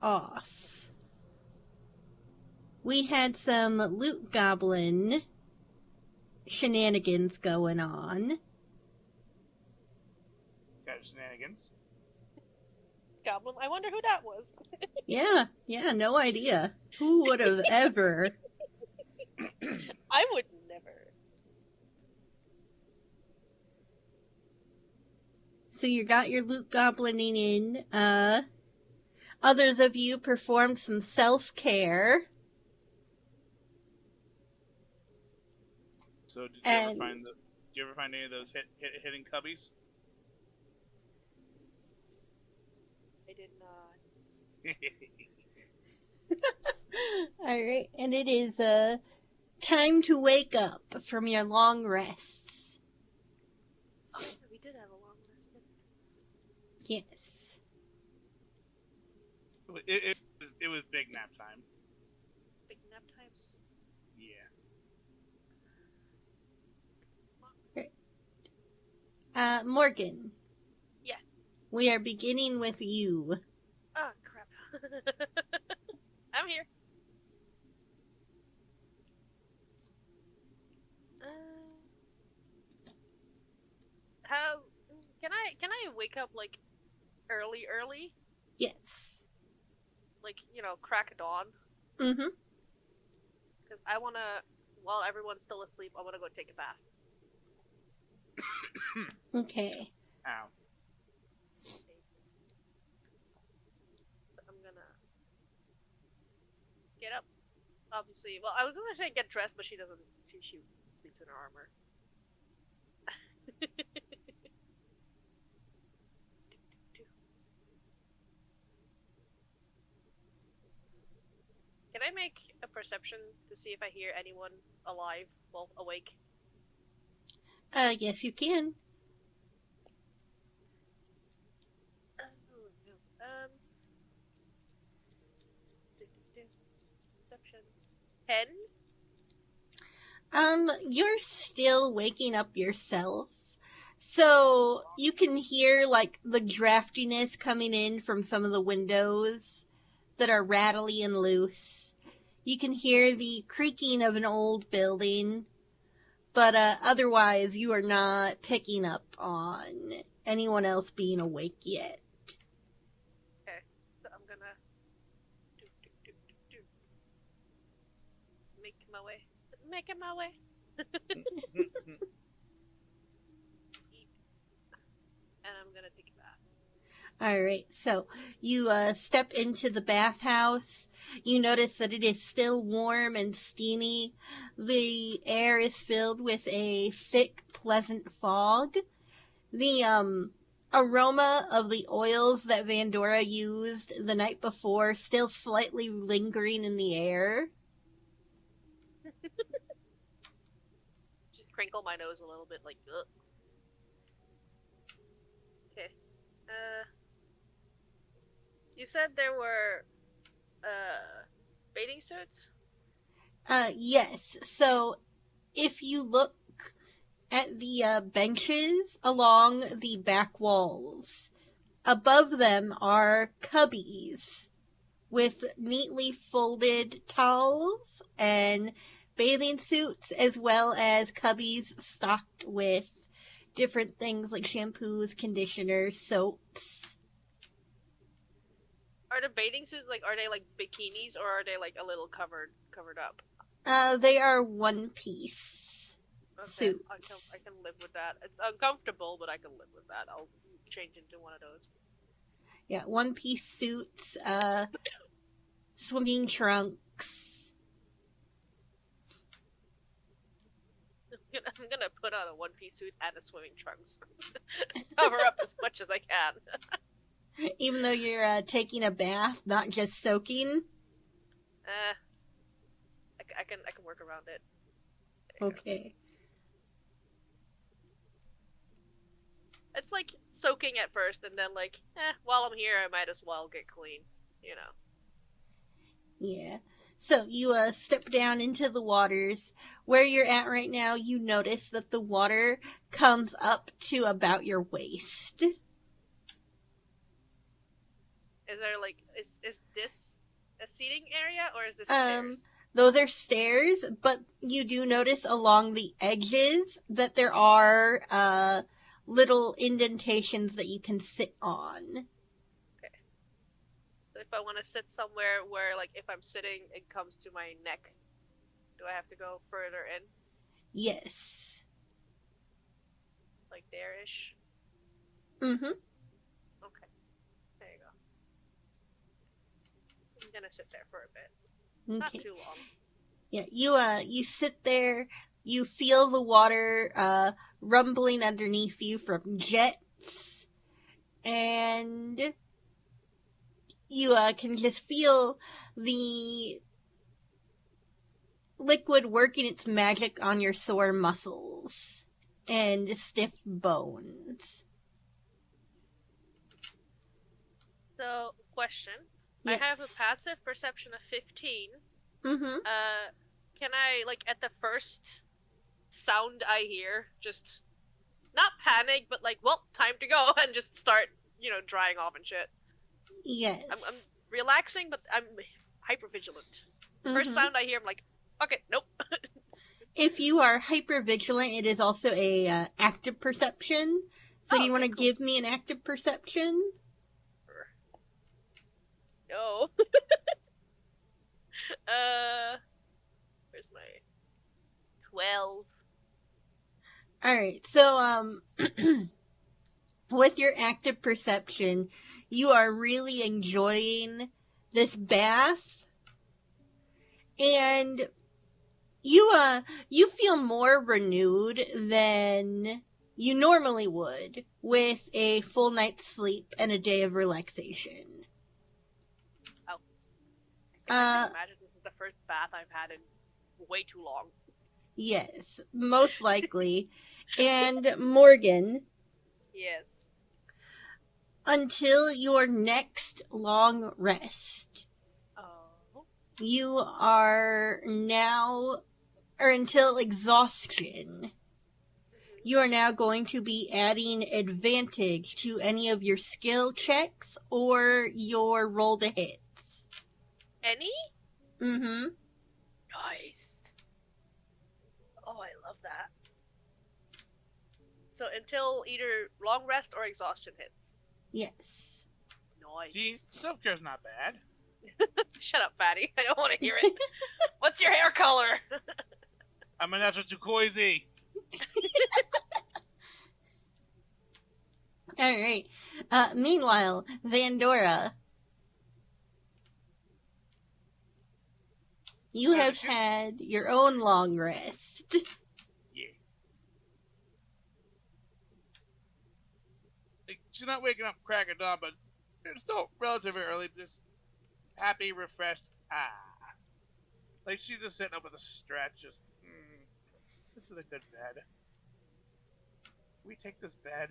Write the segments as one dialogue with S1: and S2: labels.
S1: off, we had some loot goblin shenanigans going on.
S2: Got shenanigans.
S3: Goblin. I wonder who that was.
S1: Yeah, no idea. Who would have ever?
S3: I would never.
S1: So you got your loot goblining in. Others of you performed some self-care.
S2: So did you ever find any of those hidden cubbies?
S3: I did not.
S1: Alright, and it is time to wake up from your long rests.
S3: Oh, yeah, we did have a long rest.
S1: Yes.
S2: It was big nap time.
S3: Big nap time?
S2: Yeah.
S1: Morgan.
S3: Yeah.
S1: We are beginning with you.
S3: Oh, crap. I'm here. How can I wake up like early?
S1: Yes.
S3: Like, crack of dawn?
S1: Mm-hmm.
S3: Because I wanna, while everyone's still asleep, I wanna go take a bath.
S1: Okay.
S2: Ow.
S3: I'm gonna get up. Obviously, well, I was gonna say get dressed, but she doesn't. She sleeps in her armor. Can I make a perception to see if I hear anyone alive, well, awake?
S1: Yes, you can.
S3: Oh, no. Perception. 10?
S1: You're still waking up yourself. So you can hear like the draftiness coming in from some of the windows that are rattly and loose. You can hear the creaking of an old building, but otherwise you are not picking up on anyone else being awake yet.
S3: Okay, so I'm gonna making my way. And I'm gonna take a bath.
S1: Alright, so you step into the bathhouse. You notice that it is still warm and steamy. The air is filled with a thick, pleasant fog. The aroma of the oils that Vandora used the night before still slightly lingering in the air.
S3: Just crinkle my nose a little bit, like, ugh. Okay. You said there were, bathing suits?
S1: Yes. So if you look at the benches along the back walls, above them are cubbies with neatly folded towels and bathing suits, as well as cubbies stocked with different things like shampoos, conditioners, soaps.
S3: Are the bathing suits, like, are they like bikinis, or are they like a little covered up?
S1: They are one piece suits.
S3: I can live with that. It's uncomfortable, but I can live with that. I'll change into one of those.
S1: Yeah, one piece suits, swimming trunks.
S3: I'm gonna put on a one-piece suit and a swimming trunks. Cover up as much as I can.
S1: Even though you're taking a bath, not just soaking.
S3: I can work around it.
S1: Okay.
S3: It's like soaking at first, and then like, while I'm here, I might as well get clean, you know.
S1: Yeah. So you step down into the waters. Where you're at right now, you notice that the water comes up to about your waist.
S3: Is there like is this a seating area or is this
S1: Um,
S3: stairs?
S1: those are stairs, but you do notice along the edges that there are little indentations that you can sit on.
S3: Okay. So if I want to sit somewhere where like if I'm sitting it comes to my neck, do I have to go further in?
S1: Yes.
S3: Like there-ish?
S1: Mm-hmm.
S3: Okay. There you go. I'm gonna sit there for a bit. Not
S1: Okay.
S3: too long.
S1: Yeah, you sit there, you feel the water rumbling underneath you from jets, and you can just feel the liquid working its magic on your sore muscles and stiff bones.
S3: So, question.
S1: Yes.
S3: I have a passive perception of 15.
S1: Mm-hmm.
S3: Can I, like, at the first sound I hear, just not panic, but like, well, time to go, and just start, drying off and shit.
S1: Yes.
S3: I'm relaxing, but I'm hyper vigilant. First
S1: Mm-hmm.
S3: sound I hear, I'm like, okay, nope.
S1: If you are hyper vigilant, it is also a active perception. So do you want to
S3: cool.
S1: give me an active perception?
S3: No. Where's my 12?
S1: Alright, so, with your active perception, you are really enjoying this bath, and you feel more renewed than you normally would with a full night's sleep and a day of relaxation.
S3: Oh. I can imagine this is the first bath I've had in way too long.
S1: Yes, most likely. And Morgan.
S3: Yes.
S1: Until your next long rest.
S3: Oh.
S1: You are now, or until exhaustion, you are now going to be adding advantage to any of your skill checks or your roll to hits.
S3: Any?
S1: Mm-hmm.
S3: Nice. Oh, I love that. So until either long rest or exhaustion hits.
S1: Yes.
S3: Nice.
S2: See, self-care's not bad.
S3: Shut up, fatty. I don't want to hear it. What's your hair color?
S2: I'm a natural turquoise.
S1: Alright. Meanwhile, Vandora. You have had your own long rest.
S2: Yeah. Like, she's not waking up crack of dawn, but it's still relatively early. Just happy, refreshed. Like she's just sitting up with a stretch. Just, this is a good bed. Can we take this bed?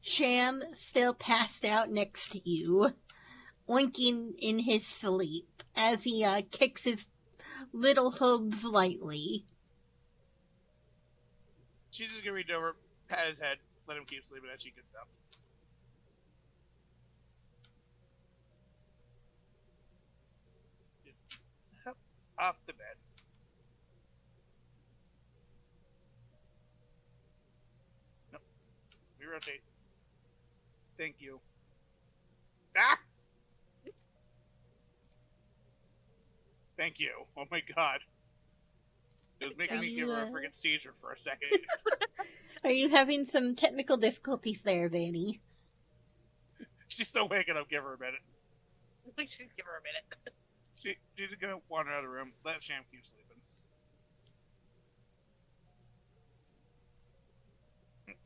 S1: Sham still passed out next to you, winking in his sleep as he kicks his little hooves lightly.
S2: She's just gonna reach over, pat his head, let him keep sleeping as she gets up. Just up off the bed. Nope. We rotate. Thank you. Ah! Thank you. Oh my god. It was making me give her a freaking seizure for a second.
S1: Are you having some technical difficulties there, Vanny?
S2: She's still waking up. Give her a minute.
S3: We should give her a minute.
S2: She's gonna wander out of the room. Let Sham keep sleeping.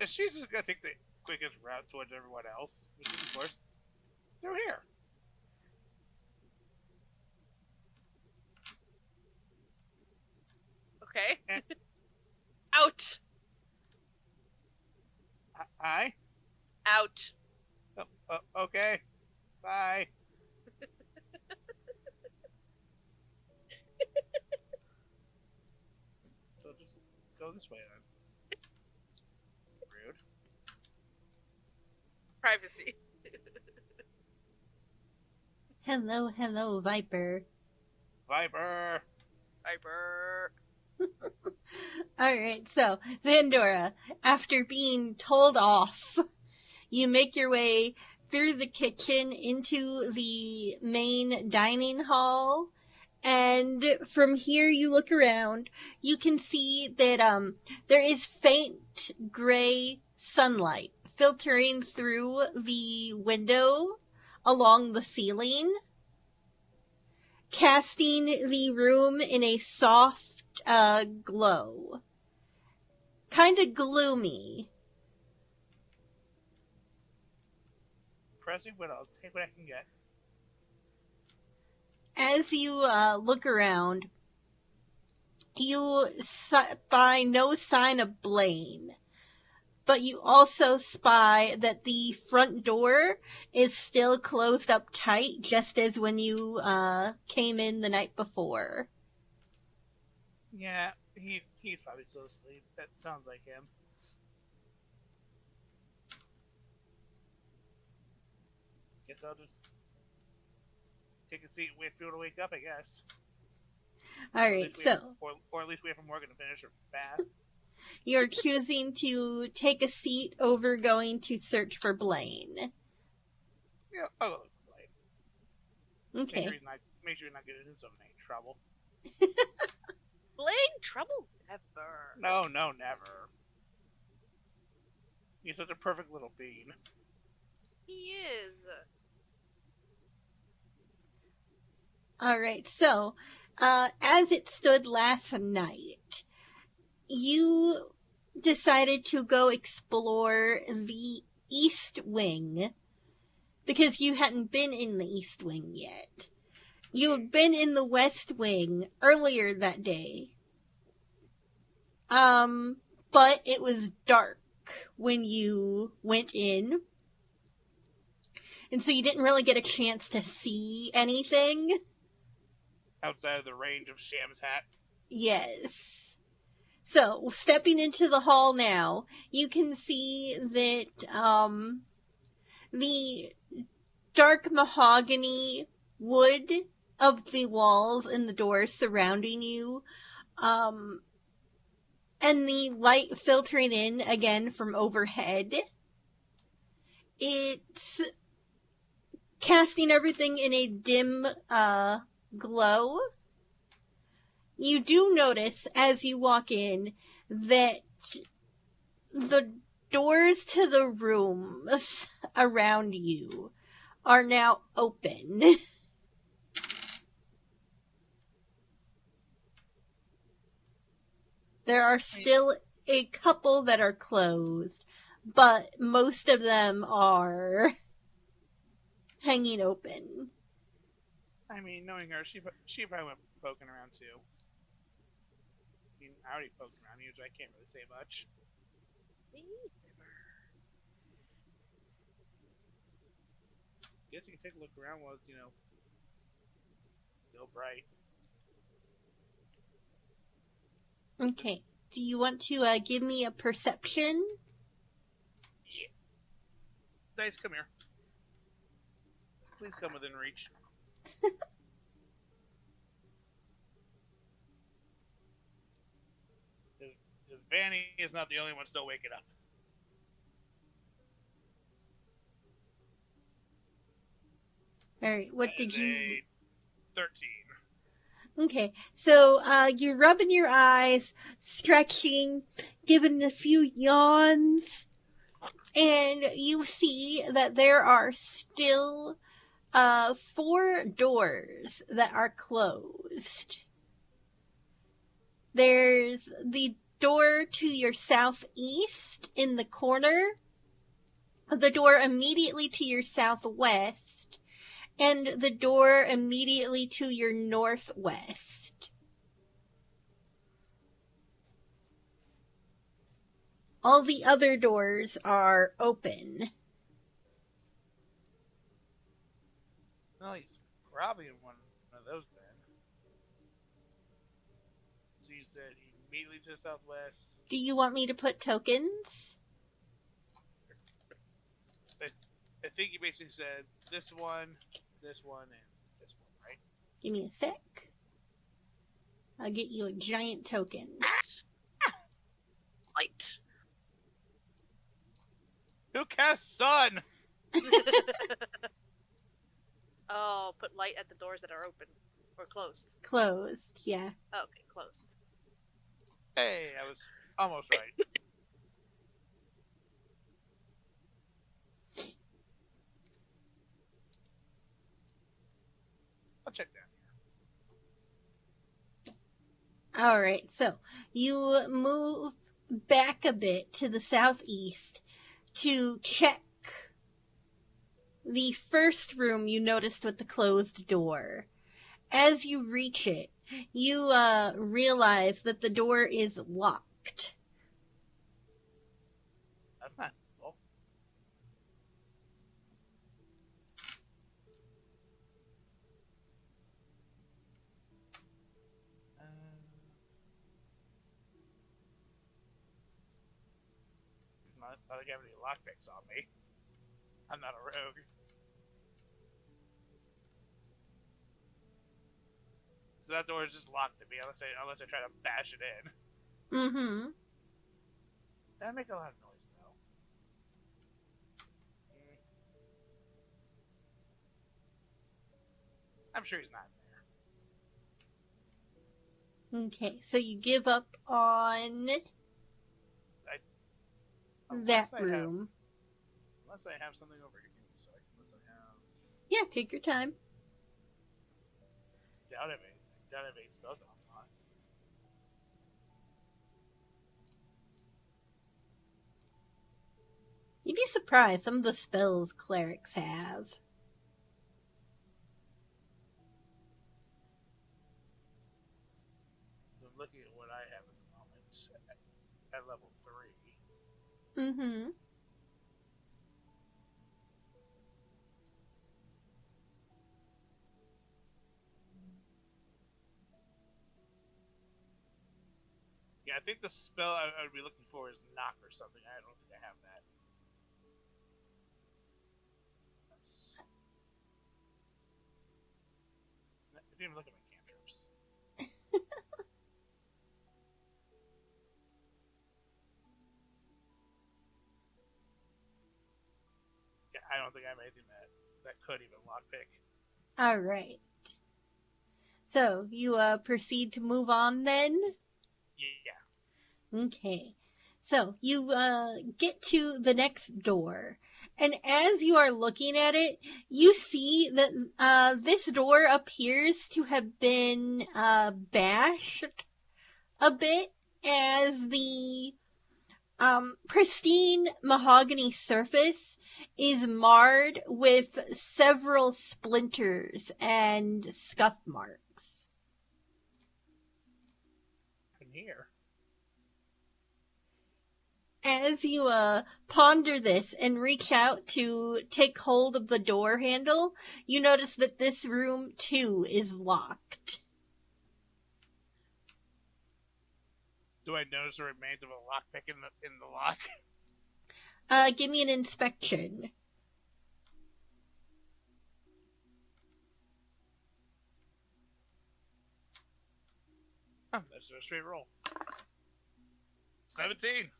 S2: And she's just gonna take the quickest route towards everyone else, which is, of course, through here.
S3: Okay. Out.
S2: Hi?
S3: Out.
S2: Okay. Bye. So just go this way then. Rude.
S3: privacy.
S1: Hello, hello, Viper.
S2: Viper.
S3: Viper.
S1: Alright, so, Vandora, after being told off, you make your way through the kitchen into the main dining hall, and from here you look around, you can see that, there is faint gray sunlight filtering through the window along the ceiling, casting the room in a soft, glow. Kinda gloomy.
S2: Pressing, but I'll take what I can get.
S1: As you, look around, you find no sign of Blaine, but you also spy that the front door is still closed up tight, just as when you, came in the night before.
S2: Yeah, he's probably still asleep. That sounds like him. Guess I'll just take a seat and wait for you to wake up, I guess.
S1: Alright, so,
S2: or at least wait for Morgan to finish her bath.
S1: you're choosing to take a seat over going to search for Blaine.
S2: Yeah, I'll go look for Blade.
S1: Okay.
S2: Make sure you're not getting into some trouble.
S3: Blaine, trouble never.
S2: No, never. He's such a perfect little bean.
S3: He is.
S1: Alright, so, as it stood last night, you decided to go explore the East Wing, because you hadn't been in the East Wing yet. You had been in the West Wing earlier that day. But it was dark when you went in, and so you didn't really get a chance to see anything.
S2: Outside of the range of Sham's hat.
S1: Yes. So, stepping into the hall now, you can see that, the dark mahogany wood of the walls and the doors surrounding you, and the light filtering in again from overhead, it's casting everything in a dim, glow. You do notice as you walk in that the doors to the rooms around you are now open. There are still a couple that are closed, but most of them are hanging open.
S2: I mean, knowing her, she probably went poking around too. I mean, I already poked around you, so I can't really say much.
S3: Me never.
S2: Guess you can take a look around while it's, still bright.
S1: Okay. Do you want to give me a perception?
S2: Yeah. Dice, come here. Please come within reach. Because Vanny is not the only one still waking up.
S1: Alright, what did you...
S2: 13.
S1: Okay, so, you're rubbing your eyes, stretching, giving a few yawns, and you see that there are still, 4 doors that are closed. There's the door to your southeast in the corner, the door immediately to your southwest, and the door immediately to your northwest. All the other doors are open.
S2: Well, he's probably in one of those then. So you said immediately to the southwest.
S1: Do you want me to put tokens?
S2: I think you basically said this one, and this one, right?
S1: Give me a sec. I'll get you a giant token.
S3: Light.
S2: Who casts sun?
S3: Oh, put light at the doors that are open or closed.
S1: Closed, yeah.
S3: Oh, okay, closed.
S2: Hey, I was almost right. I'll check that.
S1: Alright, so you move back a bit to the southeast to check the first room you noticed with the closed door. As you reach it, you realize that the door is locked.
S2: That's not cool. Not like I have any lockpicks on me. I'm not a rogue. So that door is just locked to me unless I try to bash it in.
S1: Mm-hmm.
S2: That'd make a lot of noise though. I'm sure he's not in there.
S1: Okay, so you give up on that room.
S2: Unless I have something over here. Unless I have...
S1: Yeah, take your time.
S2: Doubt it. Doubt I have 8 spells unlocked.
S1: You'd be surprised some of the spells clerics have.
S2: I'm looking at what I have at the moment at level 3.
S1: Mm-hmm.
S2: Yeah, I think the spell I would be looking for is knock or something. I don't think I have that. I didn't even look at my cantrips. Yeah, I don't think I have anything that could even lockpick.
S1: All right. So you proceed to move on then?
S2: Yeah.
S1: Okay. So you get to the next door. And as you are looking at it, you see that this door appears to have been bashed a bit, as the pristine mahogany surface is marred with several splinters and scuff marks.
S2: In here.
S1: As you ponder this and reach out to take hold of the door handle, you notice that this room too is locked.
S2: Do I notice a remains of a lockpick in the lock?
S1: Give me an inspection.
S2: Oh, that's a straight roll. 17.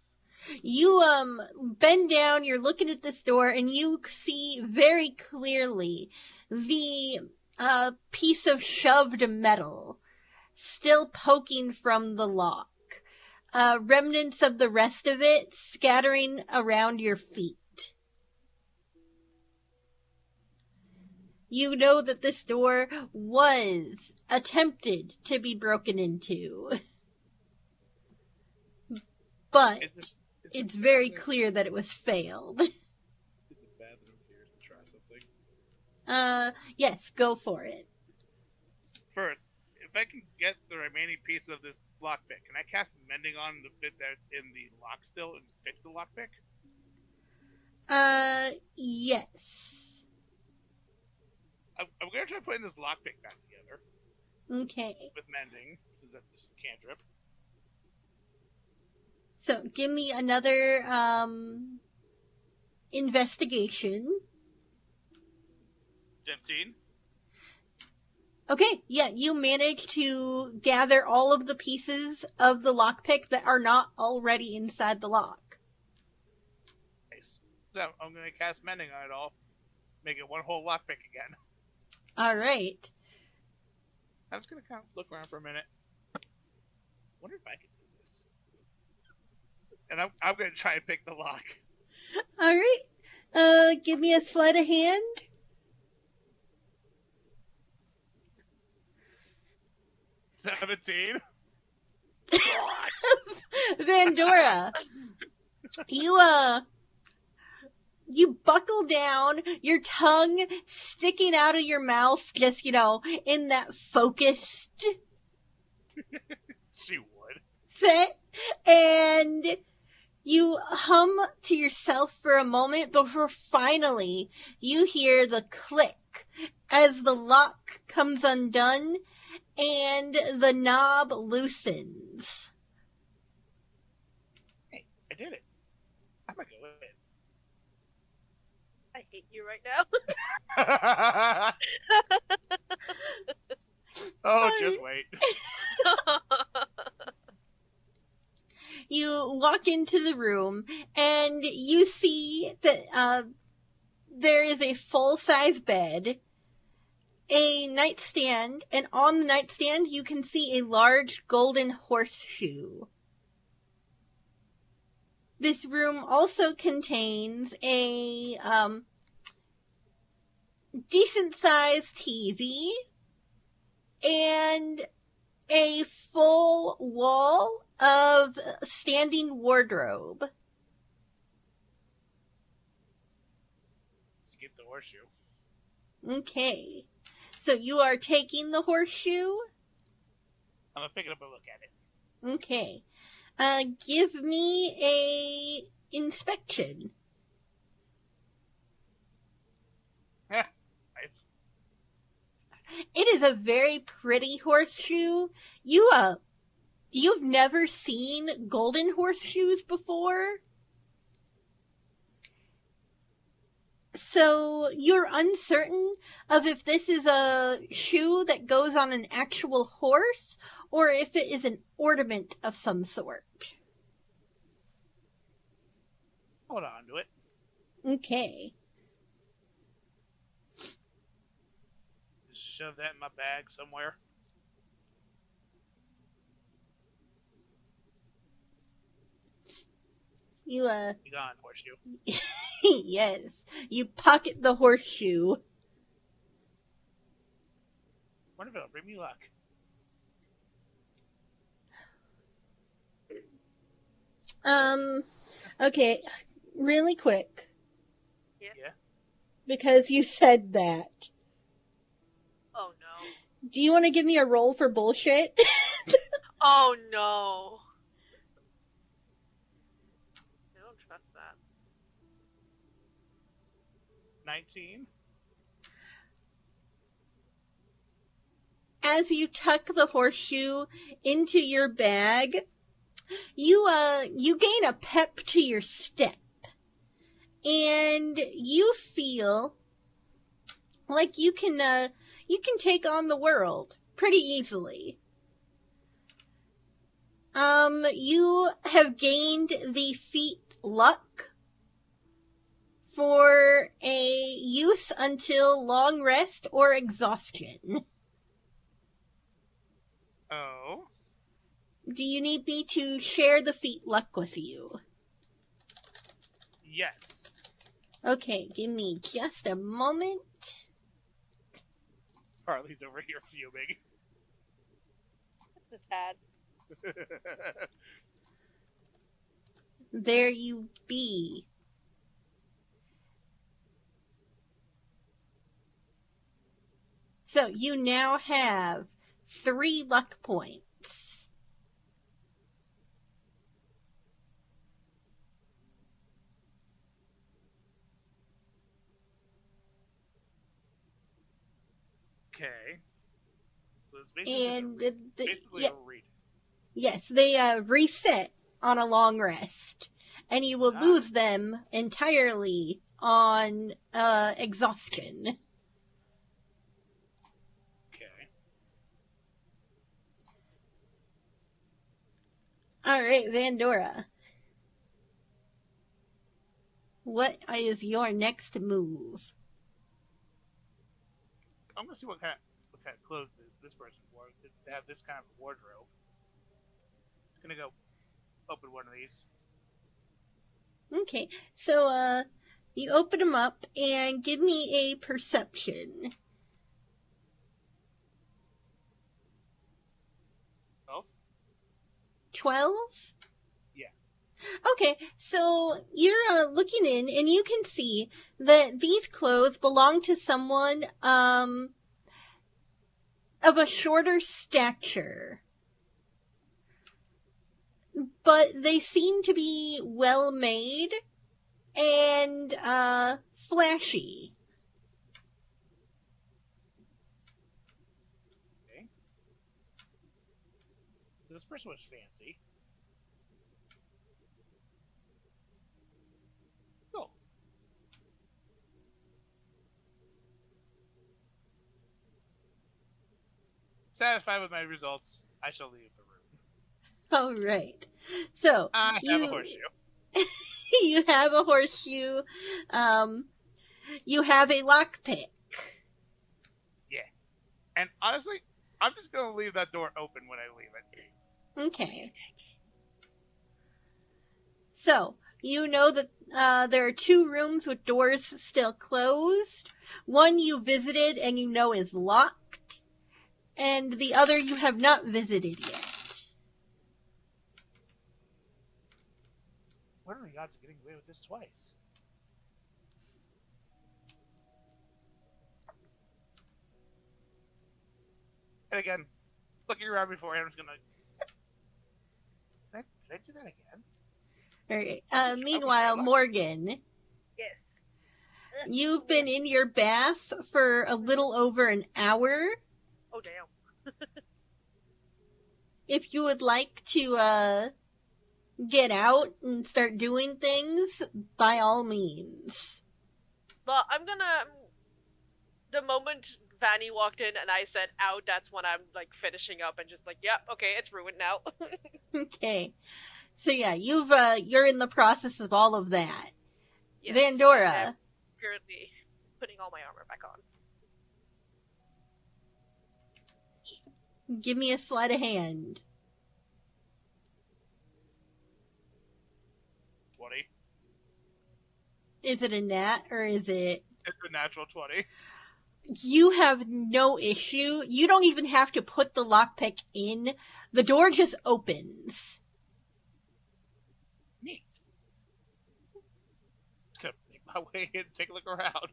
S1: You bend down, you're looking at this door, and you see very clearly the piece of shoved metal still poking from the lock. Remnants of the rest of it scattering around your feet. You know that this door was attempted to be broken into. But it's very clear that it was failed.
S2: Is it bad that I'm curious to try something?
S1: Yes, go for it.
S2: First, if I can get the remaining piece of this lockpick, can I cast Mending on the bit that's in the lock still and fix the lockpick?
S1: Yes.
S2: I'm gonna try putting this lockpick back together.
S1: Okay.
S2: With Mending, since that's just a cantrip.
S1: So, give me another, investigation.
S2: 15.
S1: Okay, yeah, you manage to gather all of the pieces of the lockpick that are not already inside the lock.
S2: Nice. So I'm going to cast Mending on it all. Make it one whole lockpick again.
S1: Alright.
S2: I'm just going to kind of look around for a minute. Wonder if I can do this. And I'm going to try and pick the lock.
S1: Alright. Give me a sleight of hand.
S2: 17.
S1: Vandora, you buckle down, your tongue sticking out of your mouth, just, in that focused
S2: She would.
S1: set, and you hum to yourself for a moment before finally you hear the click as the lock comes undone and the knob loosens.
S2: Hey, I did it. I'm going to go with it.
S3: I hate you right now.
S2: Oh, just wait.
S1: You walk into the room and you see that there is a full-size bed, a nightstand, and on the nightstand you can see a large golden horseshoe. This room also contains a decent-sized TV and a full wall of standing wardrobe.
S2: Let's get the horseshoe.
S1: Okay. So you are taking the horseshoe?
S2: I'm going to pick it up and look at it.
S1: Okay. Give me a inspection.
S2: Nice.
S1: It is a very pretty horseshoe. You've never seen golden horseshoes before? So you're uncertain of if this is a shoe that goes on an actual horse or if it is an ornament of some sort.
S2: Hold on to it.
S1: Okay.
S2: Just shove that in my bag somewhere.
S1: You
S2: Be gone, horseshoe.
S1: yes, you pocket the horseshoe.
S2: Wonder if it'll bring me luck.
S1: Okay, really quick,
S3: Yes.
S2: Yeah.
S1: because you said that.
S3: Oh no.
S1: Do you want to give me a roll for bullshit?
S3: Oh no. I don't trust that.
S2: 19.
S1: As you tuck the horseshoe into your bag, you gain a pep to your step. And you feel like you can take on the world pretty easily. You have gained the feat luck for a use until long rest or exhaustion.
S2: Oh.
S1: Do you need me to share the feat luck with you?
S2: Yes.
S1: Okay, give me just a moment.
S2: Harley's over here fuming.
S3: Just a tad.
S1: There you be. So you now have 3 luck points.
S2: Okay. So it's basically
S1: And
S2: basically
S1: yeah,
S2: a read.
S1: yes, they reset on a long rest. And you will lose
S2: Nice.
S1: them entirely on exhaustion. Alright, Vandora. What is your next move?
S2: I'm gonna see what kind of clothes this person wore to have this kind of wardrobe. Gonna go open one of these.
S1: Okay, so, you open them up and give me a perception.
S2: 12?
S1: 12?
S2: Yeah.
S1: Okay, so you're looking in and you can see that these clothes belong to someone of a shorter stature. But they seem to be well made and flashy.
S2: Okay. So this person was fancy. Cool. Satisfied with my results, I shall leave the room.
S1: All right. So
S2: I have a horseshoe.
S1: you have a horseshoe. You have a lockpick.
S2: Yeah. And honestly, I'm just gonna leave that door open when I leave it.
S1: Okay. So you know that there are 2 rooms with doors still closed. One you visited and you know is locked, and the other you have not visited yet.
S2: What are the odds of getting away with this twice? And again, looking around beforehand, I'm just gonna. Did I do that again?
S1: All right. Meanwhile, Morgan,
S3: Yes.
S1: you've been in your bath for a little over an hour.
S3: Oh, damn.
S1: If you would like to get out and start doing things, by all means.
S3: But I'm gonna. The moment Vanny walked in and I said out, that's when I'm like finishing up and just like, yep, okay, it's ruined now.
S1: Okay. So yeah, you're in the process of all of that.
S3: Yes,
S1: Vandora.
S3: I'm currently putting all my armor back on.
S1: Give me a sleight of hand.
S2: 20.
S1: Is it a nat or is it...
S2: It's a natural 20.
S1: You have no issue. You don't even have to put the lockpick in. The door just opens.
S2: Neat. Just gonna make my way in and take a look around.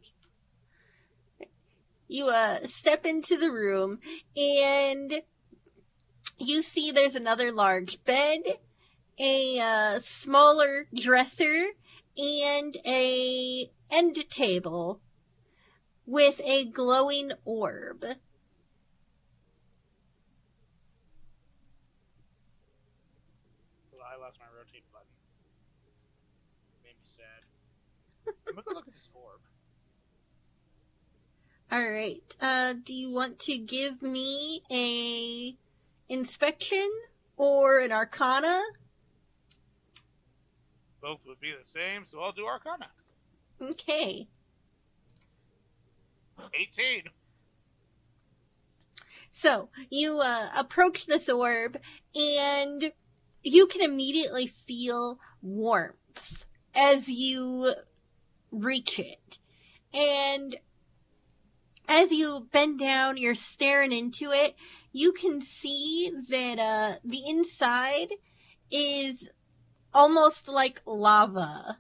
S1: You step into the room and you see there's another large bed, a smaller dresser, and a end table with a glowing orb.
S2: Well, I lost my rotate button. Made me sad. I'm gonna go look at this orb.
S1: Alright, do you want to give me a inspection or an arcana?
S2: Both would be the same, so I'll do Arcana.
S1: Okay.
S2: 18.
S1: So, you approach this orb, and you can immediately feel warmth as you reach it. And as you bend down, you're staring into it, you can see that the inside is almost like lava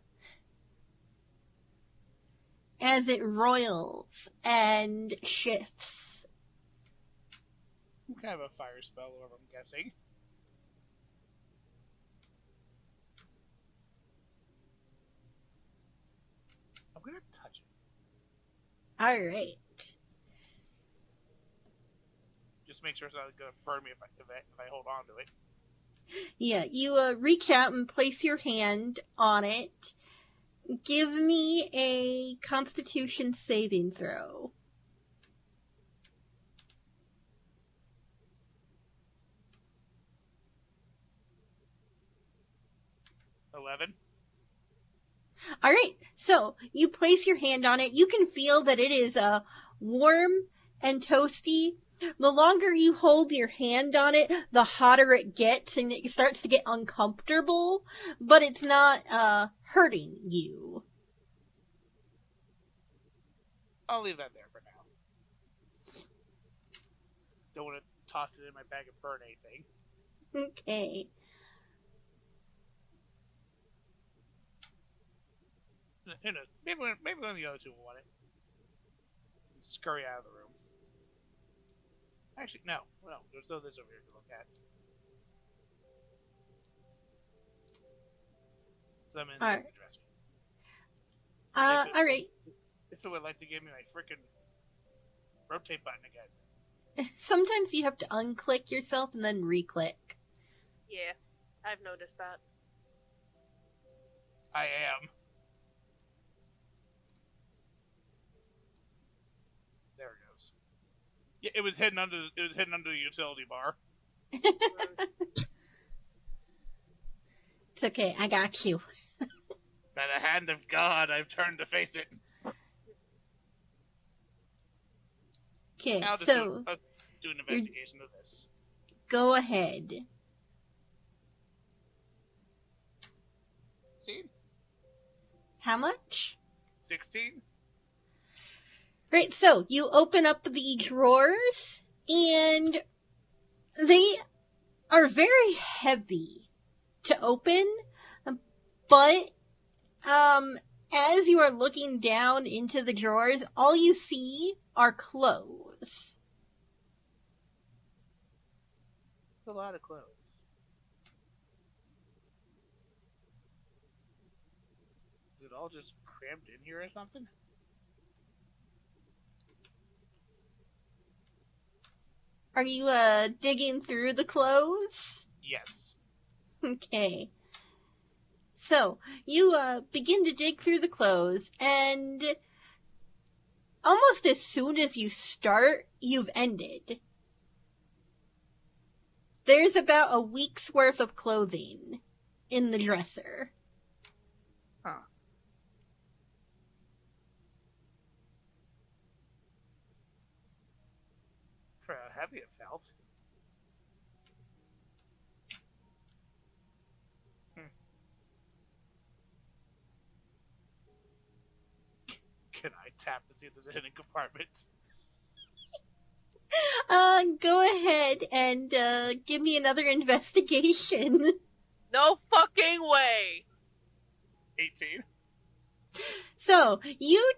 S1: as it roils and shifts.
S2: Kind of a fire spell, orb, I'm guessing. I'm gonna touch it.
S1: Alright.
S2: Just make sure it's not gonna burn me if I hold on to it.
S1: Yeah, you reach out and place your hand on it. Give me a Constitution saving throw.
S2: 11.
S1: All right, so you place your hand on it. You can feel that it is warm and toasty. The longer you hold your hand on it, the hotter it gets, and it starts to get uncomfortable, but it's not hurting you.
S2: I'll leave that there for now. Don't want to toss it in my bag and burn anything.
S1: Okay.
S2: Who knows? Maybe one of the other two will want it. And scurry out of the room. Actually, no. There's still this over here to look at. So I'm in the
S1: Alright.
S2: dressing.
S1: Alright.
S2: If it would like to give me my freaking rotate button again.
S1: Sometimes you have to unclick yourself and then re-click.
S3: Yeah, I've noticed that.
S2: I am. There it goes. Yeah, it was hidden under the utility bar.
S1: It's okay, I got you.
S2: By the hand of God, I've turned to face it.
S1: Okay,
S2: I'll just
S1: so
S2: do an investigation of this.
S1: go ahead.
S2: 16?
S1: How much?
S2: 16?
S1: Right, so you open up the drawers, and they are very heavy to open, but as you are looking down into the drawers, all you see are clothes.
S2: A lot of clothes. Is it all just crammed in here or something?
S1: Are you digging through the clothes?
S2: Yes.
S1: Okay. So, you begin to dig through the clothes, and almost as soon as you start, you've ended. There's about a week's worth of clothing in the dresser.
S2: Huh. For how heavy it felt. Can I tap to see if there's a hidden compartment?
S1: Go ahead and give me another investigation.
S3: No fucking way!
S2: 18.
S1: So, you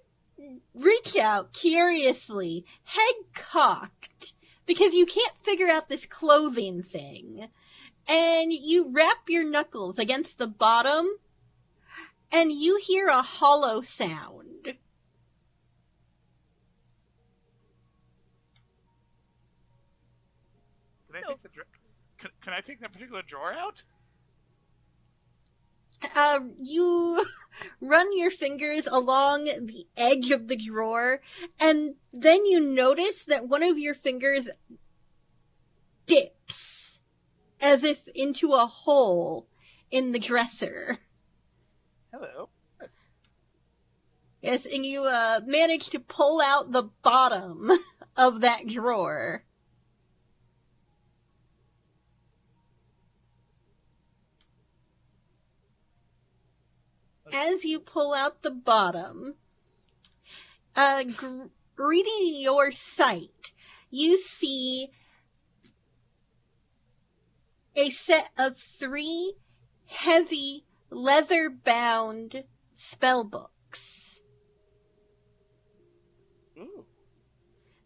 S1: reach out curiously, head cocked, because you can't figure out this clothing thing. And you wrap your knuckles against the bottom, and you hear a hollow sound.
S2: Can I take that particular drawer out?
S1: You run your fingers along the edge of the drawer, and then you notice that one of your fingers dips, as if into a hole in the dresser.
S2: Hello. Yes.
S1: Yes, and you manage to pull out the bottom of that drawer. As you pull out the bottom, reading your sight, you see a set of 3 heavy, leather-bound spellbooks.
S2: Ooh.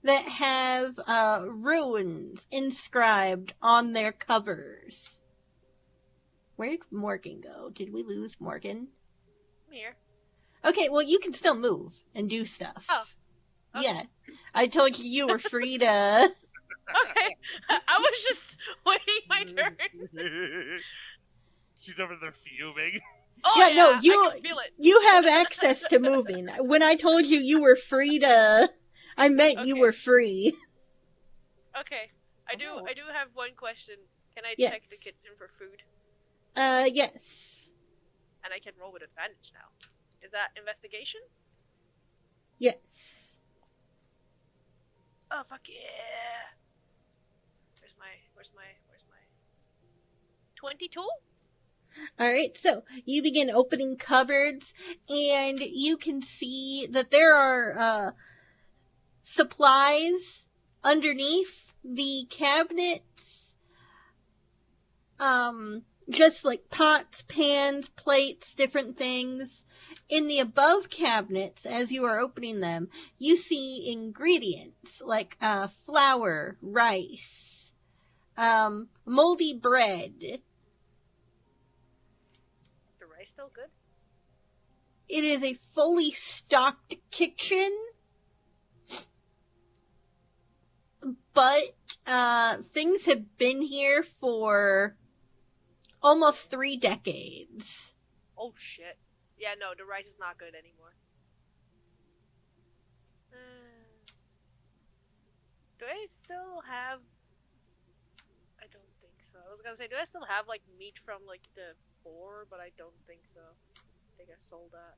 S1: That have runes inscribed on their covers. Where'd Morgan go? Did we lose Morgan?
S3: I'm here.
S1: Okay, well, you can still move and do stuff.
S3: Oh. Okay.
S1: Yeah. I told you were free to...
S3: Okay, I was just waiting my turn.
S2: She's over there fuming.
S3: Oh
S1: Yeah, no,
S3: I can feel it.
S1: You have access to moving. When I told you you were free to... I meant you
S3: Okay.
S1: were free.
S3: Okay, I do have one question. Can I
S1: Yes.
S3: check the kitchen for food?
S1: Yes.
S3: And I can roll with advantage now. Is that investigation?
S1: Yes.
S3: Oh, fuck yeah! Where's my 22?
S1: Alright, so you begin opening cupboards, and you can see that there are, supplies underneath the cabinets. Just like pots, pans, plates, different things. In the above cabinets, as you are opening them, you see ingredients like, flour, rice, moldy bread.
S3: The rice still good?
S1: It is a fully stocked kitchen, but things have been here for almost 3 decades.
S3: Oh shit. Yeah, no, the rice is not good anymore. Do I still have... I don't think so. I was gonna say, do I still have, like, meat from, like, the boar? But I don't think so. I think I sold that.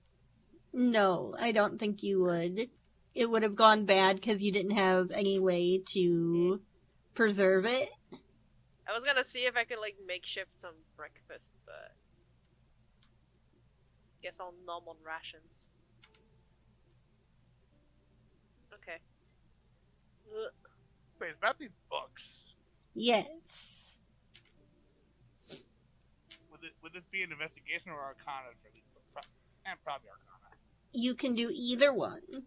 S1: No, I don't think you would. It would have gone bad because you didn't have any way to preserve it.
S3: I was gonna see if I could, like, makeshift some breakfast, but... guess I'll numb on rations. Okay. Ugh.
S2: Wait, about these books.
S1: Yes.
S2: Would this be an investigation or arcana for these books? And probably arcana.
S1: You can do either one.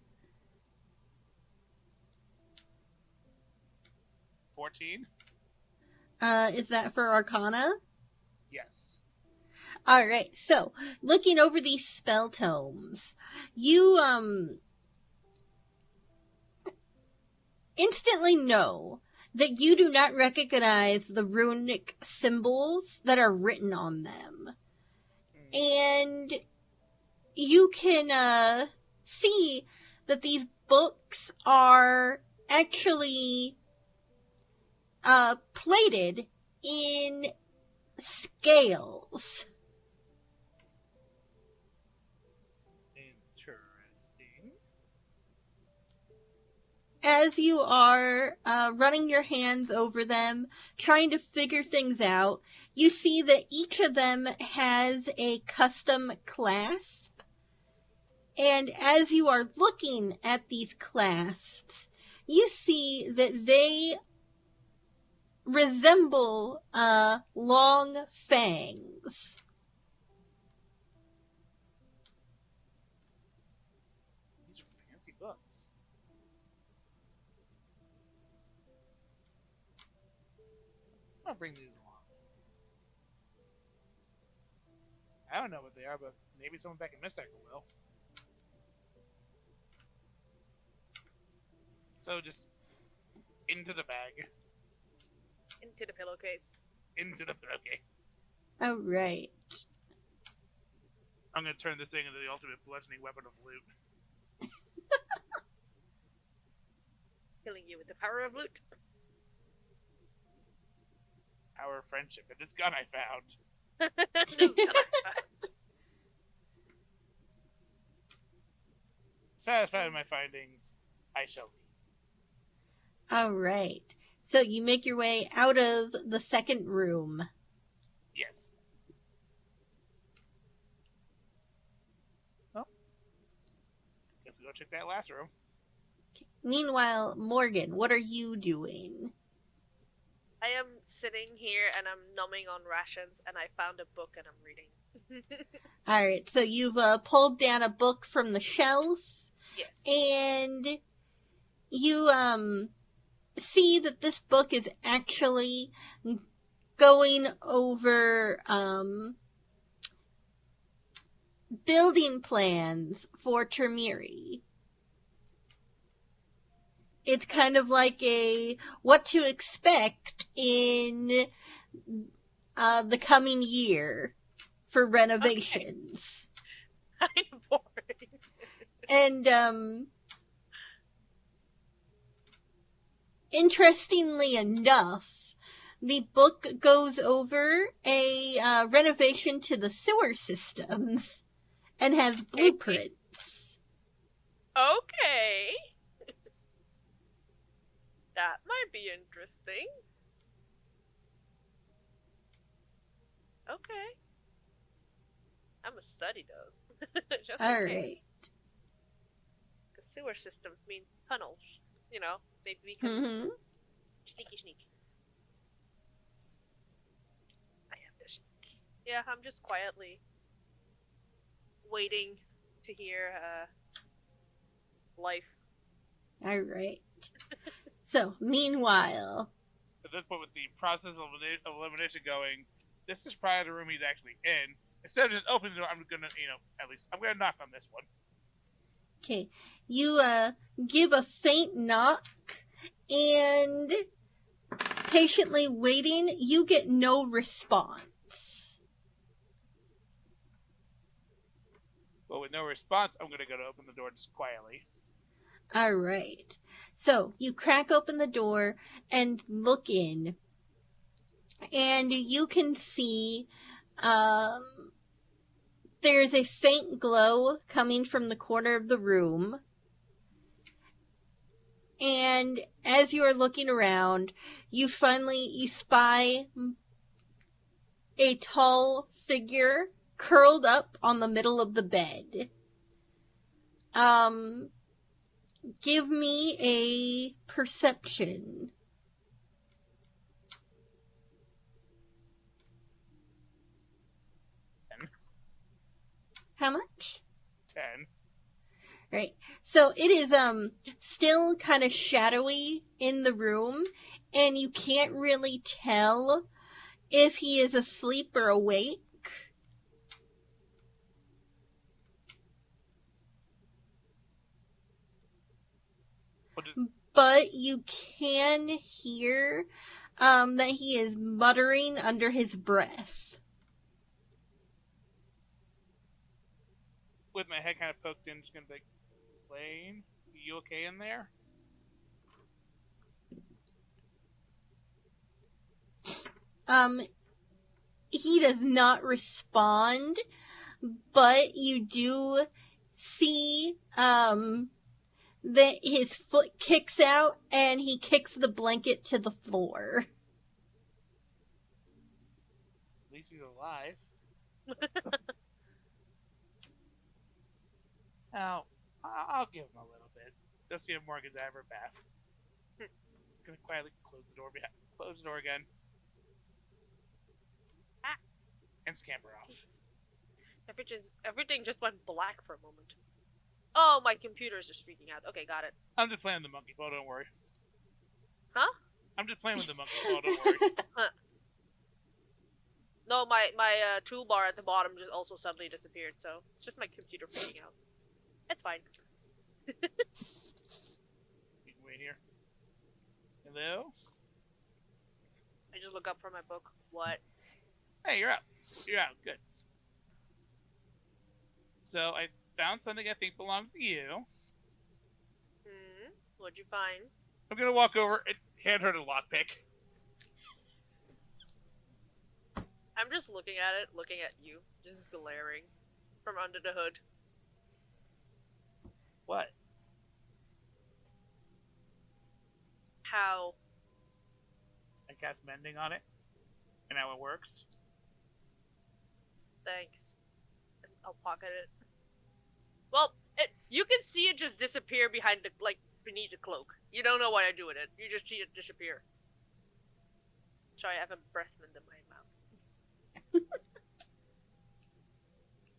S2: 14?
S1: Is that for Arcana?
S2: Yes.
S1: Alright, so, looking over these spell tomes, you, instantly know that you do not recognize the runic symbols that are written on them. And you can, see that these books are actually, plated in scales.
S2: Interesting.
S1: As you are running your hands over them, trying to figure things out, you see that each of them has a custom clasp. And as you are looking at these clasps, you see that they resemble long fangs.
S2: These are fancy books. I'll bring these along. I don't know what they are, but maybe someone back in Mystic will. So just into the bag.
S3: Into the pillowcase.
S2: Into the pillowcase.
S1: Alright.
S2: I'm gonna turn this thing into the ultimate bludgeoning weapon of loot.
S3: Killing you with the power of loot.
S2: Power of friendship. And this gun I found.
S3: This gun I found.
S2: Satisfied with my findings, I shall leave.
S1: Alright. So you make your way out of the second room.
S2: Yes. Well, guess we go check that last room.
S1: Meanwhile, Morgan, what are you doing?
S3: I am sitting here and I'm numbing on rations and I found a book and I'm reading.
S1: Alright, so you've pulled down a book from the shelf.
S3: Yes.
S1: And you see that this book is actually going over building plans for Termiri. It's kind of like a what to expect in the coming year for renovations.
S3: Okay. I'm boring.
S1: And interestingly enough, The book goes over a renovation to the sewer systems and has blueprints.
S3: Okay. That might be interesting. Okay. I'm gonna study those. Just in
S1: All
S3: case.
S1: right.
S3: Because sewer systems mean tunnels. You know, maybe we can
S1: Mm-hmm.
S3: sneak. I have to sneak. Yeah, I'm just quietly waiting to hear life.
S1: All right. So, meanwhile,
S2: At this point, with the process of elimination going, this is probably the room he's actually in. Instead of just opening the door, I'm gonna, at least I'm gonna knock on this one.
S1: okay, you give a faint knock, and patiently waiting, you get no response.
S2: But with no response, I'm gonna go to open the door just quietly.
S1: All right. So you crack open the door and look in, and you can see there's a faint glow coming from the corner of the room. And as you are looking around, you spy a tall figure curled up on the middle of the bed. Give me a perception.
S2: 10.
S1: How much?
S2: 10.
S1: Right. So it is still kind of shadowy in the room, and you can't really tell if he is asleep or awake. But you can hear that he is muttering under his breath.
S2: With my head kind of poked in, just gonna be like, Lane, you okay in there?
S1: He does not respond, but you do see that his foot kicks out and he kicks the blanket to the floor.
S2: At least he's alive. Now, I'll give him a little bit. Just see if Morgan's out of her bath. Gonna quietly close the door again. And scamper off.
S3: Everything just went black for a moment. Oh, my computer is just freaking out. Okay, got it.
S2: I'm just playing with the monkey ball, don't worry.
S3: Huh?
S2: I'm just playing with the monkey ball, don't worry.
S3: Huh. No, my toolbar at the bottom just also suddenly disappeared, so it's just my computer freaking out. It's fine.
S2: You can wait here. Hello?
S3: I just look up from my book. What?
S2: Hey, you're out. You're out. Good. So I found something I think belongs to you.
S3: What'd you find?
S2: I'm gonna walk over and hand her the lockpick.
S3: I'm just looking at it, looking at you, just glaring from under the hood.
S2: What?
S3: How?
S2: I cast mending on it, and how it works.
S3: Thanks. I'll pocket it. Well, you can see it just disappear behind the, beneath the cloak. You don't know what I do with it. You just see it disappear. Sorry, I have a breath mint in my mouth.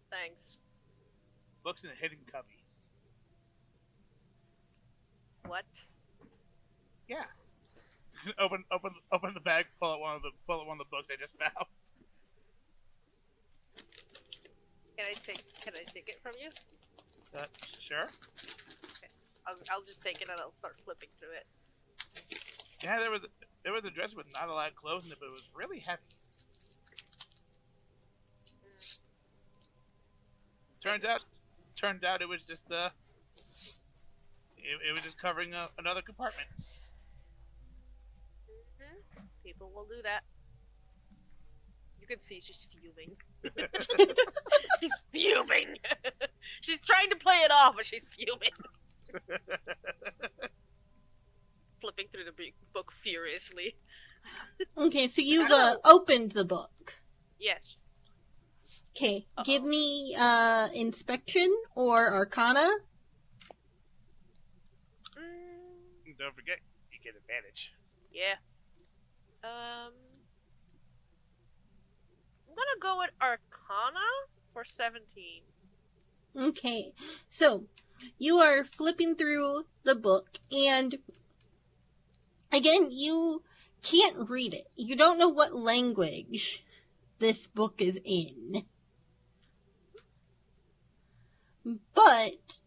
S3: Thanks.
S2: Book's in a hidden cubby.
S3: What?
S2: Yeah. open the bag, pull out one of the books I just found.
S3: Can I take it from you?
S2: Sure.
S3: Okay. I'll just take it and I'll start flipping through it.
S2: Yeah, there was a dress with not a lot of clothes in it, but it was really heavy. Turned out it was just it was just covering another compartment.
S3: People will do that. You can see she's fuming. She's fuming. She's trying to play it off, but she's fuming. Flipping through the book furiously.
S1: Okay, so you've opened the book.
S3: Yes.
S1: Okay, give me inspection or arcana.
S2: Don't forget, you get advantage.
S3: Yeah. I'm gonna go with arcana for 17.
S1: Okay, so you are flipping through the book, and again, you can't read it. You don't know what language this book is in. But,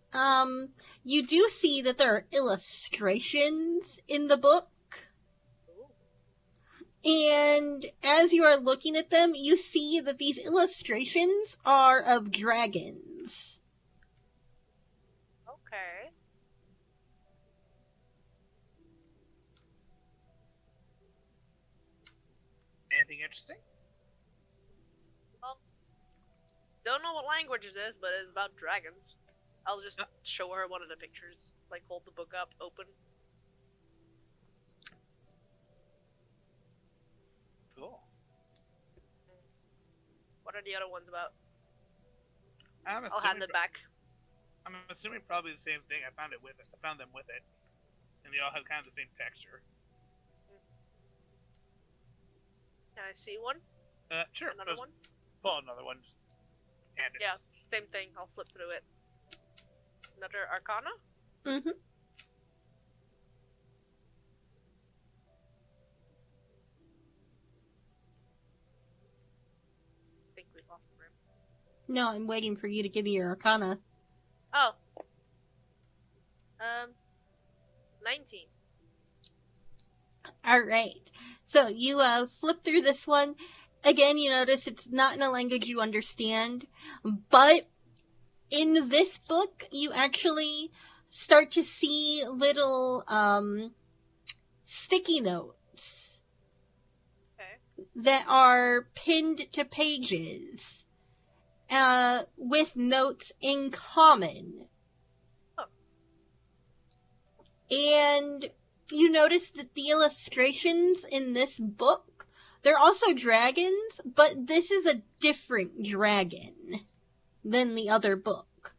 S1: you do see that there are illustrations in the book. And as you are looking at them, you see that these illustrations are of dragons.
S3: Okay.
S2: Anything interesting?
S3: Well, don't know what language it is, but it's about dragons. I'll just show her one of the pictures. Like, hold the book up, open.
S2: Cool.
S3: What are the other ones about?
S2: I'll
S3: hand it back.
S2: I'm assuming probably the same thing. I found them with it, and they all have kind of the same texture.
S3: Can I see one?
S2: Sure.
S3: Another one?
S2: Pull another one. Just hand it.
S3: Yeah, same thing. I'll flip through it. Another arcana?
S1: Mm-hmm.
S3: I think we lost the room.
S1: No, I'm waiting for you to give me your arcana.
S3: Oh. 19.
S1: Alright. So, you, flip through this one. Again, you notice it's not in a language you understand. But, in this book, you actually start to see little, sticky notes.
S3: Okay.
S1: That are pinned to pages. With notes in common.
S3: Oh.
S1: And you notice that the illustrations in this book, they're also dragons, but this is a different dragon than the other book.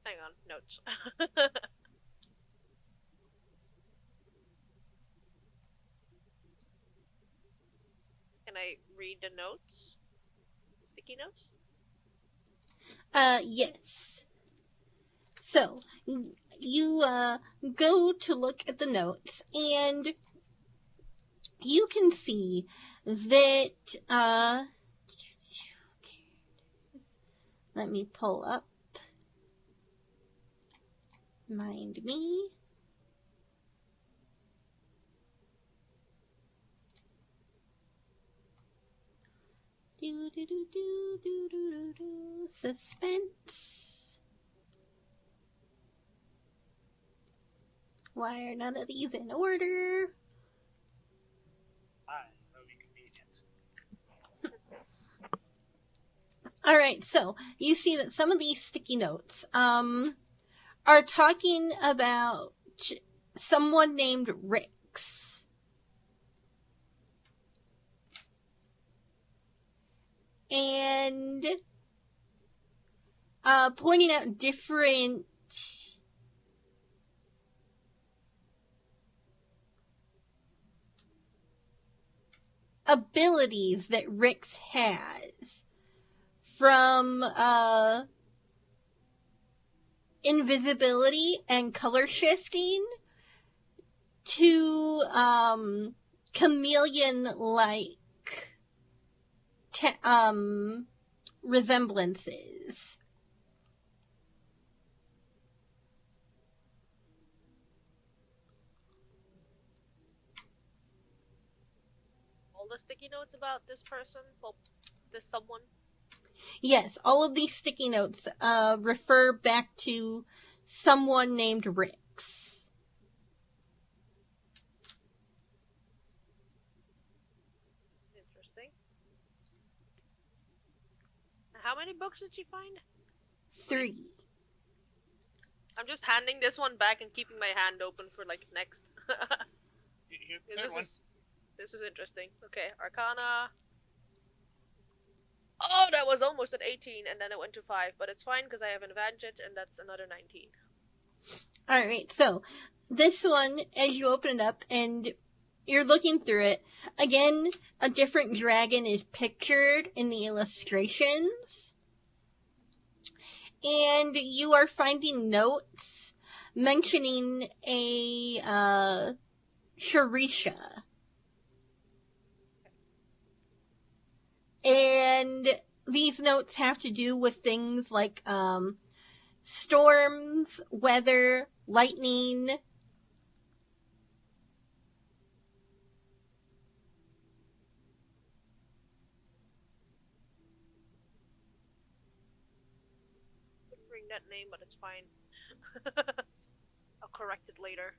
S3: Hang on, notes. Can I read the notes? Sticky notes?
S1: Yes. So, you, go to look at the notes, and you can see that, let me pull up. Mind me. Suspense. Why are none of these in order?
S2: That would be convenient.
S1: Alright, so, you see that some of these sticky notes, are talking about someone named Rix. And, pointing out different abilities that Rix has. From, invisibility and color shifting to, chameleon-like, resemblances.
S3: All the sticky notes about this person? Well, this someone?
S1: Yes, all of these sticky notes refer back to someone named Rix.
S3: Interesting. How many books did she find?
S1: 3.
S3: I'm just handing this one back and keeping my hand open for like next.
S2: Here's the third one.
S3: This is interesting. Okay, Arcana. Oh, that was almost at 18, and then it went to 5, but it's fine because I have an advantage, and that's another 19.
S1: Alright, so this one, as you open it up and you're looking through it, again, a different dragon is pictured in the illustrations. And you are finding notes mentioning a Sharisha. And these notes have to do with things like storms, weather, lightning.
S3: Couldn't bring that name, but it's fine. I'll correct it later.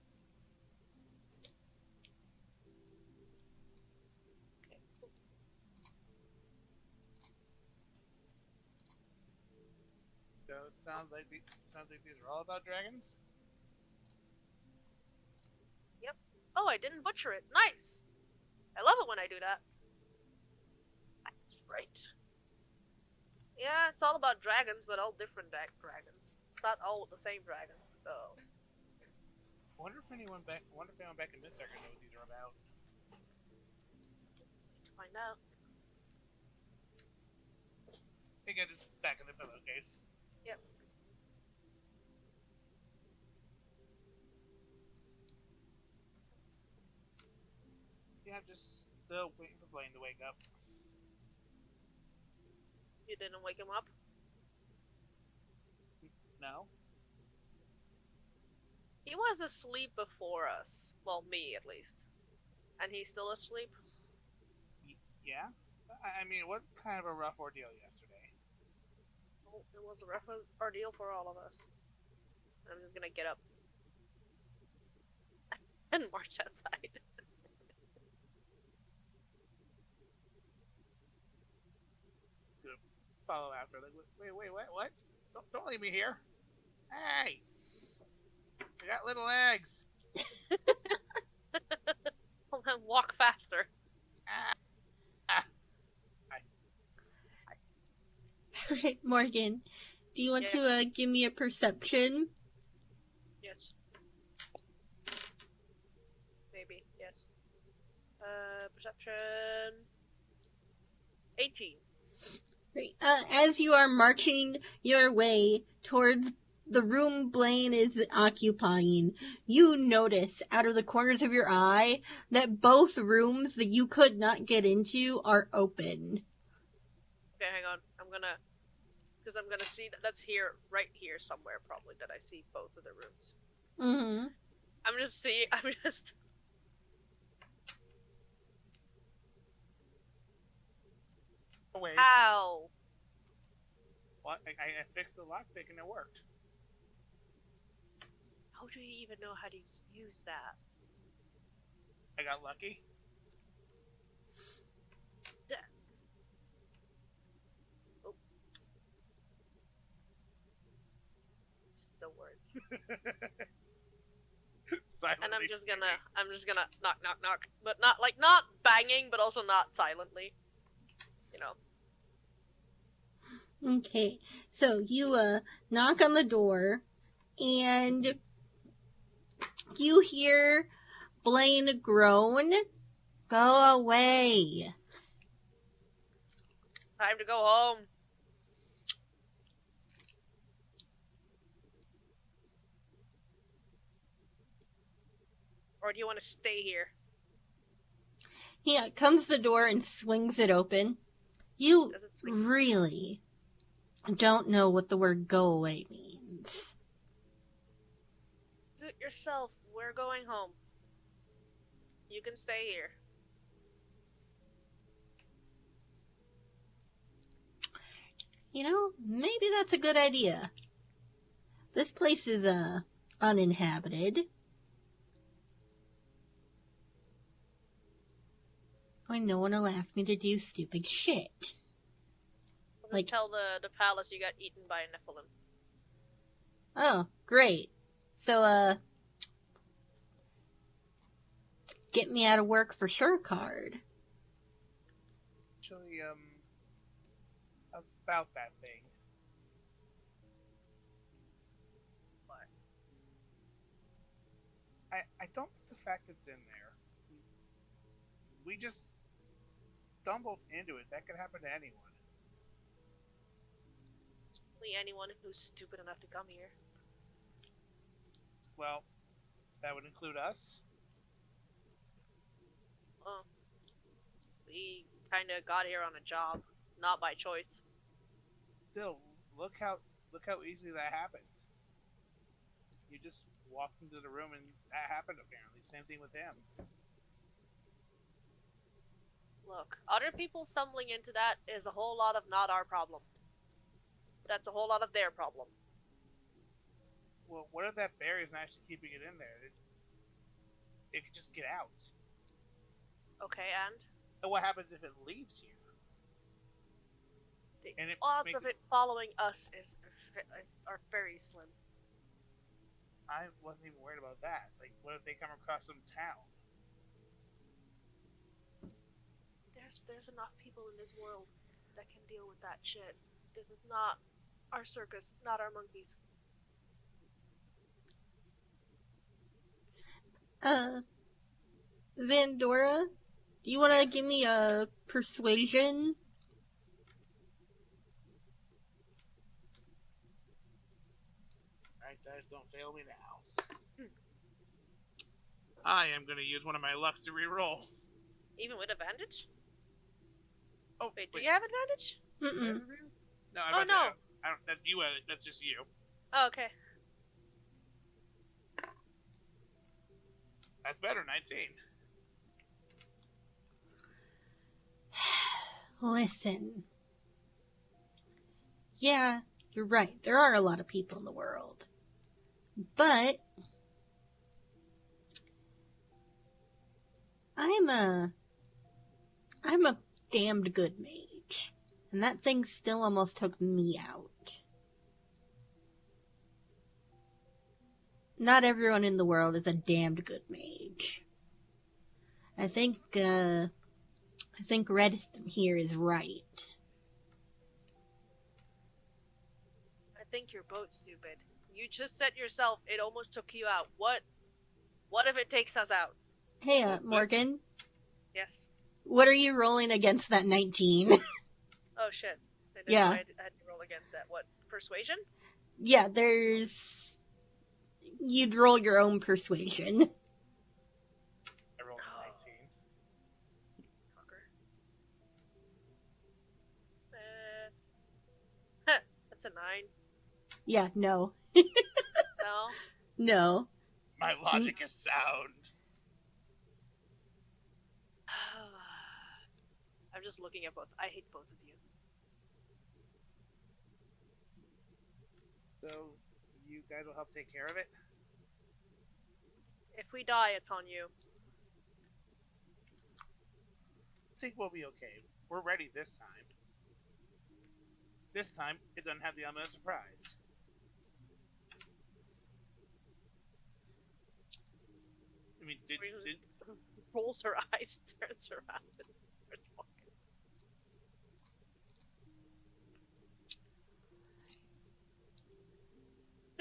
S3: Okay.
S2: So sounds like these are all about dragons.
S3: Yep. Oh, I didn't butcher it. Nice. I love it when I do that. That's right. Yeah, it's all about dragons, but all different dragons. It's not all the same dragon. So.
S2: Wonder if anyone back in Midsummer knows what these are about.
S3: Let's find out.
S2: Again, just back in the pillowcase.
S3: Yep.
S2: Yeah, I'm just still waiting for Blaine to wake up.
S3: You didn't wake him up?
S2: No.
S3: He was asleep before us. Well, me at least. And he's still asleep?
S2: Yeah? I mean, it was kind of a rough ordeal yesterday.
S3: Oh, it was a rough ordeal for all of us. I'm just gonna get up. And march outside.
S2: Follow after. Like, wait, what? Don't leave me here. Hey! I got little legs.
S3: Well, then walk faster.
S1: Alright, Morgan, do you want to give me a perception?
S3: Yes. Maybe, yes. Perception... 18.
S1: Right. As you are marching your way towards the room Blaine is occupying, you notice out of the corners of your eye that both rooms that you could not get into are open.
S3: Okay, hang on. Because I'm gonna see that's here, right here somewhere probably, that I see both of the rooms.
S1: Mm-hmm.
S3: I'm just...
S2: Wait.
S3: How?
S2: What? I fixed the lockpick and it worked.
S3: How do you even know how to use that?
S2: I got lucky.
S3: Oh. Just the words.
S2: Silently.
S3: And I'm just gonna knock, but not banging, but also not silently. You know.
S1: Okay, so you knock on the door, and you hear Blaine groan, "Go away."
S3: Time to go home. Or do you want to stay here?
S1: He comes to the door and swings it open. You really don't know what the word "go away" means.
S3: Do it yourself. We're going home. You can stay here.
S1: Maybe that's a good idea. This place is, uninhabited. And no one will ask me to do stupid shit.
S3: I'll just tell the palace you got eaten by a Nephilim.
S1: Oh, great. So, get me out of work for sure card.
S2: Actually, about that thing.
S3: What?
S2: I don't like the fact it's in there. We just stumbled into it. That could happen to anyone.
S3: Anyone who's stupid enough to come here.
S2: Well, that would include us.
S3: Well, we kind of got here on a job, not by choice.
S2: Still, look how easily that happened. You just walked into the room and that happened apparently. Same thing with him.
S3: Look, other people stumbling into that is a whole lot of not our problem. That's a whole lot of their problem.
S2: Well, what if that barrier's not actually keeping it in there? It could just get out.
S3: Okay, and
S2: what happens if it leaves here?
S3: The
S2: and it
S3: odds of it following us are very slim.
S2: I wasn't even worried about that. Like, what if they come across some town?
S3: There's enough people in this world that can deal with that shit. This is not our circus, not our monkeys.
S1: Vandora, do you want to give me a persuasion?
S2: Alright, guys, don't fail me now. I am going to use one of my lucks to reroll.
S3: Even with advantage?
S2: Oh,
S3: wait, do you have advantage?
S1: Mm-mm.
S2: No, I don't. That's you. That's just you.
S3: Oh, okay.
S2: That's better. 19.
S1: Listen. Yeah, you're right. There are a lot of people in the world. But I'm a damned good mage. And that thing still almost took me out. Not everyone in the world is a damned good mage. I think Red here is right.
S3: I think you're both stupid. You just said yourself it almost took you out. What if it takes us out?
S1: Hey, Morgan.
S3: Yes.
S1: What are you rolling against that 19?
S3: Oh shit. I didn't
S1: Yeah.
S3: know I had to roll against that. What? Persuasion?
S1: Yeah, you'd roll your own persuasion.
S2: I rolled a 19.
S3: Fucker. That's a 9.
S1: Yeah, no.
S3: No?
S1: No.
S2: My logic is sound.
S3: I'm just looking at both. I hate both of you.
S2: So, you guys will help take care of it?
S3: If we die, it's on you.
S2: I think we'll be okay. We're ready this time. This time, it doesn't have the element of surprise. I mean, did
S3: rolls her eyes, turns around, and starts walking.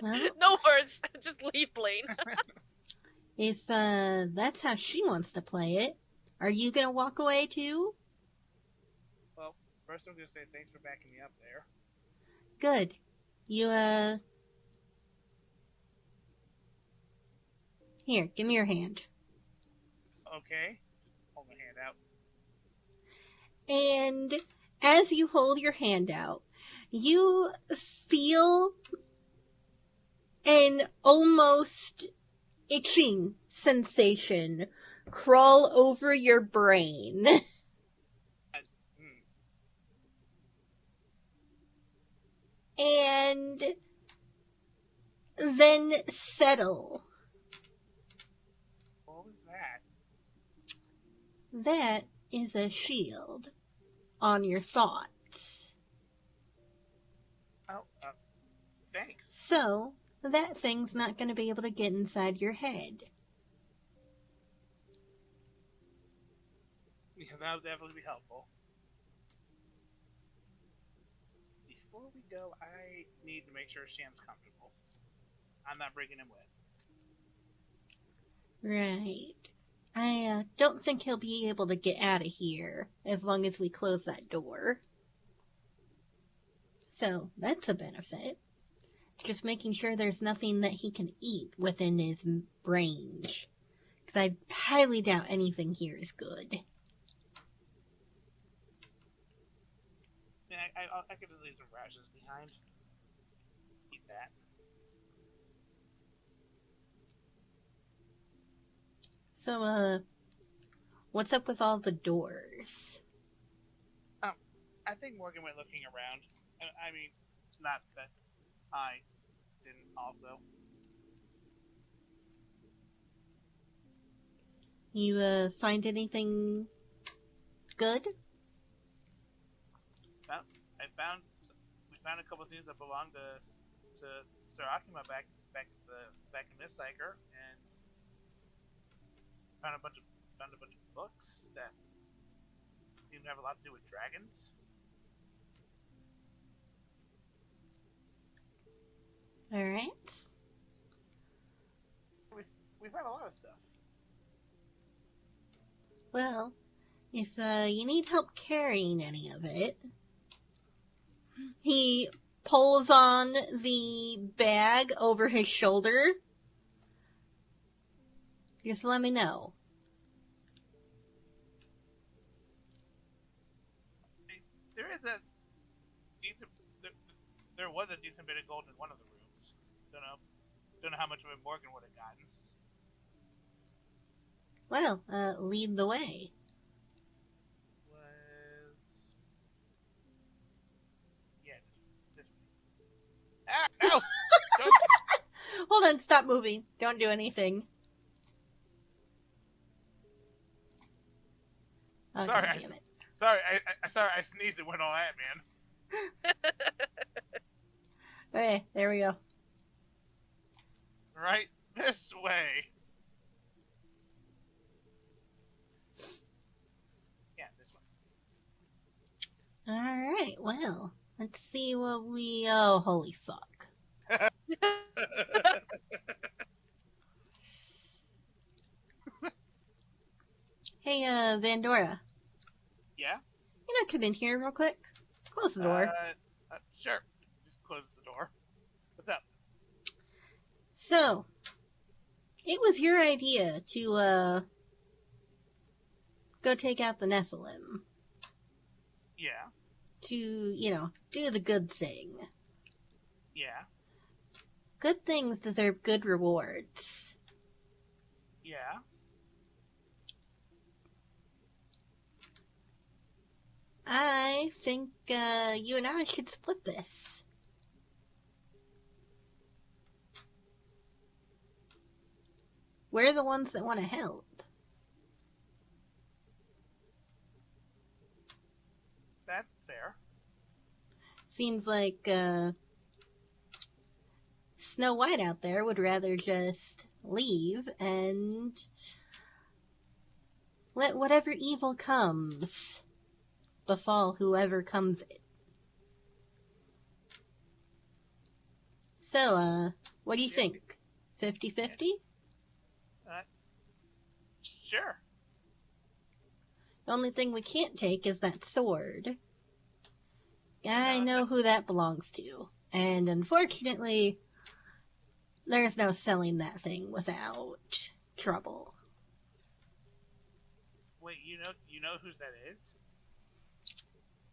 S1: Well,
S3: no words, just leave Blaine.
S1: if that's how she wants to play it, are you gonna walk away too?
S2: Well, first I'm gonna say thanks for backing me up there.
S1: Good. You Here, give me your hand.
S2: Okay. Hold my hand out.
S1: And as you hold your hand out, you feel an almost itching sensation crawl over your brain. and then settle.
S2: What was that?
S1: That is a shield on your thoughts.
S2: Oh, thanks.
S1: So, that thing's not going to be able to get inside your head.
S2: Yeah, that would definitely be helpful. Before we go, I need to make sure Sham's comfortable. I'm not bringing him with.
S1: Right. I don't think he'll be able to get out of here as long as we close that door. So, that's a benefit. Just making sure there's nothing that he can eat within his range. Because I highly doubt anything here is good.
S2: Yeah, I could just leave some rations behind. Eat that.
S1: So, what's up with all the doors?
S2: I think Morgan went looking around. I mean, not that I didn't also.
S1: You, find anything good?
S2: We found a couple of things that belonged to Sir Akima back in this cycle, and found a bunch of books that seem to have a lot to do with dragons.
S1: All right.
S2: We found a lot of stuff.
S1: Well, if you need help carrying any of it, he pulls on the bag over his shoulder. Just let me know.
S2: There is a decent. There was a decent bit of gold in one of the rooms. Don't know how much of it Morgan would have gotten.
S1: Well, lead the way.
S2: This way. Ah, no! Don't.
S1: Hold on, stop moving. Don't do anything. Oh,
S2: Sorry,
S1: God damn it.
S2: Sorry, I sneezed and went all that, man.
S1: Okay, there we go.
S2: Right this way. Yeah, this way.
S1: Alright, well, let's see what we... Oh, holy fuck. Hey, Vandora.
S2: Yeah?
S1: You know, come in here real quick? Close the door.
S2: Sure. Just close the door. What's up?
S1: So, it was your idea to, go take out the Nephilim.
S2: Yeah.
S1: To, do the good thing.
S2: Yeah.
S1: Good things deserve good rewards.
S2: Yeah.
S1: I think, you and I should split this. We're the ones that want to help.
S2: That's fair.
S1: Seems like, Snow White out there would rather just leave and let whatever evil comes befall whoever comes it. So, what do you think? 50-50?
S2: Sure.
S1: The only thing we can't take is that sword. I know who that belongs to. And unfortunately, there's no selling that thing without trouble.
S2: Wait, you know whose that is?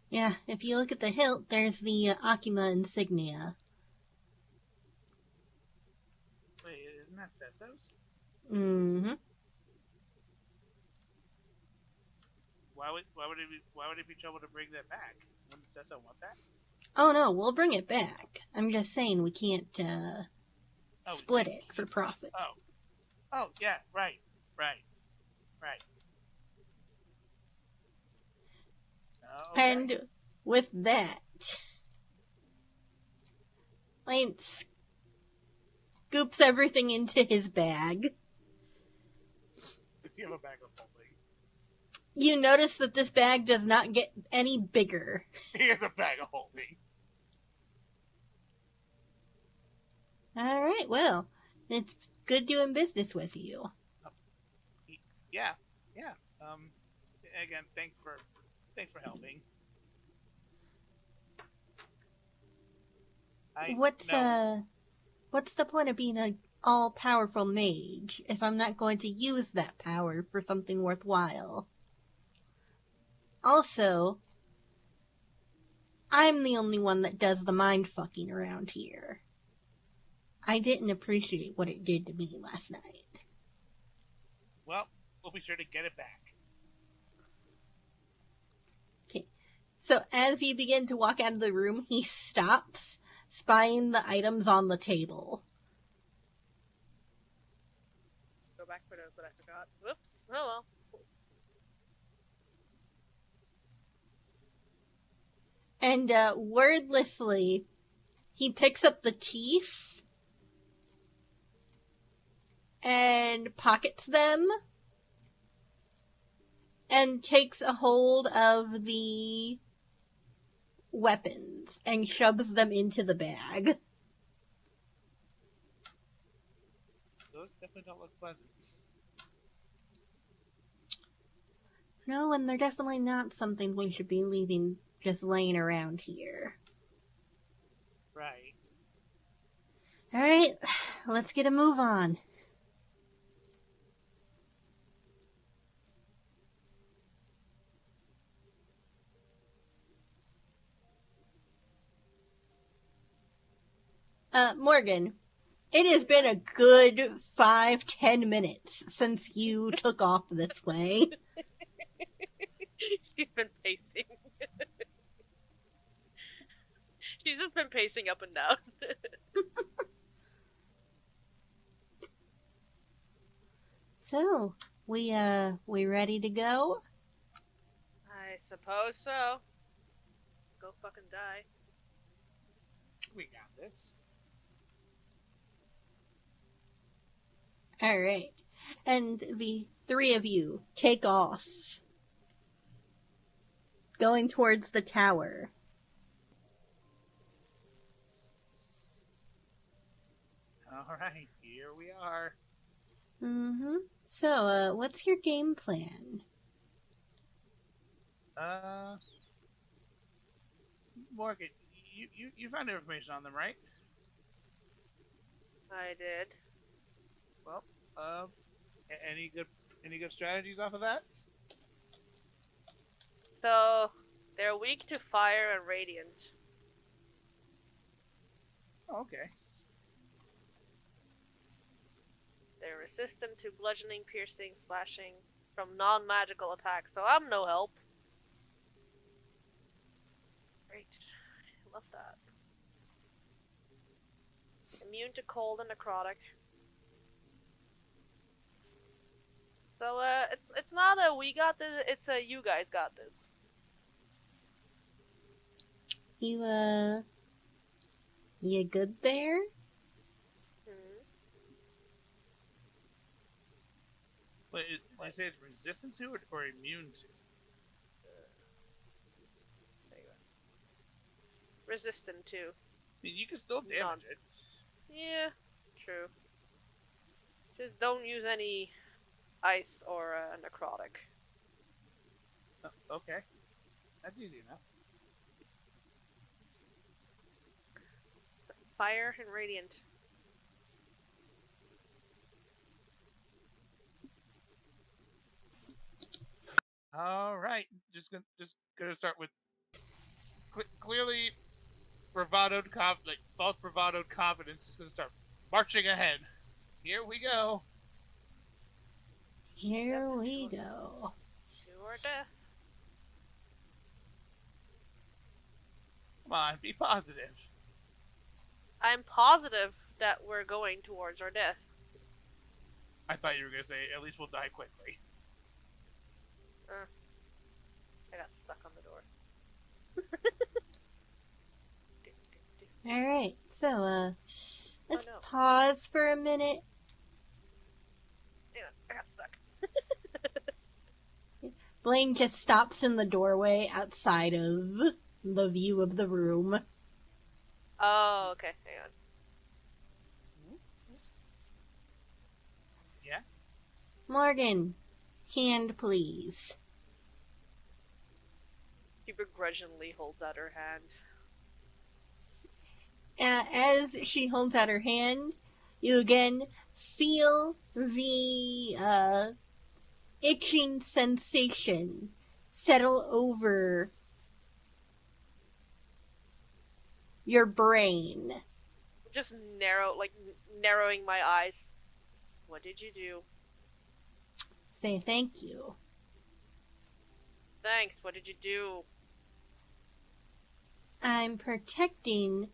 S1: Yeah, if you look at the hilt, there's the Akima insignia.
S2: Wait, isn't that Sesso's?
S1: Mm-hmm.
S2: Why would it be trouble to bring that back? Wouldn't Sesso want that?
S1: Oh no, we'll bring it back. I'm just saying we can't,
S2: Oh,
S1: split
S2: so
S1: it for
S2: keep.
S1: profit.
S2: Oh, yeah, right. Okay.
S1: And with that, Lance scoops everything into his bag.
S2: Does he have a bag of holding?
S1: You notice that this bag does not get any bigger.
S2: He has a bag of holding.
S1: Alright, well, it's good doing business with you.
S2: Yeah. Again, thanks for helping. I know.
S1: What's the point of being an all-powerful mage if I'm not going to use that power for something worthwhile? Also, I'm the only one that does the mind-fucking around here. I didn't appreciate what it did to me last night.
S2: Well, we'll be sure to get it back.
S1: Okay, so as you begin to walk out of the room, he stops, spying the items on the table.
S3: Go back for those that I forgot. Whoops. Oh well.
S1: And wordlessly, he picks up the teeth and pockets them and takes a hold of the weapons and shoves them into the bag.
S2: Those definitely don't look pleasant.
S1: No, and they're definitely not something we should be leaving just laying around here.
S2: Right.
S1: Alright, let's get a move on. Morgan, it has been a good 5-10 minutes since you took off this way.
S3: She's been pacing. She's just been pacing up and down.
S1: So, we ready to go?
S3: I suppose so. Go fucking die.
S2: We got this.
S1: Alright. And the three of you take off, going towards the tower.
S2: Alright, here we are.
S1: Mm-hmm. So, what's your game plan?
S2: Morgan, you found information on them, right?
S3: I did.
S2: Well, any good strategies off of that?
S3: So, they're weak to fire and radiant.
S2: Oh, okay.
S3: They're resistant to bludgeoning, piercing, slashing from non-magical attacks, so I'm no help. Great. I love that. Immune to cold and necrotic. So, it's not a we got this, it's a you guys got this.
S1: You good there?
S2: Wait, did you say it's resistant to it or immune to?
S3: There you go. Resistant to.
S2: I mean, you can still damage it.
S3: Yeah, true. Just don't use any ice or necrotic.
S2: Okay. That's easy enough.
S3: Fire and radiant.
S2: All right, just gonna start with clearly bravadoed false bravadoed confidence is gonna start marching ahead. Here we go.
S1: Here we go.
S3: To our death.
S2: Come on, be positive.
S3: I'm positive that we're going towards our death.
S2: I thought you were going to say, at least we'll die quickly.
S3: I got stuck on the door.
S1: Alright, so, let's
S3: no.
S1: pause for a minute.
S3: Yeah, I got stuck.
S1: Blaine just stops in the doorway outside of the view of the room.
S3: Oh, okay, hang on.
S2: Yeah?
S1: Morgan, hand please.
S3: She begrudgingly holds out her hand.
S1: As she holds out her hand, you again feel the itching sensation settle over your brain.
S3: Just narrowing my eyes. What did you do?
S1: Say thank you.
S3: Thanks, what did you do?
S1: I'm protecting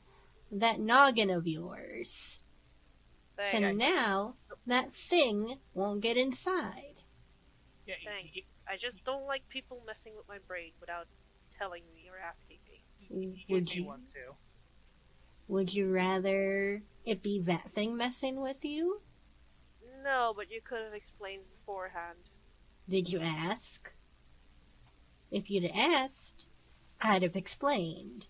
S1: that noggin of yours.
S3: Thanks.
S1: So now that thing won't get inside.
S2: Yeah,
S3: Thanks. I just don't like people messing with my brain without telling me or asking me.
S2: he gave me one too.
S1: Would you rather it be that thing messing with you?
S3: No, but you could have explained beforehand.
S1: Did you ask? If you'd asked, I'd have explained.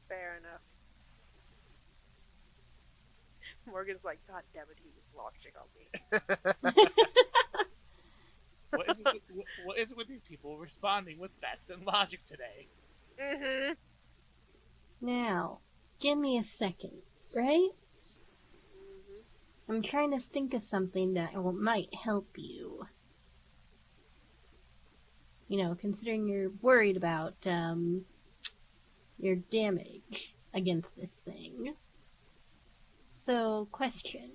S3: Fair enough. Morgan's like, God damn it, he was launching on me.
S2: What is it with these people responding with facts and logic today?
S3: Mm-hmm.
S1: Now, give me a second, right?
S3: Mm-hmm.
S1: I'm trying to think of something that might help you. You know, considering you're worried about, your damage against this thing. So, question.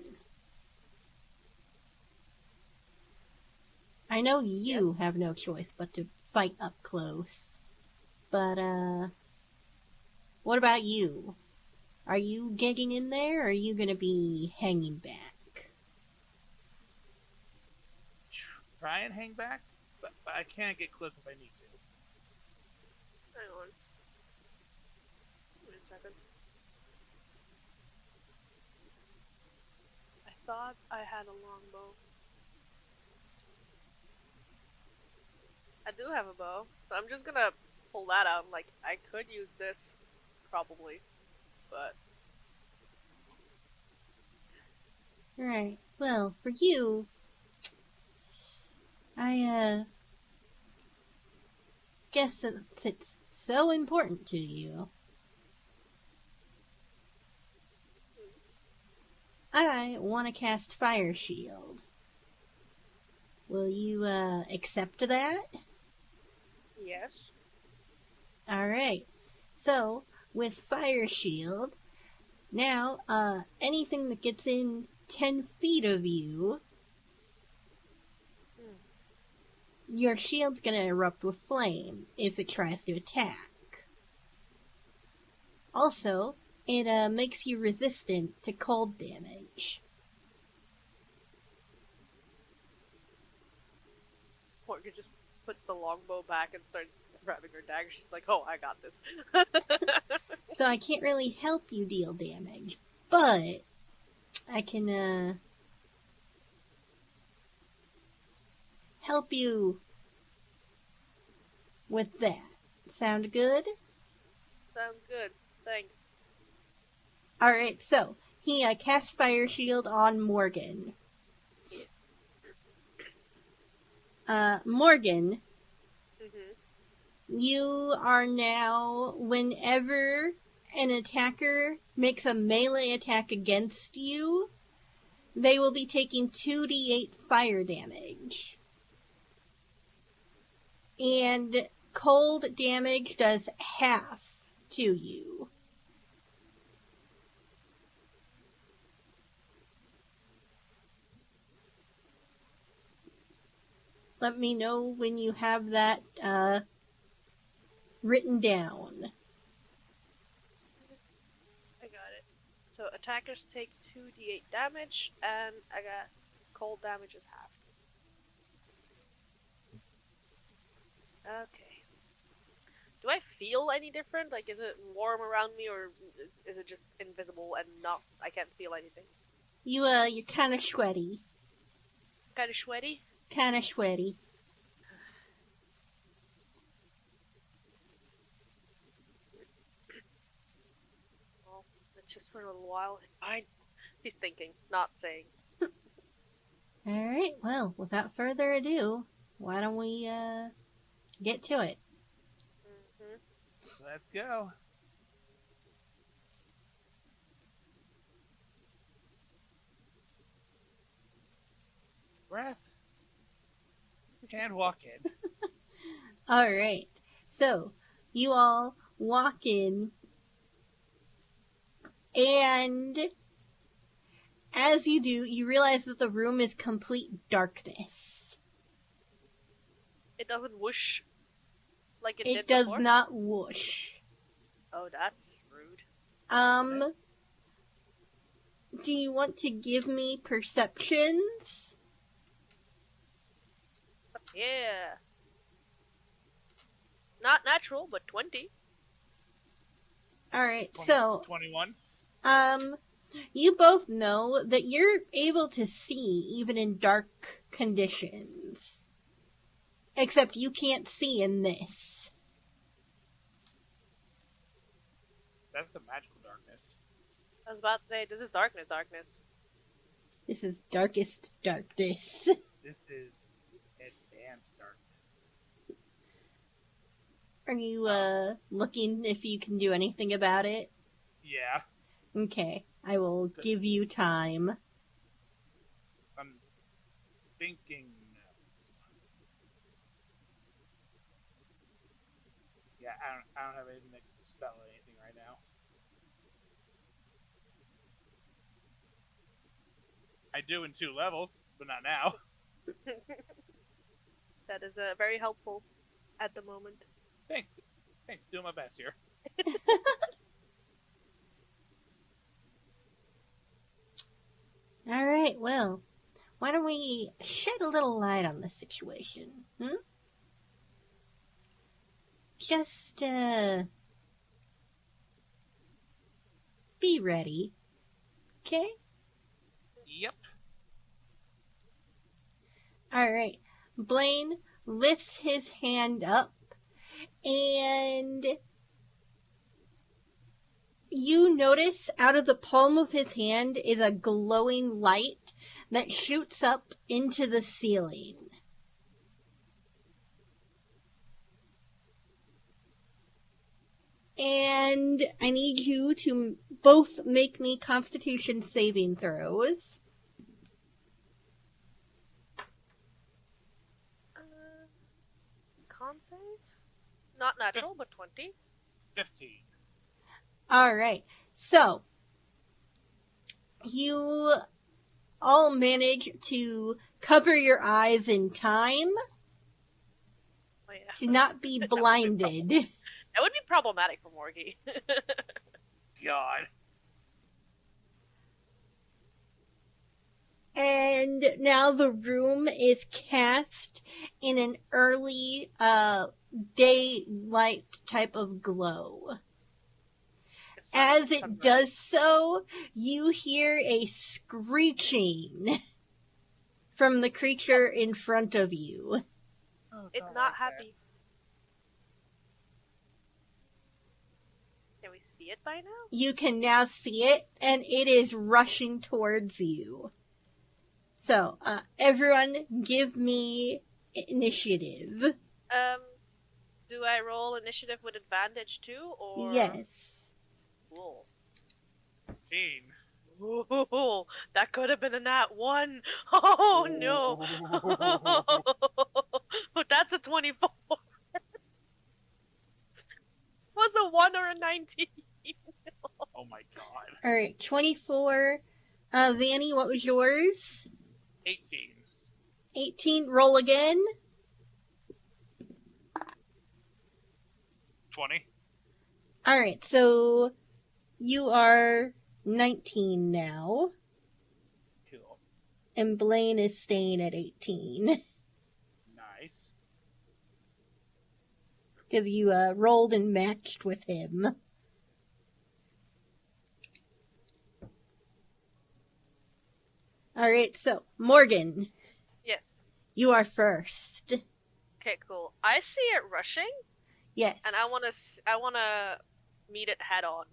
S1: I know you have no choice but to fight up close. But, what about you? Are you getting in there, or are you gonna be hanging back?
S2: Try and hang back, but I can't get close if I need to.
S3: Hang on. Wait a second. I thought I had a longbow. I do have a bow, so I'm just gonna pull that out. Like, I could use this, probably, but...
S1: Right. Well, for you, I, guess since it's so important to you, I want to cast Fire Shield. Will you, accept that?
S3: Yes.
S1: Alright. So, with Fire Shield, now, anything that gets in 10 feet of you, your shield's gonna erupt with flame if it tries to attack. Also, it, makes you resistant to cold damage.
S3: Morgan just puts the longbow back and starts grabbing her dagger. She's like, oh, I got this.
S1: So I can't really help you deal damage, but I can, help you with that. Sound good?
S3: Sounds good. Thanks.
S1: Alright, so, he, casts Fire Shield on Morgan.
S3: Yes.
S1: Morgan,
S3: Mm-hmm.
S1: you are now, whenever an attacker makes a melee attack against you, they will be taking 2d8 fire damage. And cold damage does half to you. Let me know when you have that, written down.
S3: I got it. So attackers take 2d8 damage, and I got cold damage is halved. Okay. Do I feel any different? Like, is it warm around me, or is it just invisible and not? I can't feel anything.
S1: You're kind of sweaty.
S3: Kind of sweaty.
S1: Kind of sweaty.
S3: Well, it's just for a little while. It's fine. He's thinking, not saying.
S1: Alright, well, without further ado, why don't we, get to it?
S3: Mm-hmm.
S2: Let's go. Breath. And walk in.
S1: Alright, so, you all walk in, and as you do, you realize that the room is complete darkness.
S3: It doesn't whoosh like it
S1: It
S3: did
S1: does
S3: before?
S1: not whoosh.
S3: Oh, that's rude.
S1: Do you want to give me perceptions?
S3: Yeah. Not natural, but 20.
S1: Alright, so,
S2: 21.
S1: you both know that you're able to see even in dark conditions. Except you can't see in this.
S2: That's a magical darkness.
S3: I was about to say, this is darkness.
S1: This is darkest darkness.
S2: This is advanced darkness.
S1: Are you, looking if you can do anything about it?
S2: Yeah.
S1: Okay, I will give you time.
S2: I'm thinking. Yeah, I don't have anything that can dispel anything right now. I do in 2 levels, but not now.
S3: That is very helpful at the moment.
S2: Thanks. Doing my best here.
S1: Alright, well, why don't we shed a little light on this situation, Just, be ready, okay?
S2: Yep.
S1: Alright, Blaine lifts his hand up, and you notice out of the palm of his hand is a glowing light that shoots up into the ceiling. And I need you to both make me Constitution saving throws.
S3: Con save? Not natural, but 20.
S2: 15.
S1: Alright, so you all manage to cover your eyes in time
S3: Oh, yeah.
S1: to not be blinded.
S3: That would be problematic for Morgie.
S2: God.
S1: And now the room is cast in an early daylight type of glow. As it does so, you hear a screeching from the creature in front of you.
S2: Oh,
S3: It's
S2: don't
S3: not
S2: like
S3: happy. Can we see it by now?
S1: You can now see it, and it is rushing towards you. So, everyone give me initiative.
S3: Do I roll initiative with advantage too, or?
S1: Yes.
S3: Cool.
S2: 15.
S3: Ooh, that could have been a nat 1. Oh no. But that's a 24. Was a 1 or a 19?
S2: Oh my god.
S1: Alright, 24. Vanny, what was yours?
S2: 18.
S1: 18, roll again.
S2: 20.
S1: Alright, so you are 19 now,
S2: Cool.
S1: and Blaine is staying at 18.
S2: Nice.
S1: Because you rolled and matched with him. Alright, so, Morgan,
S3: Yes.
S1: you are first.
S3: Okay, cool. I see it rushing,
S1: Yes.
S3: and I wanna meet it head on.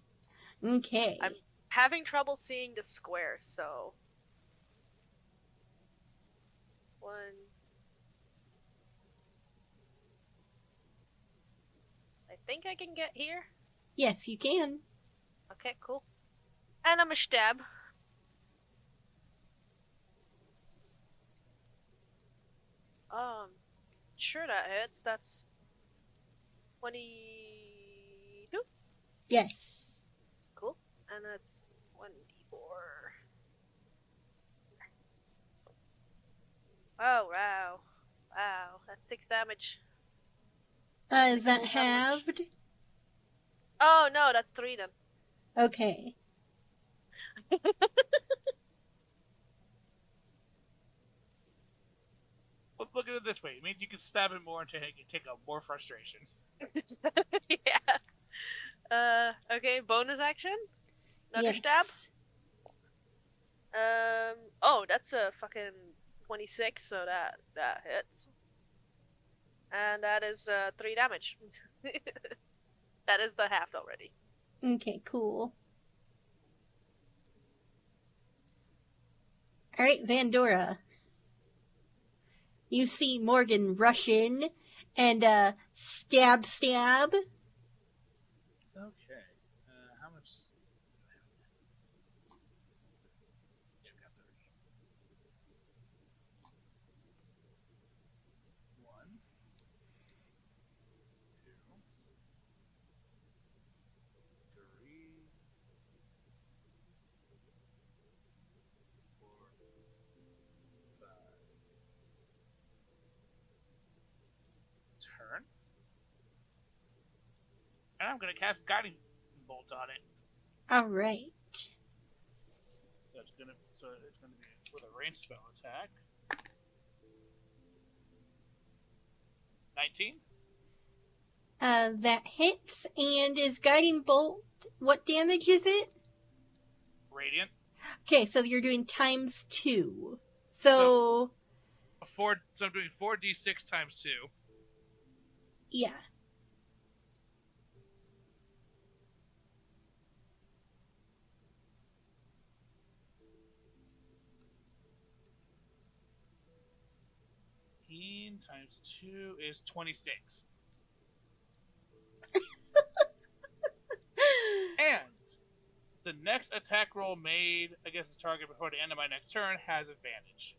S1: Okay.
S3: I'm having trouble seeing the square, so 1. I think I can get here.
S1: Yes, you can.
S3: Okay, cool. And I'm a stab. Sure that hits. That's 22.
S1: Yes.
S3: Cool. And that's 1d4. Oh, wow. Wow, that's 6 damage.
S1: Is that
S3: full damage.
S1: halved?
S3: Oh, no, that's 3 then.
S1: Okay.
S2: Look at it this way. It means you can stab him more and take up more frustration.
S3: Yeah. Okay, bonus action? Another
S1: Yes.
S3: stab? Oh, that's a fucking 26, so that hits. And that is 3 damage. That is the half already.
S1: Okay, cool. Alright, Vandora. You see Morgan rush in and stab.
S2: Okay. How much? Yeah, I've got 30. 1, 2, 3, 4, 5. Turn. And I'm gonna cast Guiding Bolt on it.
S1: Alright.
S2: So it's gonna be with a ranged spell attack. 19.
S1: That hits, and is Guiding Bolt, what damage is it?
S2: Radiant.
S1: Okay, so you're doing times 2. So
S2: I'm doing 4d6 times 2.
S1: yeah.
S2: Times 2 is 26. And the next attack roll made against the target before the end of my next turn has advantage.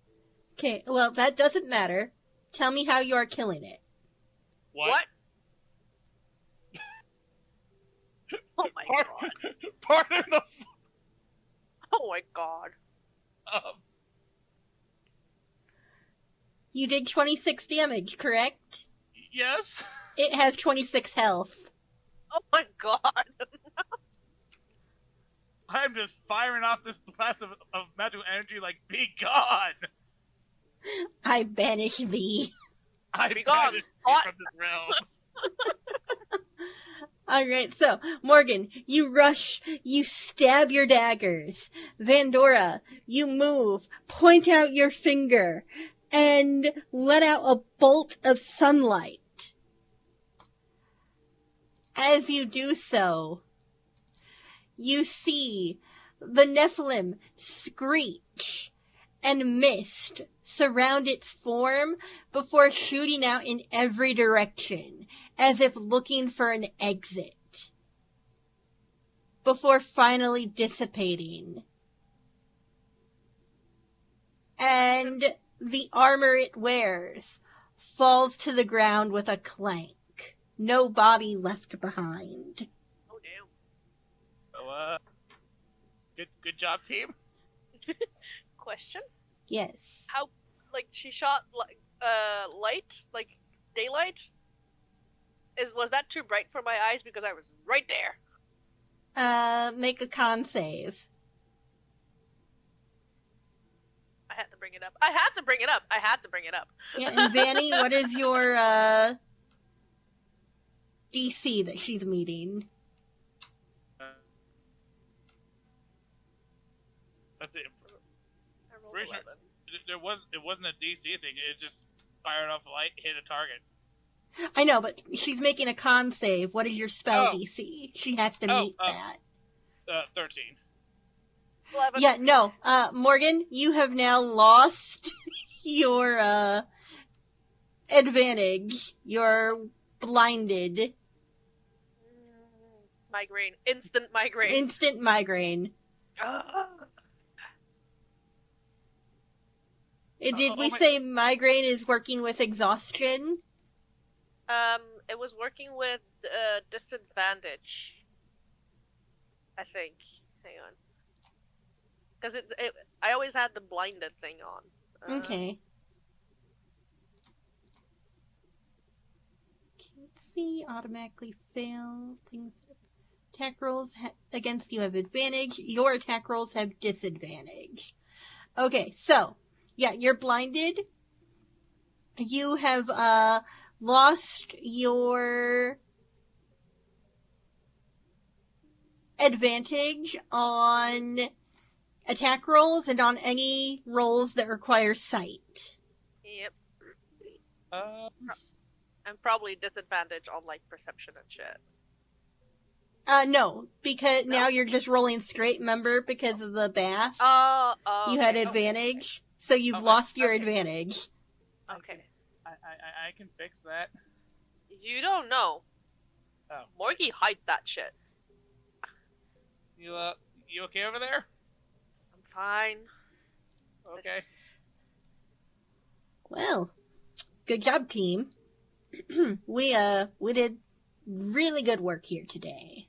S1: Okay, well, that doesn't matter. Tell me how you are killing it.
S2: What?
S3: Oh my god.
S2: Pardon the...
S3: Oh my god.
S1: You did 26 damage, correct?
S2: Yes?
S1: It has 26 health.
S3: Oh my god.
S2: I'm just firing off this blast of magical energy like, be gone!
S1: I banish thee.
S2: I
S3: Be gone.
S2: banished you from this realm.
S1: Alright, so, Morgan, you rush, you stab your daggers. Vandora, you move, point out your finger, and let out a bolt of sunlight. As you do so, you see the Nephilim screech and mist surround its form before shooting out in every direction, as if looking for an exit, before finally dissipating. And the armor it wears falls to the ground with a clank. No body left behind.
S3: Oh damn.
S2: So, good job, team.
S3: Question?
S1: Yes.
S3: How, like, she shot, like, light? Like, daylight? Was that too bright for my eyes? Because I was right there.
S1: Make a con save.
S3: I had to bring it up. I had to bring it up.
S1: Yeah, and Vanny, what is your, DC that she's meeting?
S2: That's it.
S3: I rolled
S2: Pretty sure
S3: 11.
S2: it wasn't a DC thing. It just fired off light, hit a target.
S1: I know, but she's making a con save. What is your spell
S2: Oh.
S1: DC? She has to meet that.
S2: 13.
S3: 11.
S1: Yeah, no. Morgan, you have now lost your, advantage. You're blinded.
S3: Migraine. Instant migraine.
S1: Instant migraine. Did we say migraine is working with exhaustion?
S3: It was working with disadvantage. I think. Hang on. Because I always had the blinded thing on.
S1: Okay. Can't see. Automatically fail. Things. Attack rolls against you have advantage. Your attack rolls have disadvantage. Okay, so, yeah, you're blinded. You have, lost your advantage on attack rolls and on any rolls that require sight.
S3: Yep.
S2: Um,
S3: And probably disadvantage on, like, perception and shit.
S1: No, because now you're just rolling straight, remember, because of the bath. You had advantage, so you've lost your advantage.
S3: Okay.
S2: I can fix that.
S3: You don't know.
S2: Oh.
S3: Morgie hides that shit.
S2: You okay over there?
S3: I'm fine.
S2: Okay.
S1: Well, good job, team. We did really good work here today.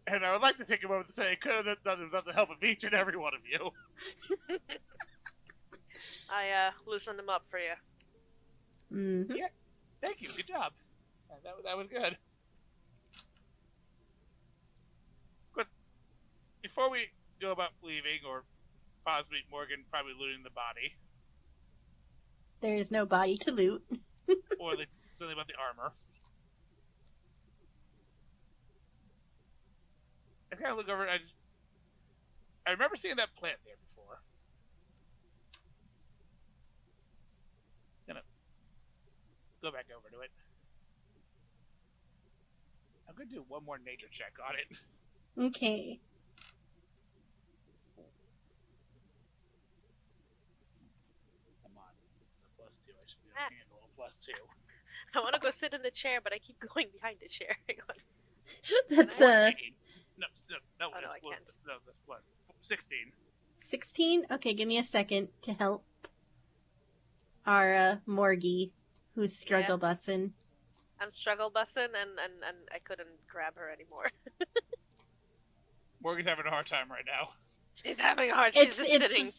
S2: And I would like to take a moment to say I could have done it without the help of each and every one of you.
S3: I loosened them up for you.
S1: Mm-hmm.
S2: Yeah, thank you. Good job. That was good. But before we go about leaving, or possibly Morgan probably looting the body,
S1: There's no body to loot.
S2: or at least something about the armor. I kind of look over and I remember seeing that plant there before. Gonna go back over to it. I'm gonna do one more nature check on it.
S1: Okay.
S2: Come on, this is a +2. I should be able to handle a +2.
S3: I want to go sit in the chair, but I keep going behind the chair. Hang on.
S1: That's
S2: 14. No,
S3: Oh, no, I can't.
S2: No, that's plus 16.
S1: 16? Okay, give me a second to help our Morgie, who's struggle bussing.
S3: I'm struggle bussing, and I couldn't grab her anymore.
S2: Morgan's having a hard time right now.
S3: She's having a hard time. She's just sitting.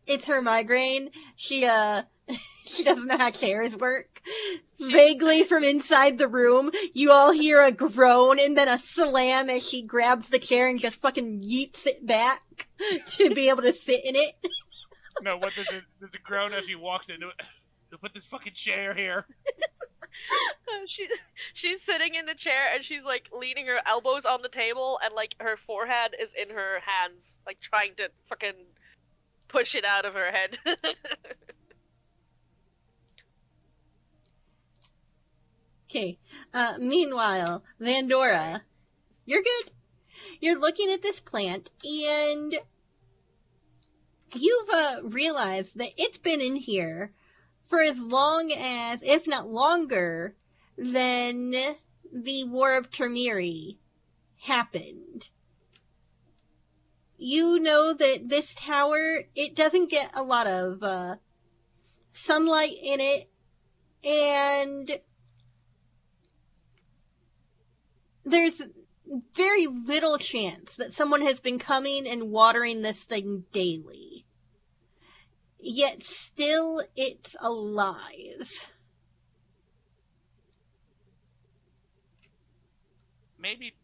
S1: It's her migraine. She doesn't know how chairs work. Vaguely from inside the room, you all hear a groan and then a slam as she grabs the chair and just fucking yeets it back to be able to sit in it.
S2: No, what there's a groan as he walks into it. Who put this fucking chair here?
S3: She's sitting in the chair and she's like leaning her elbows on the table and like her forehead is in her hands, like trying to fucking push it out of her head.
S1: Okay. Meanwhile, Vandora, you're good. You're looking at this plant and you've realized that it's been in here for as long as, if not longer, than the War of Termiri happened. You know that this tower, it doesn't get a lot of sunlight in it, and there's very little chance that someone has been coming and watering this thing daily. yet still it's alive.
S2: Maybe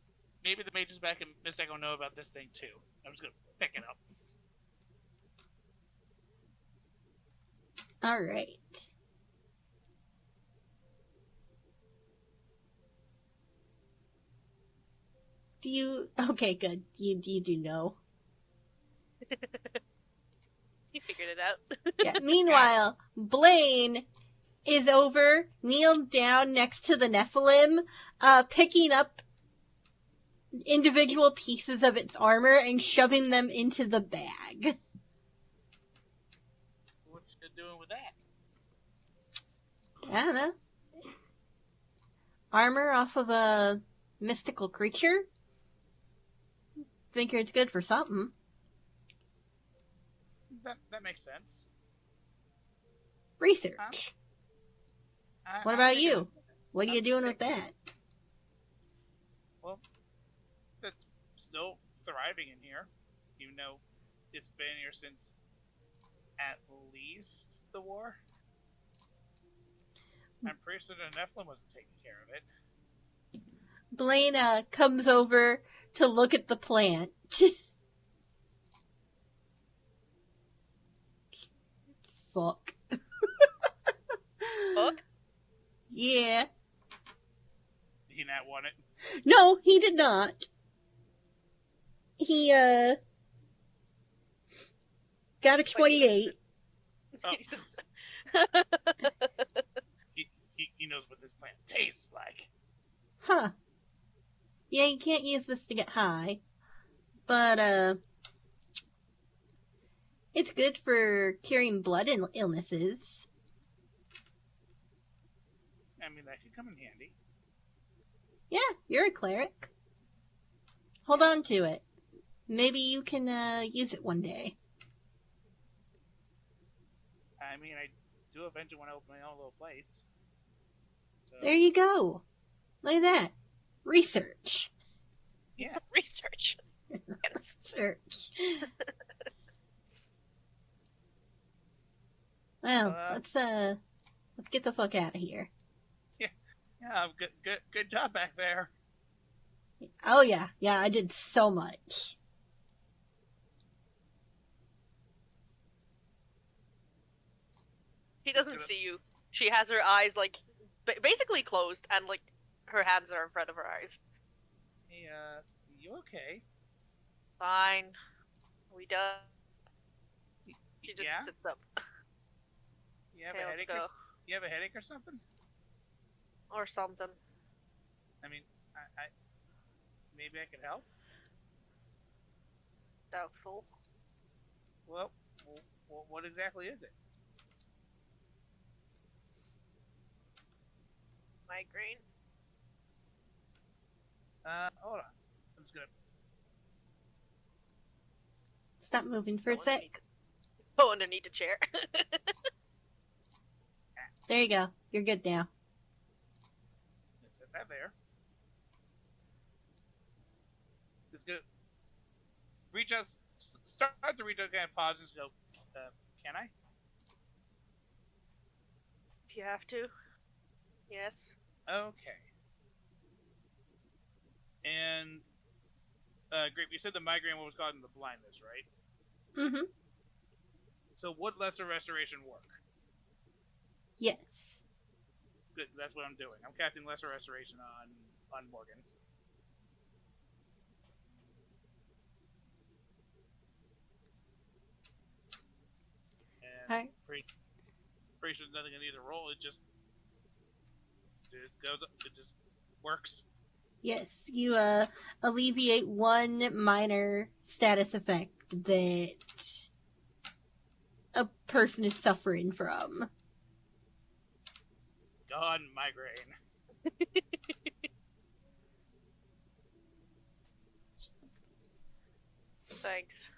S2: the mages back in Miss Echo know about this thing too. I'm just gonna pick it up.
S1: All right. Do you? Okay, good. You do know.
S3: He figured it out.
S1: Yeah. Meanwhile, Blaine is over, kneeled down next to the Nephilim, picking up individual pieces of its armor and shoving them into the bag.
S2: What you doing with that?
S1: I don't know. Armor off of a mystical creature? Figure it's good for something.
S2: That makes sense.
S1: Research. What about you? What are you doing with that?
S2: Well, it's still thriving in here, even though it's been here since at least the war. I'm pretty sure the Nephilim wasn't taking care of it.
S1: Blaine comes over to look at the plant. Fuck.
S3: Fuck?
S1: Yeah.
S2: Did he not want it?
S1: No, he did not. He, got a 28.
S2: Oh. He knows what this plant tastes like.
S1: Huh. Yeah, you can't use this to get high. But, it's good for curing blood illnesses.
S2: I mean, that could come in handy.
S1: Yeah, you're a cleric. Hold on to it. Maybe you can, use it one day.
S2: I mean, I do eventually want to open my own little place. So,
S1: There you go. Look at that. Research.
S2: yeah.
S3: Research. Yes.
S1: Research. Well, let's get the fuck out of here.
S2: Yeah, good job back there.
S1: Oh yeah, I did so much.
S3: He doesn't see you. She has her eyes, like, basically closed, and, like, her hands are in front of her eyes.
S2: Hey, you okay?
S3: Fine. Are we done? She just
S2: Yeah?
S3: sits up.
S2: You have
S3: Okay,
S2: a
S3: let's
S2: headache?
S3: go.
S2: You have a headache or something?
S3: Or something.
S2: I mean, I maybe I could help.
S3: Doubtful.
S2: Well, what exactly is it?
S3: Migraine.
S2: Hold on. I'm just gonna.
S1: Stop moving for a sec.
S3: Go underneath the chair.
S1: There you go. You're good now.
S2: Set that there. Just gonna reach out. Start to reach out. Kind of pause. Just go. Can I?
S3: If you have to. Yes.
S2: Okay. And great. You said the migraine was causing the blindness, right?
S1: Mm-hmm.
S2: So would lesser restoration work?
S1: Yes.
S2: Good. That's what I'm doing. I'm casting lesser restoration on Morgan. And
S1: Alright.
S2: pretty sure nothing in either roll. It just goes up. It just works.
S1: Yes, you alleviate one minor status effect that a person is suffering from.
S2: Gone migraine.
S3: Thanks.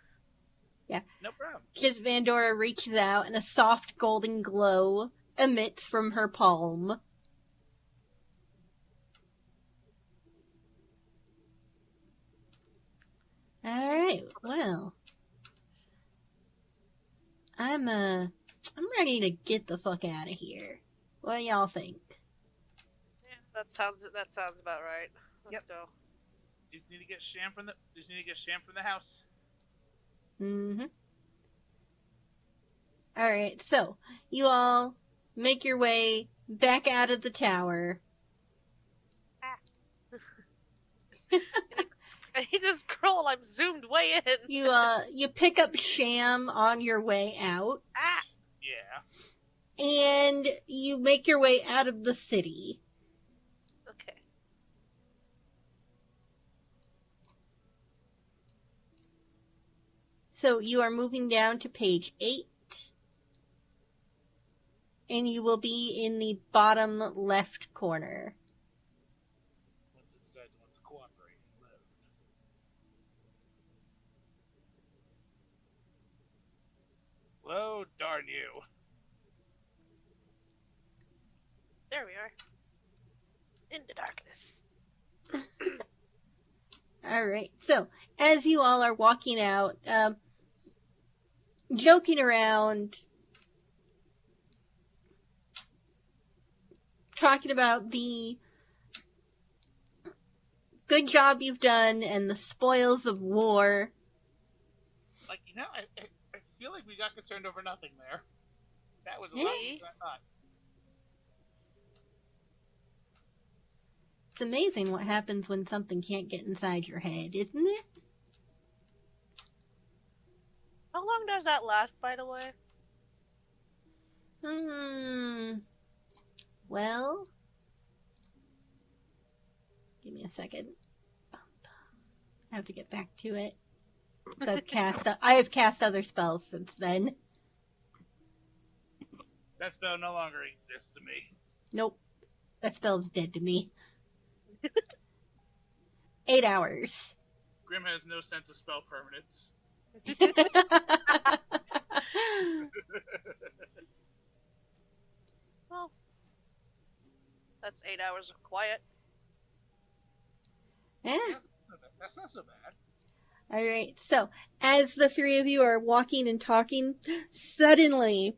S1: Yeah.
S2: No problem.
S1: Kit Vandora reaches out and a soft golden glow emits from her palm. Alright, well. I'm ready to get the fuck out of here. What do y'all think?
S3: Yeah, that sounds about right. Let's
S2: Yep.
S3: go.
S2: You just need to get Sham from the house.
S1: Mm-hmm. Alright, so, you all make your way back out of the tower.
S3: I need to scroll. I'm zoomed way in.
S1: You pick up Sham on your way out.
S3: Ah!
S2: Yeah.
S1: And you make your way out of the city.
S3: Okay.
S1: So you are moving down to page 8. And you will be in the bottom left corner.
S2: Once it decides it wants to cooperate and load. Load, darn you.
S3: There we are. In the darkness.
S1: Alright, so as you all are walking out, joking around, talking about the good job you've done and the spoils of war.
S2: Like, I feel like we got concerned over nothing there. That was a lot worse than I thought.
S1: It's amazing what happens when something can't get inside your head, isn't it?
S3: How long does that last, by the way?
S1: Well, give me a second. I have to get back to it. I have cast other spells since then.
S2: That spell no longer exists to me.
S1: Nope. That spell's dead to me. 8 hours.
S2: Grim has no sense of spell permanence.
S3: Well, that's 8 hours of quiet.
S1: Yeah.
S2: That's not so bad.
S1: Alright, so, as the three of you are walking and talking, suddenly,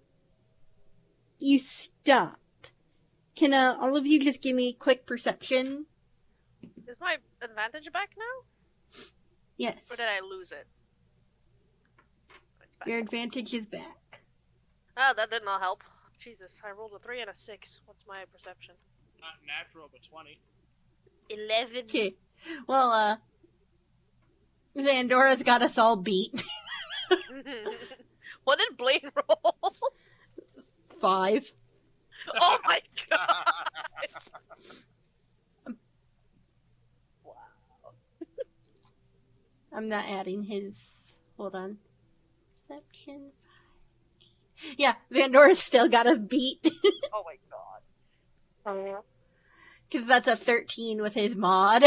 S1: you stop. Can all of you just give me quick perception?
S3: Is my advantage back now?
S1: Yes.
S3: Or did I lose it? It's back.
S1: Your advantage is back.
S3: Ah, that did not help. Jesus, I rolled a 3 and a 6. What's my perception?
S2: Not natural, but 20.
S3: 11.
S1: Okay. Well, Vandora's got us all beat.
S3: What did Blaine roll?
S1: 5.
S3: Oh my god! Wow.
S1: I'm not adding his. Hold on. Perception 5. Yeah, Vandora's still got us beat.
S3: Oh my god.
S1: Because that's a 13 with his mod.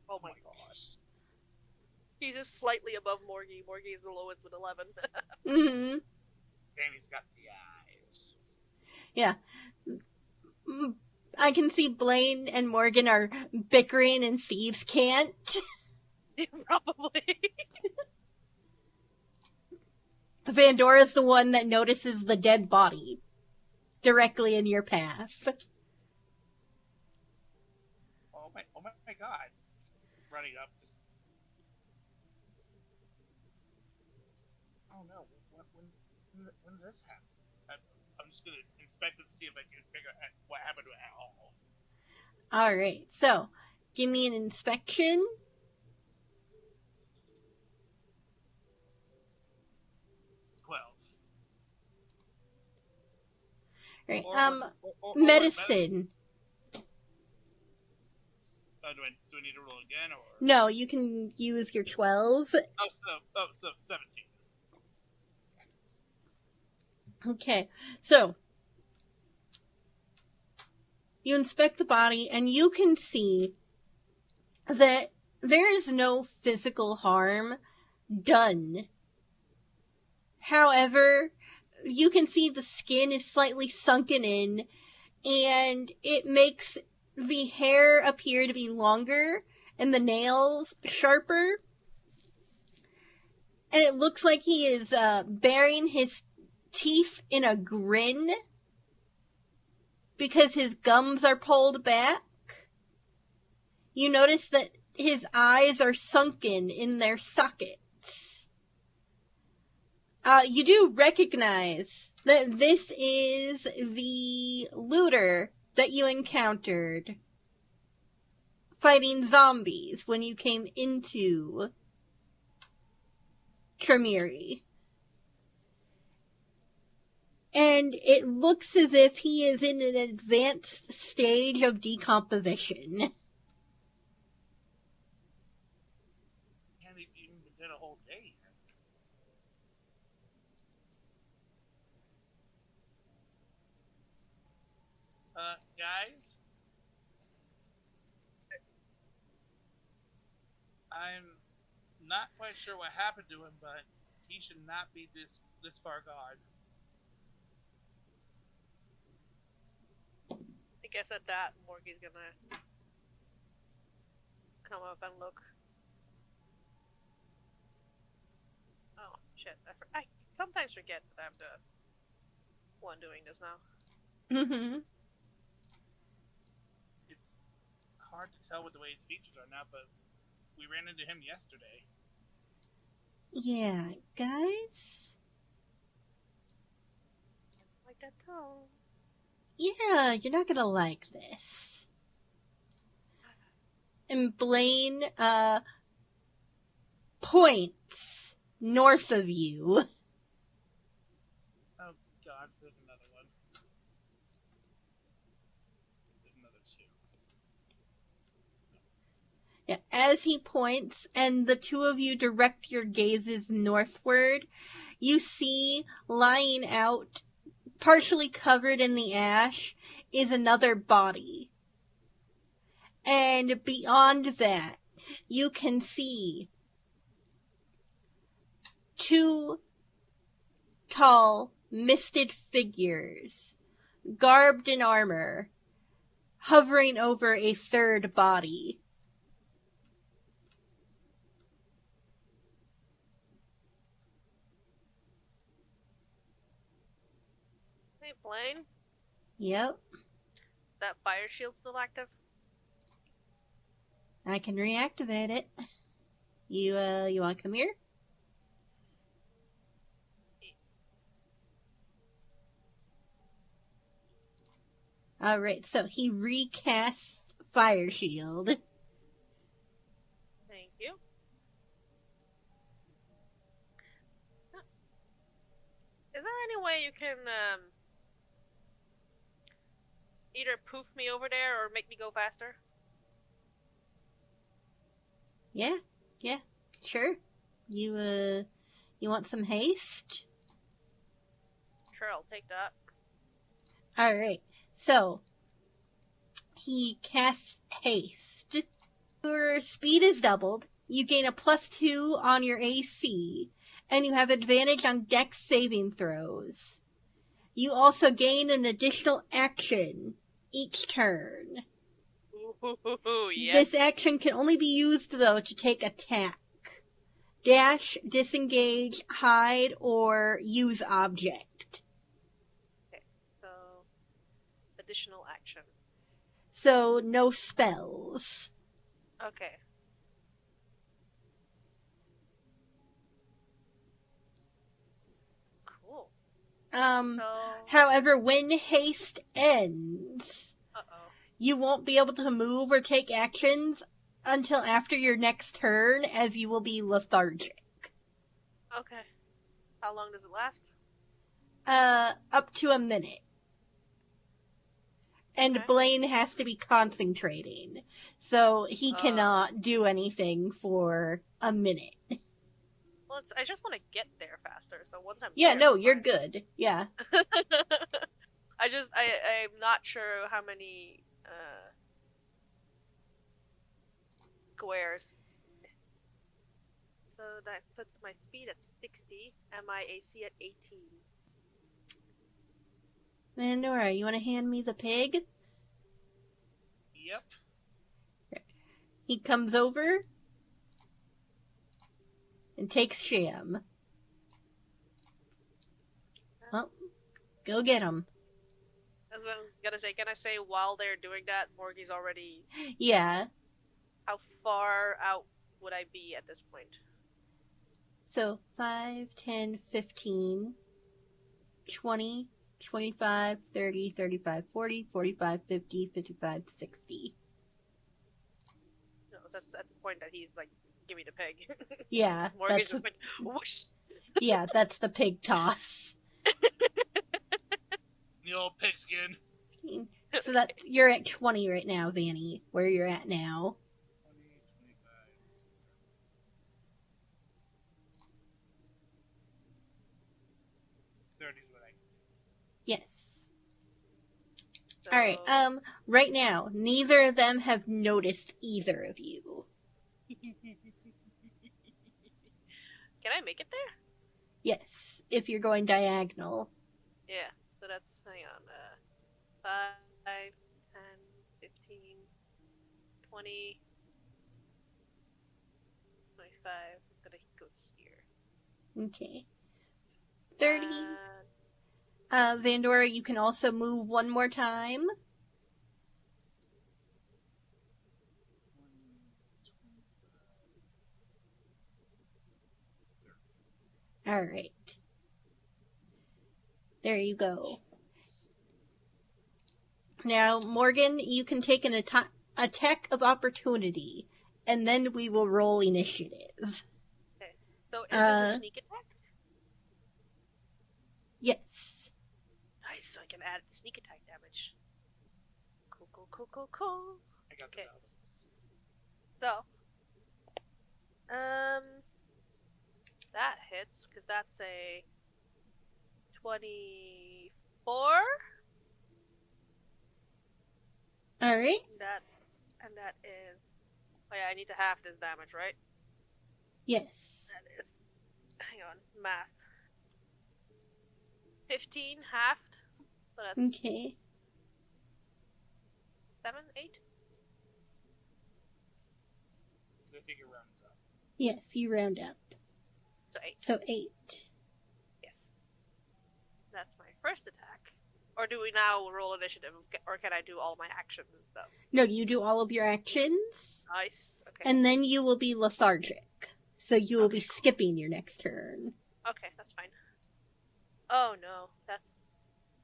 S3: Oh my god. He's just slightly above Morgie. Morgie is the lowest with 11.
S1: Mm-hmm.
S2: And he's got the eyes.
S1: Yeah. I can see Blaine and Morgan are bickering and Thieves can't.
S3: Probably.
S1: Vandora's the one that notices the dead body directly in your path.
S2: Oh my god. Running up, just... Oh no, when did this happen? I'm just gonna inspect it to see if I can figure out what happened to it at all.
S1: Alright, so, give me an inspection. Right, medicine.
S2: Do I need to roll again, or?
S1: No, you can use your 12.
S2: So 17.
S1: Okay, so, you inspect the body, and you can see that there is no physical harm done. However, you can see the skin is slightly sunken in, and it makes the hair appear to be longer, and the nails sharper. And it looks like he is burying his teeth in a grin because his gums are pulled back. You notice that his eyes are sunken in their sockets. You do recognize that this is the looter that you encountered fighting zombies when you came into Tremere. And it looks as if he is in an advanced stage of decomposition.
S2: Can't even did a whole day yet. Guys, I'm not quite sure what happened to him, but he should not be this far gone.
S3: I guess at that, Morgie's gonna come up and look. Oh, shit. I sometimes forget that I'm the one doing this now.
S1: Mm-hmm.
S2: It's hard to tell what the way his features are now, but we ran into him yesterday.
S1: Yeah, guys?
S3: Like that too.
S1: Yeah, you're not gonna like this. And Blaine, points north of you.
S2: Oh, God, there's another one. There's another two.
S1: Yeah, as he points and the two of you direct your gazes northward, you see lying out, partially covered in the ash, is another body. And beyond that, you can see two tall, misted figures, garbed in armor, hovering over a third body.
S3: Hey, Blaine?
S1: Yep,
S3: That fire shield still active?
S1: I can reactivate it. You wanna come here? Alright, so he recasts Fire Shield.
S3: Thank you. Is there any way you can, either poof me over there or make me go faster?
S1: Yeah, sure. You want some haste?
S3: Sure, I'll take that.
S1: Alright, so he casts haste. Your speed is doubled. You gain a +2 on your AC, and you have advantage on Dex saving throws. You also gain an additional action each turn.
S3: Ooh, yes.
S1: This action can only be used, though, to take attack. Dash, disengage, hide, or use object.
S3: Okay, so additional action.
S1: So, no spells.
S3: Okay. Cool.
S1: However, when haste ends,
S3: Uh-oh.
S1: you won't be able to move or take actions until after your next turn, as you will be lethargic.
S3: Okay. How long does it last?
S1: Up to a minute. And
S3: Okay.
S1: Blaine has to be concentrating, so he cannot do anything for a minute.
S3: Well, I just want to get there faster, so once I'm
S1: Yeah,
S3: there,
S1: no,
S3: it's
S1: you're
S3: fine.
S1: good. Yeah.
S3: I'm not sure how many, squares. So that puts my speed at 60 and my AC at 18.
S1: Mandora, you want to hand me the pig?
S2: Yep.
S1: He comes over and takes Sham. Well, go get him.
S3: I was gonna say, can I say while they're doing that, Morgie's already...
S1: Yeah.
S3: How far out would I be at this point?
S1: So 5, 10, 15, 20, 25, 30, 35, 40, 45, 50, 55, 60.
S3: No, that's at the point that he's like, give me the peg.
S1: Yeah,
S3: Morgan's just like, whoosh!
S1: yeah, that's the pig toss.
S2: The old pigskin.
S1: So that you're at 20 right now, Vanny, where you're at now.
S2: 20, 25, 30 is what I can do.
S1: Yes.
S3: So,
S1: Alright, right now, neither of them have noticed either of you.
S3: Can I make it there?
S1: Yes, if you're going diagonal.
S3: Yeah, so that's, hang on, 5, 10, 15, 20, 25, I'm gonna go here.
S1: Okay. 30. Vandora, you can also move one more time.
S2: 20, 25, 30.
S1: Alright. There you go. Now, Morgan, you can take an attack of opportunity, and then we will roll initiative.
S3: Okay, so is this a sneak attack?
S1: Yes.
S3: Nice, so I can add sneak attack damage. Cool.
S2: I got the
S3: Okay.
S2: bells.
S3: So, that hits, because that's a 24?
S1: Alright.
S3: And that is... Oh yeah, I need to half this damage, right?
S1: Yes.
S3: That is... Hang on, math. 15 halved, so that's
S1: Okay.
S3: 7, 8?
S2: So I figure rounds up.
S1: Yes, you round up.
S3: So 8.
S1: So 8.
S3: Yes. That's my first attack. Or do we now roll initiative, or can I do all my actions and stuff?
S1: No, you do all of your actions,
S3: Nice, okay.
S1: and then you will be lethargic. So you will be
S3: Okay, cool.
S1: skipping your next turn.
S3: Okay, that's fine. Oh no, that's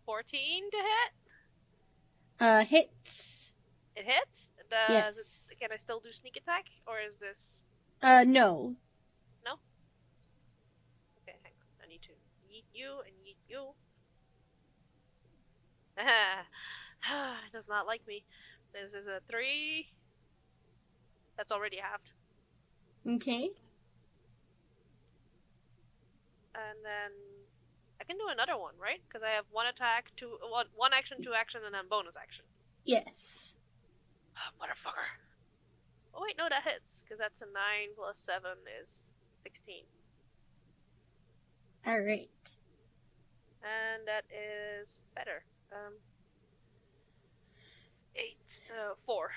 S3: 14 to hit?
S1: Hits.
S3: It hits?
S1: Yes.
S3: Can I still do sneak attack? Or is this...
S1: No.
S3: No? Okay, hang on. I need to yeet you and yeet you. It does not like me. This is a 3. That's already halved.
S1: Okay.
S3: And then... I can do another one, right? Because I have one attack, one action, 2 action, and then bonus action.
S1: Yes.
S3: Motherfucker. Oh wait, no, that hits. Because that's a 9 plus 7 is 16.
S1: Alright.
S3: And that is better. 8, 4.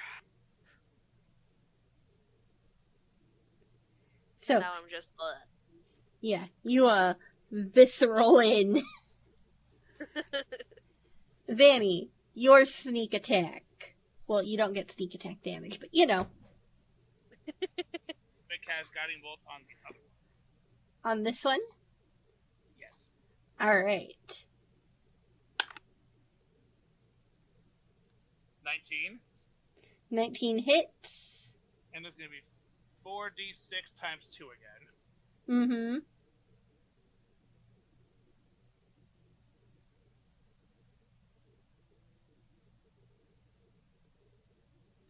S1: So,
S3: Now I'm just...
S1: yeah, you, visceral in. Vanny, your sneak attack. Well, you don't get sneak attack damage, but you know.
S2: Vic has guiding bolt on the other one.
S1: On this one?
S2: Yes.
S1: Alright.
S2: 19.
S1: 19 hits.
S2: And it's going to be 4d6 times 2 again.
S1: Mm-hmm.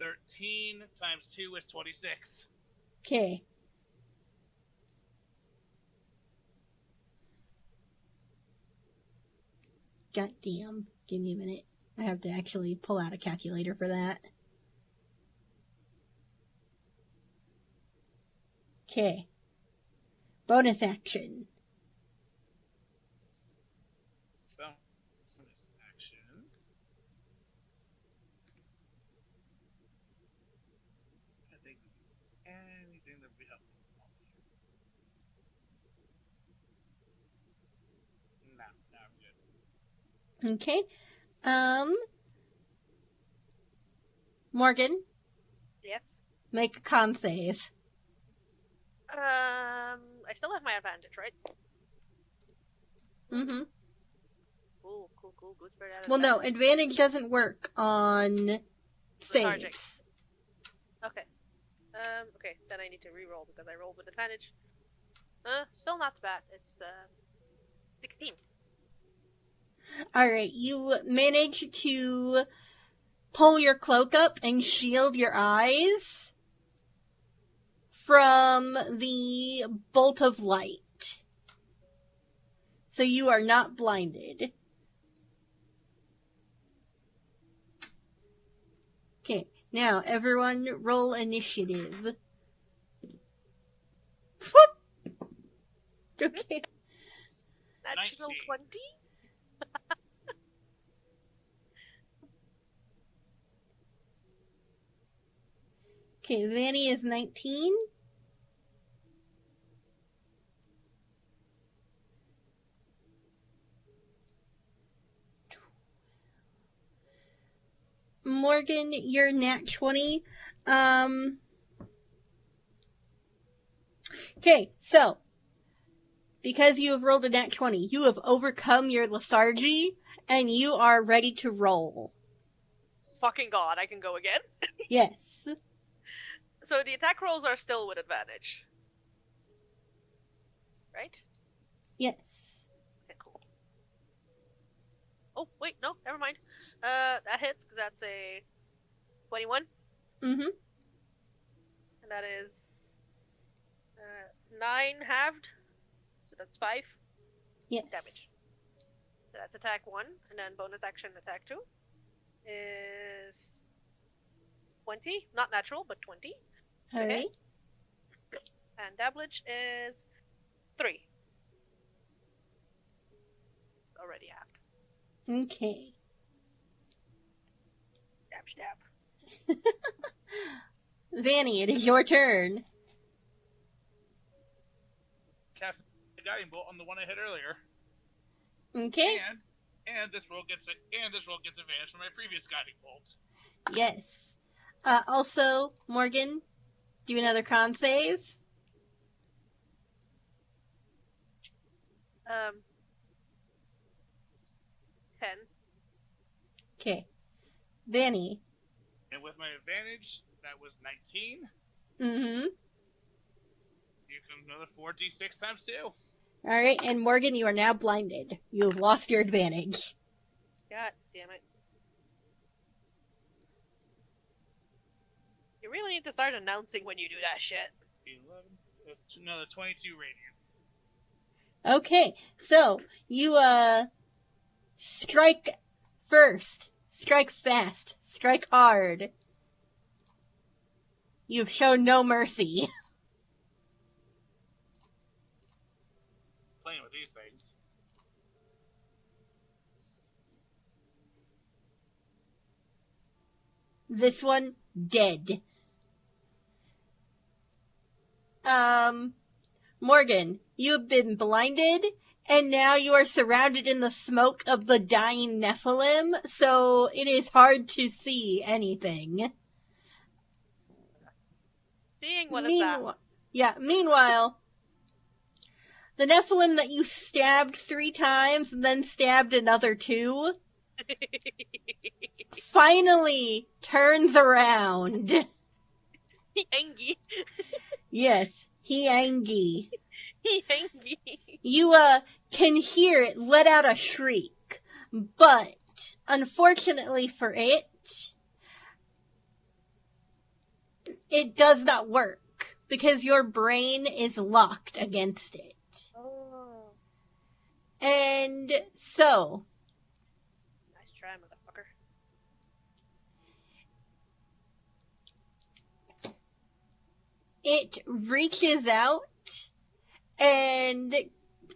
S2: $13 times 2 is 26.
S1: Okay. Goddamn. Give me a minute. I have to actually pull out a calculator for that. Okay. Bonus action.
S2: Bonus action. I think anything that would be helpful. No, I'm good.
S1: Okay. Morgan,
S3: Yes.
S1: make a con save.
S3: I still have my advantage, right?
S1: Mm-hmm.
S3: Cool. Good for that.
S1: Well, no, advantage doesn't work on
S3: Lethargic.
S1: saves.
S3: Okay. Okay, then I need to re-roll because I rolled with advantage. Still not bad. It's 16.
S1: Alright, you manage to pull your cloak up and shield your eyes from the bolt of light. So you are not blinded. Okay, now everyone roll initiative. What? Okay.
S3: Natural
S2: 19.
S3: 20?
S1: Okay, Vanny is 19. Morgan, you're nat 20. Okay, so, because you have rolled a nat 20, you have overcome your lethargy, and you are ready to roll.
S3: Fucking god, I can go again?
S1: Yes.
S3: So the attack rolls are still with advantage. Right?
S1: Yes.
S3: Okay, cool. Oh, wait, no, never mind. That hits, because that's a 21.
S1: Mm-hmm.
S3: And that is 9 halved. So that's 5
S1: Yes.
S3: damage. So that's attack 1, and then bonus action attack 2 is 20. Not natural, but 20.
S1: Alright.
S3: And damage is 3. Already halved.
S1: Okay.
S3: Stab.
S1: Vanny, it is your turn.
S2: Cast a guiding bolt on the one I hit earlier.
S1: Okay.
S2: And this roll gets advantage from my previous guiding bolt.
S1: Yes. Also, Morgan, do another con save.
S3: 10.
S1: Okay. Vanny.
S2: And with my advantage, that was 19.
S1: Mm-hmm.
S2: You can another 4d6 times 2.
S1: Alright, and Morgan, you are now blinded. You have lost your advantage.
S3: God damn it. You really need to start announcing when you do that shit.
S2: 11. That's another 22 radiant.
S1: Okay, so, you, strike first. Strike fast. Strike hard. You've shown no mercy.
S2: Playing with these things.
S1: This one, dead. Morgan, you have been blinded, and now you are surrounded in the smoke of the dying Nephilim, so it is hard to see anything.
S3: Seeing what is that?
S1: Yeah, meanwhile, the Nephilim that you stabbed 3 times and then stabbed another 2 finally turns around.
S3: He angry.
S1: Yes, he angry.
S3: He angry.
S1: You, can hear it let out a shriek, but, unfortunately for it, it does not work, because your brain is locked against it.
S3: Oh.
S1: And so,
S3: Nice try, motherfucker.
S1: it reaches out and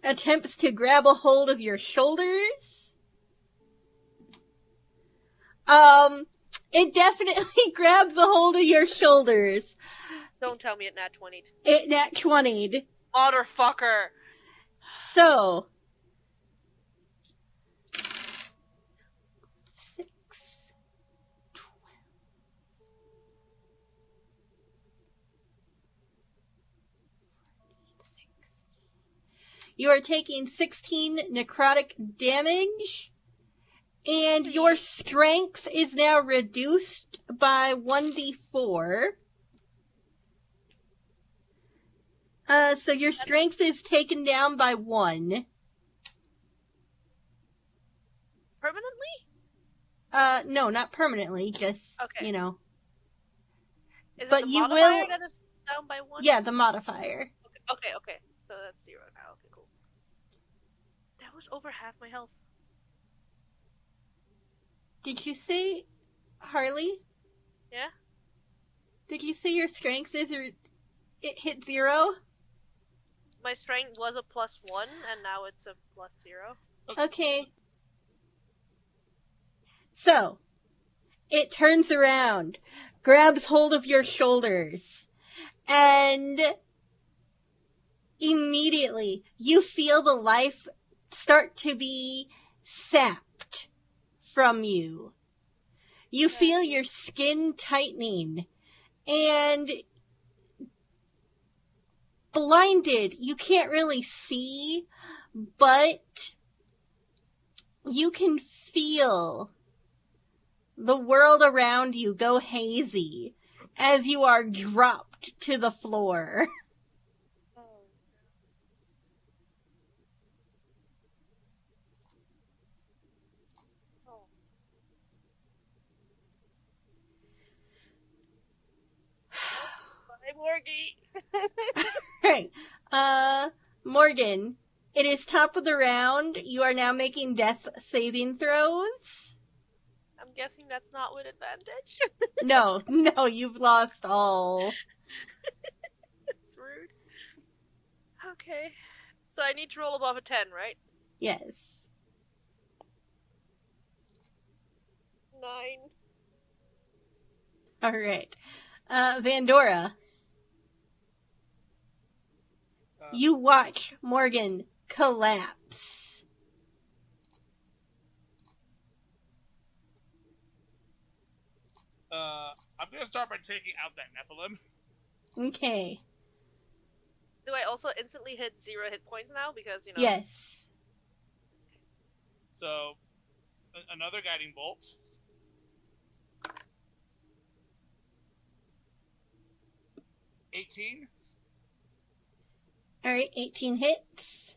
S1: attempts to grab a hold of your shoulders. It definitely grabs a hold of your shoulders.
S3: Don't tell me it nat 20'd.
S1: It nat 20'd.
S3: Motherfucker!
S1: So, You are taking 16 necrotic damage, and your strength is now reduced by 1d4. So your strength is taken down by 1.
S3: Permanently?
S1: No, not permanently, just,
S3: Okay. Is
S1: But
S3: it the
S1: you
S3: modifier
S1: will...
S3: that is down by 1?
S1: Yeah, the modifier.
S3: Okay. So that's 0 now. Okay, cool. That was over half my health.
S1: Did you say, Harley?
S3: Yeah?
S1: Did you say your strength it hit 0?
S3: My strength was a +1, and now it's a +0.
S1: Okay. So, it turns around, grabs hold of your shoulders, and immediately you feel the life start to be sapped from you. You feel your skin tightening, and blinded, you can't really see, but you can feel the world around you go hazy as you are dropped to the floor.
S3: Bye,
S1: Right.
S3: Morgie!
S1: Morgan, it is top of the round. You are now making death saving throws.
S3: I'm guessing that's not with advantage?
S1: No, you've lost all.
S3: That's rude. Okay. So I need to roll above a 10, right?
S1: Yes.
S3: 9.
S1: Alright. Vandora, you watch Morgan collapse.
S2: I'm gonna start by taking out that Nephilim.
S1: Okay.
S3: Do I also instantly hit 0 hit points now? Because,
S1: Yes.
S2: So, another guiding bolt. $18.
S1: Alright, 18 hits.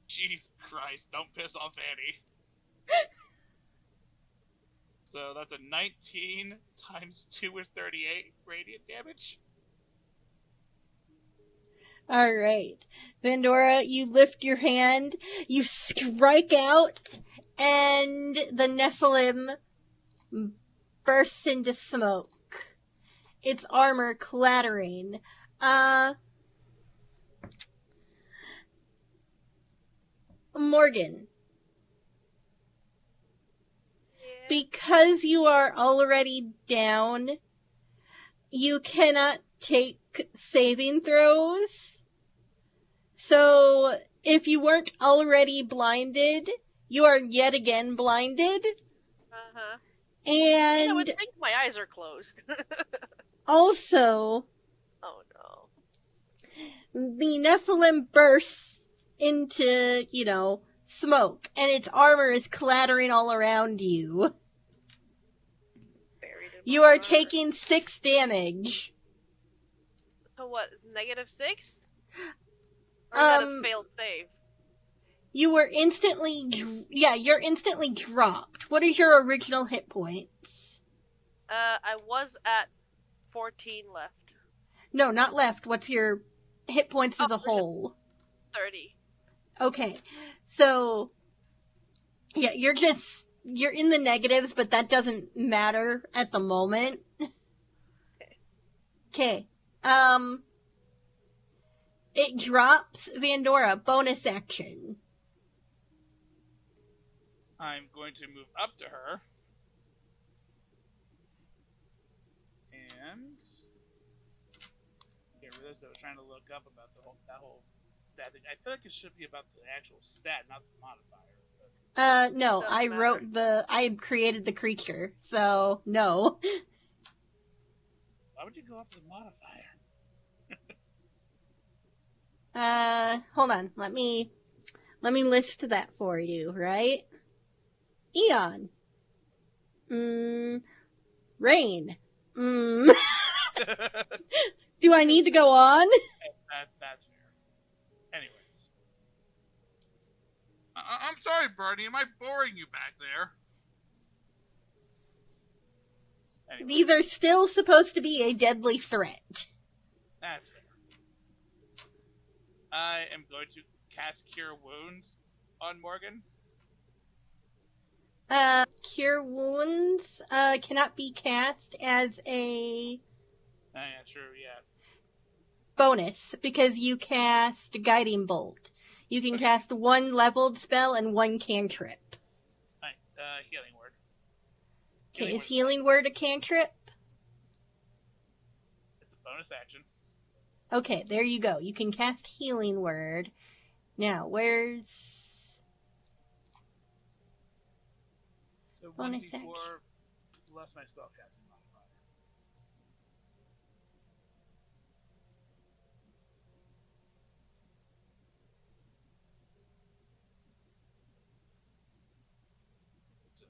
S2: Jesus Christ, don't piss off Annie. So that's a 19 times 2 is 38 radiant damage.
S1: Alright. Vandora, you lift your hand, you strike out, and the Nephilim bursts into smoke. Its armor clattering. Morgan.
S3: Yeah.
S1: Because you are already down, you cannot take saving throws. So, if you weren't already blinded, you are yet again blinded.
S3: Uh-huh.
S1: And
S3: I would think my eyes are closed.
S1: also,
S3: oh no.
S1: the Nephilim bursts into, smoke, and its armor is clattering all around you. You are taking 6 damage.
S3: So what, -6? Or is that a failed save?
S1: You were you're instantly dropped. What is your original hit points?
S3: I was at 14 left.
S1: No, not left. What's your hit points as a whole?
S3: 30.
S1: Okay. So, yeah, you're in the negatives, but that doesn't matter at the moment. Okay. It drops Vandora, bonus action.
S2: I'm going to move up to her. And get rid of this. I was trying to look up about that thing. I feel like it should be about the actual stat, not the modifier. But
S1: No,
S3: Doesn't
S1: I
S3: matter.
S1: I created the creature, so no.
S2: Why would you go off the modifier?
S1: Hold on, let me list that for you, right? Eon. Rain. Do I need to go on?
S2: That's fair. Anyways. I'm sorry, Bernie. Am I boring you back there? Anyways,
S1: These are still supposed to be a deadly threat.
S2: that's fair. I am going to cast Cure Wounds on Morgan.
S1: Cure Wounds, cannot be cast as a
S2: Oh, yeah, true, yeah.
S1: bonus, because you cast Guiding Bolt. You can cast one leveled spell and one cantrip.
S2: Alright, Healing Word.
S1: Okay, is Healing Word a cantrip?
S2: It's a bonus action.
S1: Okay, there you go. You can cast Healing Word. Now, where's...
S2: So
S1: bonus
S2: 1d4
S1: action?
S2: plus my spellcasting modifier. So,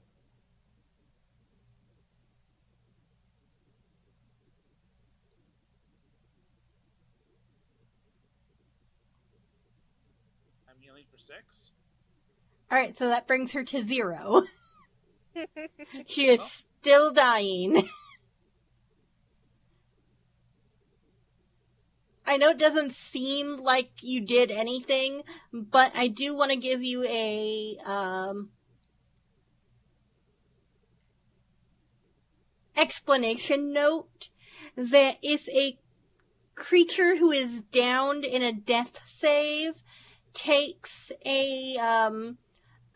S2: I'm healing for 6.
S1: Alright, so that brings her to 0. She is still dying. I know it doesn't seem like you did anything, but I do want to give you a, explanation note that if a creature who is downed in a death save takes a,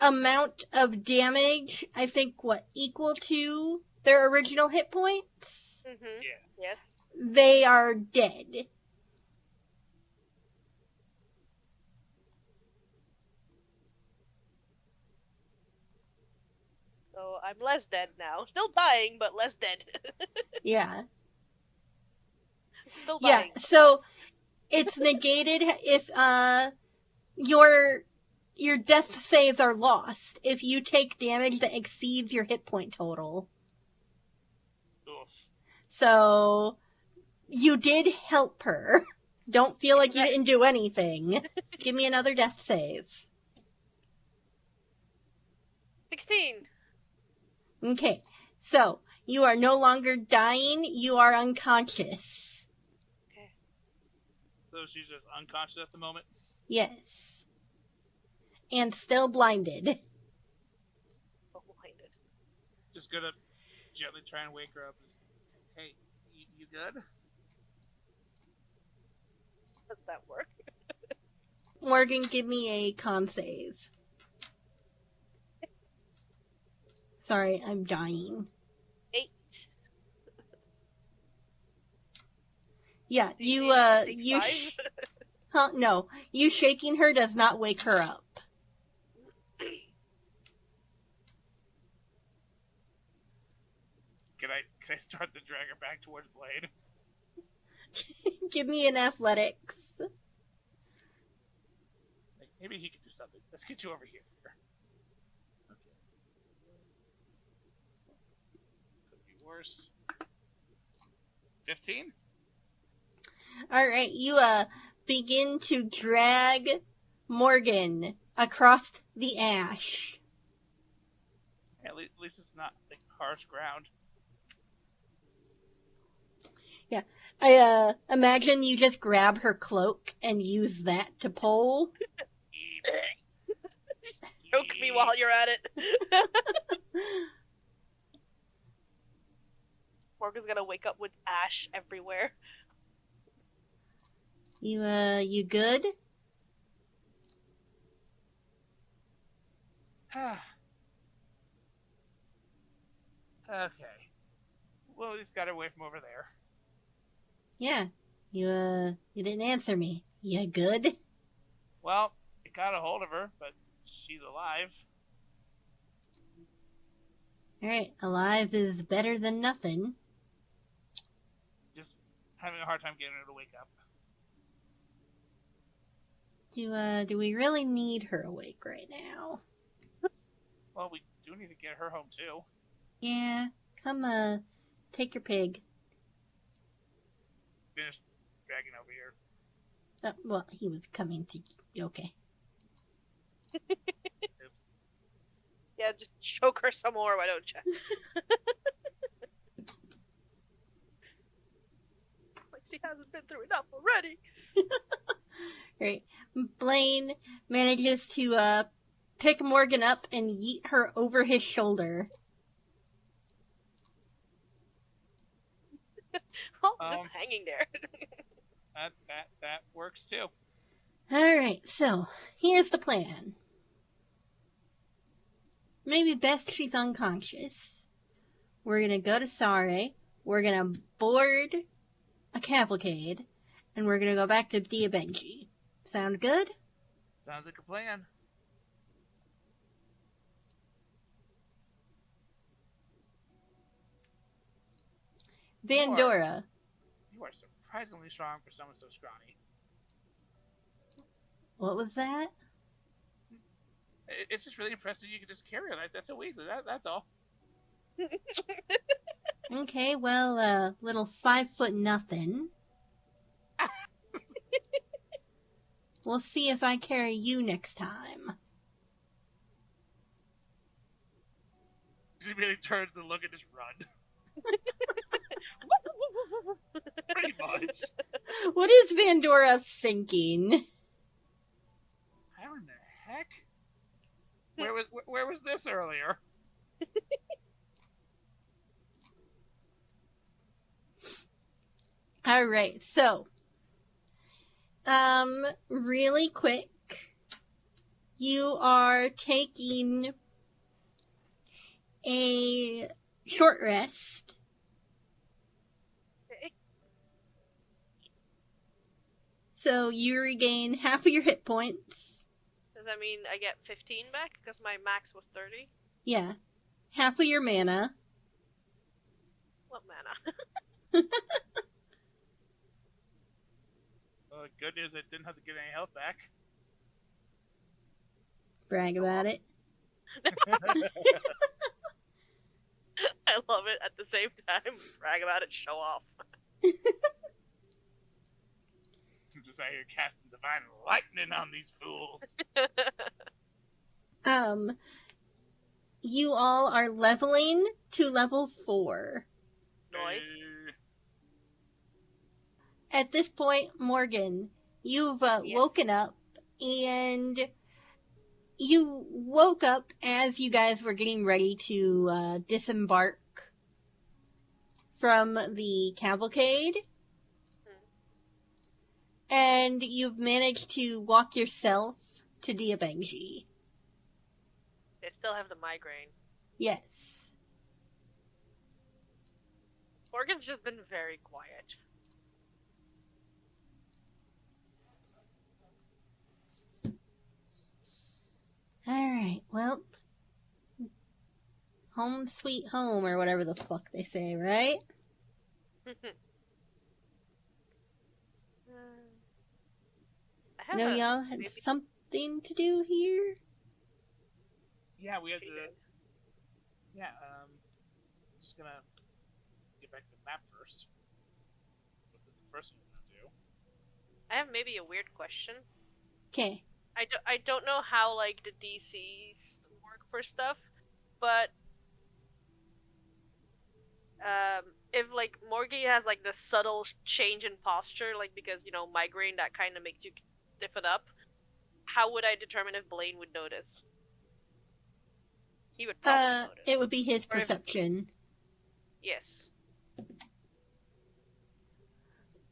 S1: amount of damage, I think, equal to their original hit points?
S3: Mm-hmm.
S2: Yeah.
S3: Yes.
S1: They are dead.
S3: So I'm less dead now. Still dying, but less dead.
S1: Yeah.
S3: Still
S1: Yeah,
S3: dying.
S1: so
S3: less.
S1: it's negated if, your death saves are lost if you take damage that exceeds your hit point total.
S2: Oof.
S1: So, you did help her. Don't feel like you didn't do anything. Give me another death save.
S3: 16.
S1: Okay, so, you are no longer dying, you are unconscious.
S3: Okay.
S2: So she's just unconscious at the moment?
S1: Yes. And still blinded.
S3: So blinded.
S2: Just gonna gently try and wake her up. Just, hey, you good?
S3: Does that work?
S1: Morgan, give me a con save. Sorry, I'm dying.
S3: 8.
S1: Yeah,
S3: Do you
S1: you
S3: need to take 5?
S1: no, you shaking her does not wake her up.
S2: Can I start to drag her back towards Blade?
S1: Give me an athletics.
S2: Like, maybe he could do something. Let's get you over here. Okay. Could be worse. 15?
S1: Alright, you, begin to drag Morgan across the ash.
S2: At least it's not, like, harsh ground.
S1: Yeah, I, imagine you just grab her cloak and use that to pull.
S3: Choke me while you're at it. Morgan's gonna wake up with ash everywhere.
S1: You good?
S2: Okay. Well, at least got her away from over there.
S1: Yeah. You didn't answer me. You good?
S2: Well, it got a hold of her, but she's alive.
S1: Alright, alive is better than nothing.
S2: Just having a hard time getting her to wake up.
S1: Do we really need her awake right now?
S2: Well, we do need to get her home too.
S1: Yeah, come, take your pig.
S2: Finish dragging over here.
S1: Well, he was coming to... Okay.
S2: Oops.
S3: Yeah, just choke her some more, why don't you? Like she hasn't been through enough already.
S1: Right. Blaine manages to, pick Morgan up and yeet her over his shoulder.
S3: Oh, just hanging there.
S2: That works too.
S1: Alright, so, here's the plan. Maybe best she's unconscious. We're gonna go to Sare, we're gonna board a cavalcade, and we're gonna go back to Diabenji. Sound good?
S2: Sounds like a plan.
S1: Vandora.
S2: You are surprisingly strong for someone so scrawny.
S1: What was that?
S2: It's just really impressive you can just carry her. That's so easy. That's all.
S1: Okay, well, little 5 foot nothing. We'll see if I carry you next time.
S2: She really turns to look and just run. Pretty much.
S1: What is Vandora thinking?
S2: How in the heck? Where was this earlier?
S1: Alright, so, really quick, you are taking a short rest.
S3: Okay.
S1: So you regain half of your hit points.
S3: Does that mean I get 15 back? Because my max was 30?
S1: Yeah. Half of your mana.
S3: What mana?
S2: Well, good news, I didn't have to get any health back.
S1: Brag about it.
S3: I love it at the same time. Brag about it, show off.
S2: Just out here casting divine lightning on these fools.
S1: You all are leveling to level 4.
S3: Nice.
S1: At this point, Morgan, you've
S3: Yes.
S1: woken up, and you woke up as you guys were getting ready to disembark from the cavalcade. And you've managed to walk yourself to Diabenji.
S3: I still have the migraine.
S1: Yes.
S3: Morgan's just been very quiet.
S1: Alright, well, home sweet home, or whatever the fuck they say, right?
S3: I
S1: Know y'all had something to do here?
S2: Yeah, we had to. Yeah, just gonna get back to the map first. What was the first thing we're gonna do?
S3: I have maybe a weird question.
S1: Okay.
S3: I don't know how, like, the DCs work for stuff, but if, like, Morgie has, like, the subtle change in posture, like, because, you know, migraine, that kind of makes you stiffen up, how would I determine if Blaine would notice? He would probably notice.
S1: It would be his
S3: Or if-
S1: perception.
S3: Yes.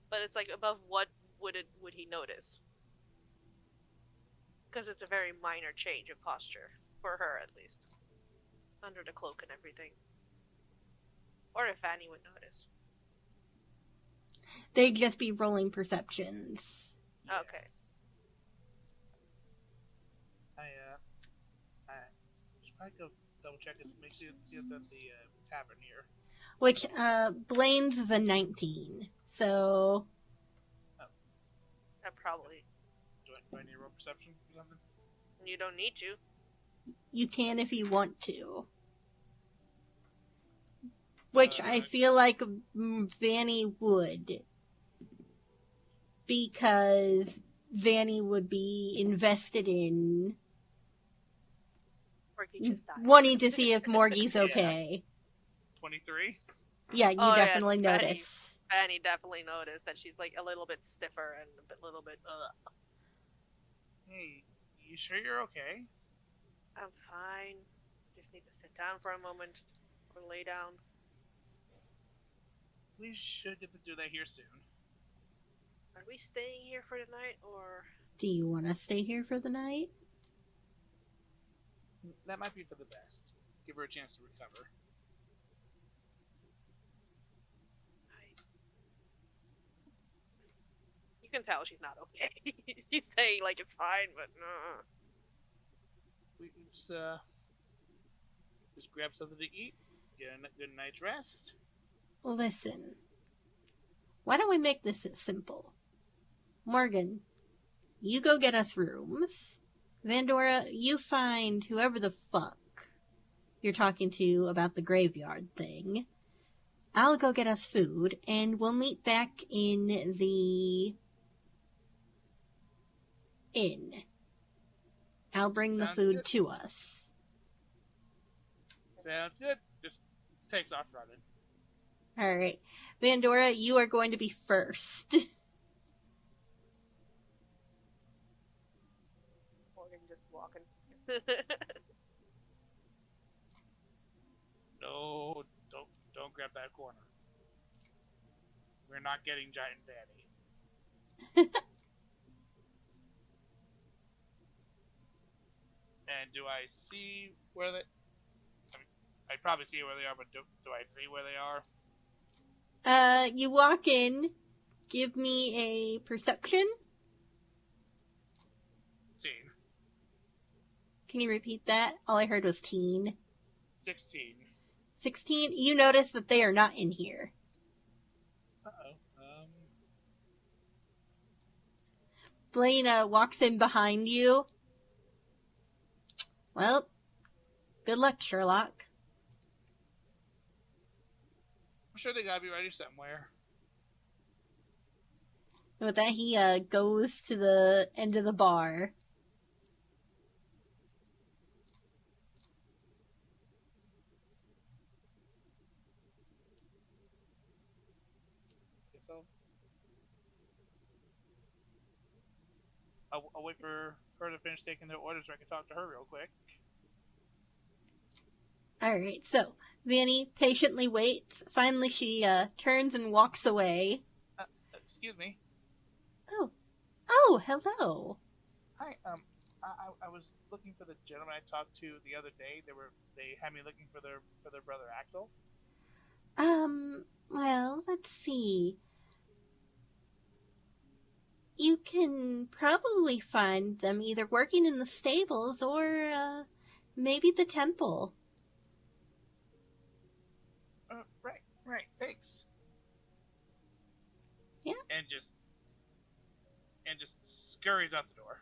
S3: But it's, like, above what would he notice? Because it's a very minor change of posture. For her, at least. Under the cloak and everything. Or if Annie would notice.
S1: They'd just be rolling perceptions.
S2: Yeah.
S3: Okay.
S2: I should probably go double check it. Make sure see it's at the tavern here.
S1: Which, Blaine's is a 19. So,
S3: That probably.
S2: Do I need a roll perception or something?
S3: You don't need to.
S1: you can if you want to. Which I feel like Vanny would. Because Vanny would be invested in
S3: Morgie just died.
S1: wanting to see if Morgie's okay.
S2: 23?
S1: Yeah, you definitely
S3: yes,
S1: notice.
S3: Fanny definitely noticed that she's like a little bit stiffer and a little bit.
S2: Hey, you sure you're okay?
S3: I'm fine. Just need to sit down for a moment or lay down.
S2: We should get to do that here soon.
S3: Are we staying here for the night or?
S1: Do you want to stay here for the night?
S2: That might be for the best. Give her a chance to recover.
S3: You can tell she's not okay. She's saying like it's fine, but no.
S2: We just grab something to eat, get a good night's rest.
S1: Listen. Why don't we make this simple? Morgan, you go get us rooms. Vandora, you find whoever the fuck you're talking to about the graveyard thing. I'll go get us food, and we'll meet back in the inn. I'll bring the food to us.
S2: Sounds good. Just takes off running.
S1: Alright. Vandora, you are going to be first.
S3: Morgan just walking.
S2: No, don't grab that corner. We're not getting giant Vanny. And do I see where they? I mean, I probably see where they are, but do I see where they are?
S1: You walk in. Give me a perception.
S2: 16.
S1: Can you repeat that? All I heard was teen.
S2: 16.
S1: 16. You notice that they are not in here.
S2: Uh-oh.
S1: Blaine walks in behind you. Well, good luck, Sherlock.
S2: I'm sure they gotta be ready somewhere.
S1: And with that, he goes to the end of the bar.
S2: Okay, so I'll wait for her to finish taking their orders so I can talk to her real quick.
S1: Alright, so Vanny patiently waits. Finally, she turns and walks away.
S2: Excuse me.
S1: Oh, hello.
S2: Hi. I was looking for the gentleman I talked to the other day. They had me looking for their brother Axel.
S1: Well, let's see. You can probably find them either working in the stables or, maybe the temple.
S2: Right. Thanks.
S1: Yeah.
S2: And just scurries out the door.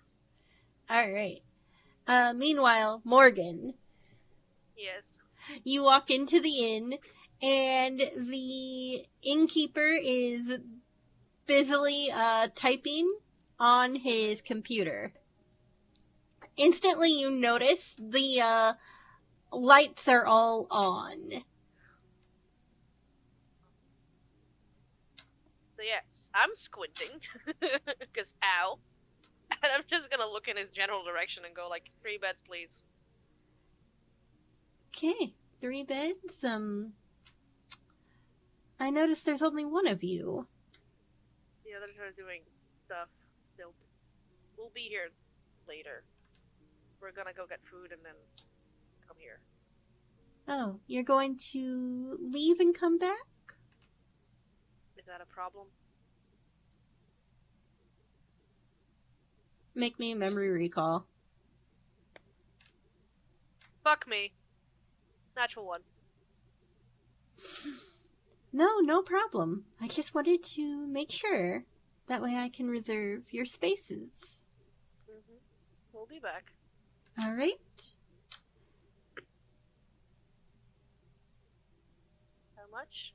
S1: Alright. Meanwhile, Morgan,
S3: Yes.
S1: you walk into the inn, and the innkeeper is busily, typing on his computer. Instantly, you notice the, lights are all on.
S3: So yes, I'm squinting because ow, and I'm just gonna look in his general direction and go like 3 beds, please.
S1: Okay, 3 beds. I noticed there's only one of you.
S3: The others are doing stuff. We'll be here later. We're gonna go get food and then come here.
S1: Oh, you're going to leave and come back?
S3: Is that a problem?
S1: Make me a memory recall.
S3: Fuck me. Natural one.
S1: No problem. I just wanted to make sure. That way I can reserve your spaces.
S3: Mm-hmm. We'll be back.
S1: All right.
S3: How much?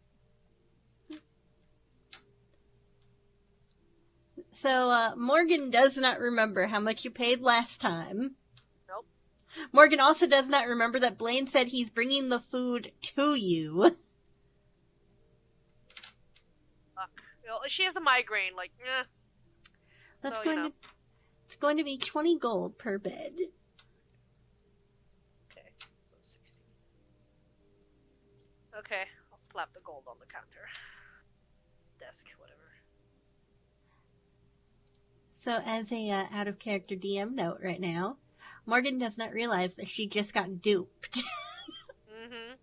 S1: So, Morgan does not remember how much you paid last time.
S3: Nope.
S1: Morgan also does not remember that Blaine said he's bringing the food to you.
S3: Fuck. You know, she has a migraine, like, eh.
S1: That's
S3: So,
S1: going to It's going to be 20 gold per bed.
S3: Okay, so 60. Okay, I'll slap the gold on the counter. Desk, whatever.
S1: So as a out-of-character DM note right now, Morgan does not realize that she just got duped.
S3: Mm-hmm.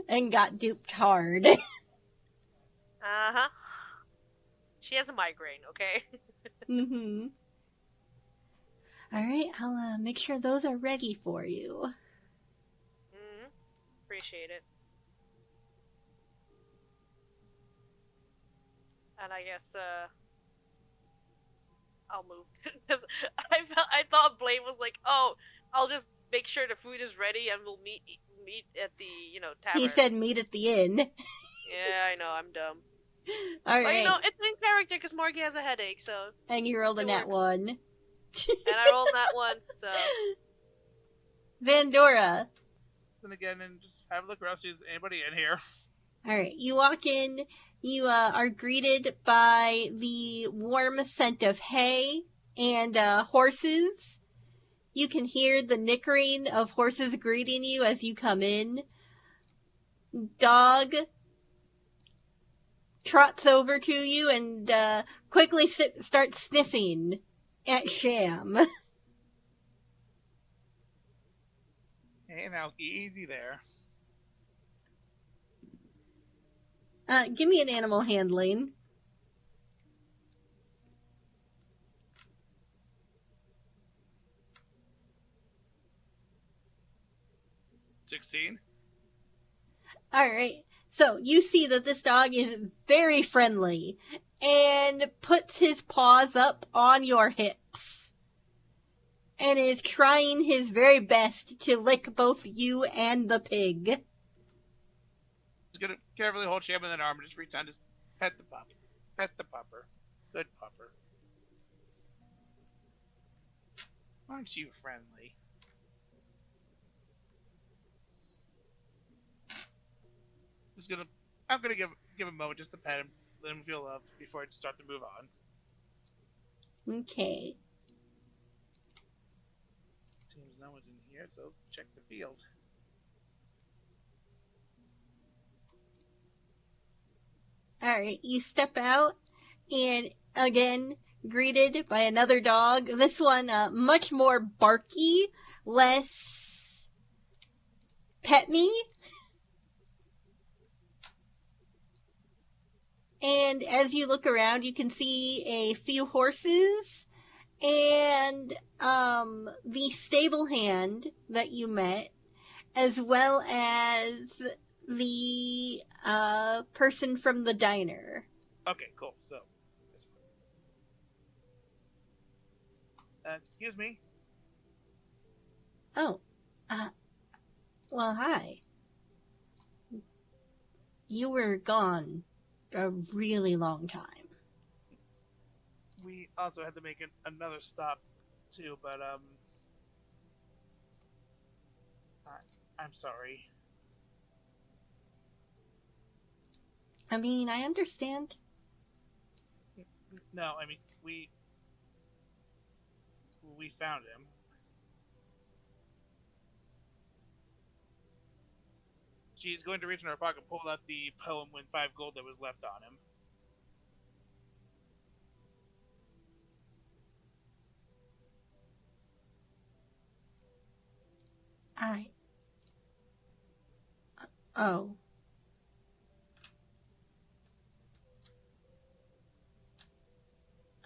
S1: And got duped hard.
S3: Uh-huh. She has a migraine, okay?
S1: Mm-hmm. Alright, I'll make sure those are ready for you.
S3: Mm-hmm. Appreciate it. And I guess, I'll move. Because I thought Blaine was like, oh, I'll just make sure the food is ready and we'll meet at the, tavern.
S1: He said meet at the inn.
S3: Yeah, I know, I'm dumb.
S1: Alright.
S3: But it's in character because Morgie has a headache, so.
S1: And you rolled a nat
S3: works.
S1: 1.
S3: And I rolled that one, so.
S1: Vandora.
S2: Then again, and just have a look around, see if there's anybody in here.
S1: Alright, you walk in, you are greeted by the warm scent of hay and horses. You can hear the nickering of horses greeting you as you come in. Dog trots over to you and quickly starts sniffing at Sham.
S2: Hey, now, easy there.
S1: Give me an animal handling.
S2: $16.
S1: Alright, so you see that this dog is very friendly and puts his paws up on your hips and is trying his very best to lick both you and the pig.
S2: Just gonna carefully hold Sham in an arm and just reach down, just pet the pup. Pet the pupper. Good pupper. Aren't you friendly? I'm gonna give him a moment just to pet him, let him feel loved before I start to move on.
S1: Okay.
S2: Seems no one's in here, so check the field.
S1: Alright, you step out and again greeted by another dog. This one much more barky, less pet me. And as you look around, you can see a few horses and the stable hand that you met, as well as the person from the diner.
S2: Okay, cool. So, this one. Excuse me.
S1: Oh, well, hi. You were gone a really long time.
S2: We also had to make another stop too, but I'm sorry.
S1: I mean, I understand.
S2: No, I mean we found him. She's going to reach in her pocket, pull out the poem, win 5 gold that was left on him.
S1: Oh.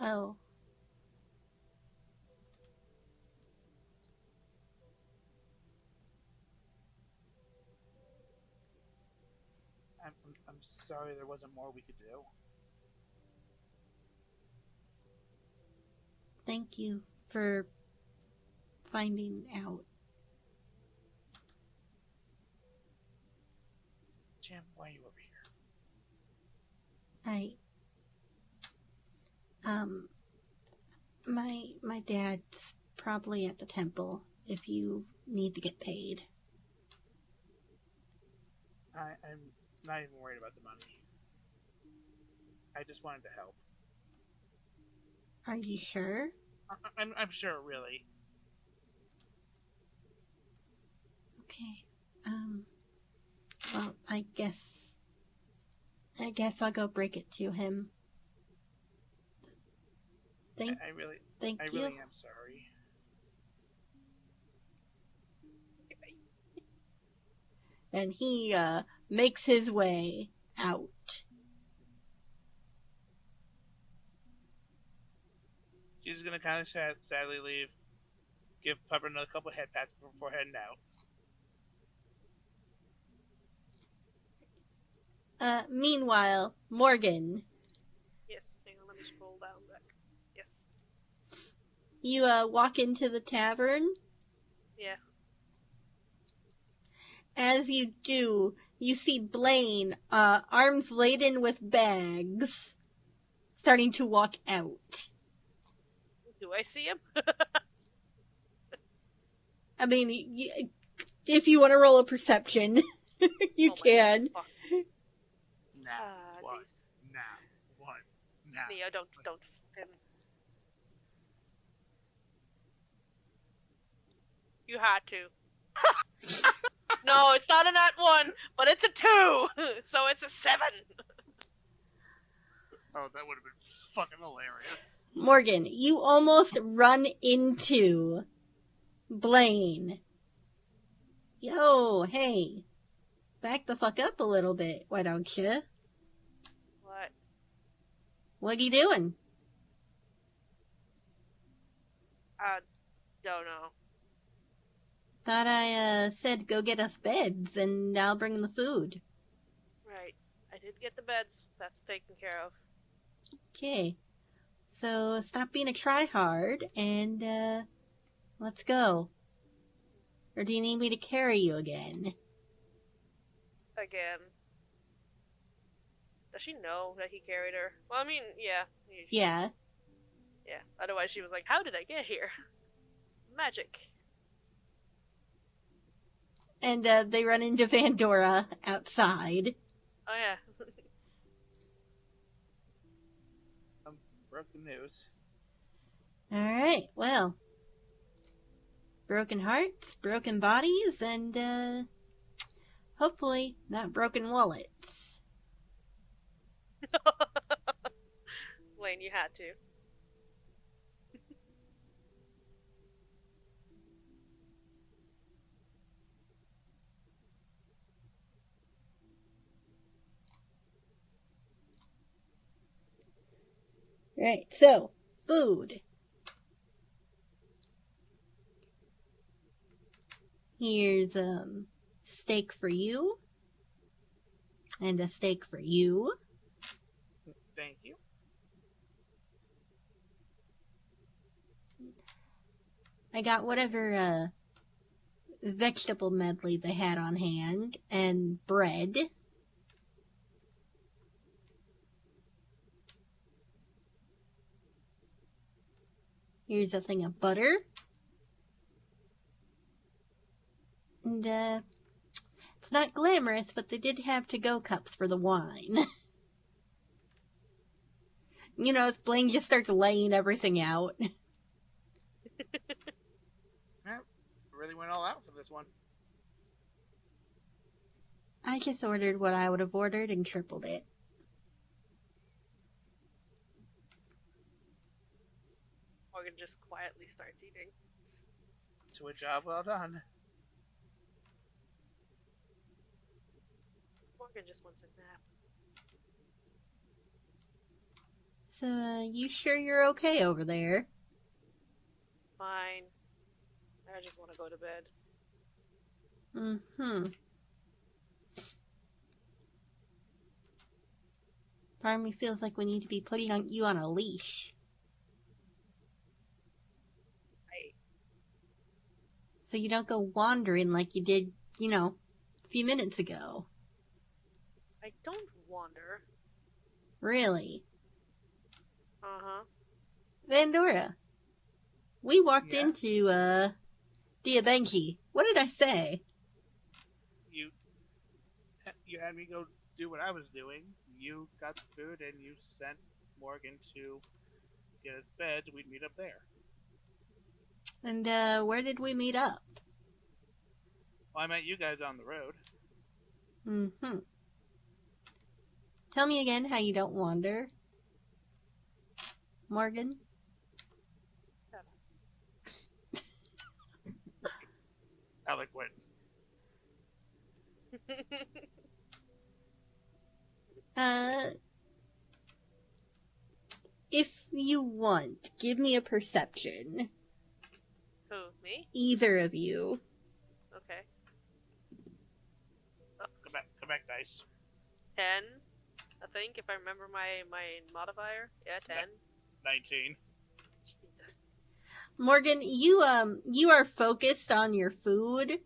S1: Oh.
S2: I'm sorry there wasn't more we could do.
S1: Thank you for finding out.
S2: Jim, why are you over here?
S1: My dad's probably at the temple if you need to get paid.
S2: I'm not even worried about the money. I just wanted to help.
S1: Are you sure?
S2: I'm sure, really.
S1: Okay. Well, I guess I'll go break it to him. Thank
S2: I really
S1: you.
S2: am sorry.
S1: And he makes his way out.
S2: She's gonna kind of sadly leave. Give Pepper another couple head pats before heading out.
S1: Meanwhile, Morgan,
S3: Yes, hang on, let me scroll down back. Yes.
S1: you walk into the tavern.
S3: Yeah.
S1: As you do, you see Blaine, arms laden with bags, starting to walk out.
S3: Do I see him?
S1: I mean, if you want to roll a perception, you can.
S2: Now, one.
S3: Neo, don't. You had to. No, it's not a nat 1, but it's a 2, so it's a 7.
S2: Oh, that would have been fucking hilarious.
S1: Morgan, you almost run into Blaine. Yo, hey, back the fuck up a little bit, why don't you?
S3: What?
S1: What are you doing?
S3: Don't know.
S1: Thought I said go get us beds and I'll bring the food.
S3: Right. I did get the beds. That's taken care of.
S1: Okay. So stop being a tryhard and let's go. Or do you need me to carry you again?
S3: Again. Does she know that he carried her? Well, I mean, yeah.
S1: Yeah.
S3: Yeah. Otherwise she was like, how did I get here? Magic.
S1: And they run into Vandora outside.
S3: Oh, yeah.
S2: Broke the news.
S1: Alright, well. Broken hearts, broken bodies, and hopefully not broken wallets.
S3: Lane, you had to.
S1: Right, so, food. Here's steak for you. And a steak for you.
S2: Thank you.
S1: I got whatever vegetable medley they had on hand, and bread. Here's a thing of butter. And it's not glamorous, but they did have to-go cups for the wine. You know, as Blaine just starts laying everything out.
S2: Yeah, really went all out for this one.
S1: I just ordered what I would have ordered and tripled it.
S3: Morgan just quietly starts eating.
S2: To a job well done.
S3: Morgan just wants a nap.
S1: So, you sure you're okay over there?
S3: Fine. I just want to go to bed.
S1: Mm-hmm. Part of me feels like we need to be putting you on a leash. So you don't go wandering like you did, a few minutes ago.
S3: I don't wander.
S1: Really?
S3: Uh-huh.
S1: Vandora, we walked
S2: Yeah?
S1: into, Diabenki. What did I say?
S2: You had me go do what I was doing. You got the food and you sent Morgan to get us beds. We'd meet up there.
S1: And, where did we meet up?
S2: Well, I met you guys on the road.
S1: Mm-hmm. Tell me again how you don't wander. Morgan?
S2: Eloquent.
S1: If you want, give me a perception.
S3: Who, me?
S1: Either of you.
S3: Okay.
S2: Come back, dice.
S3: 10, I think, if I remember my modifier. Yeah, 10.
S2: 19.
S3: Jesus.
S1: Morgan, you are focused on your food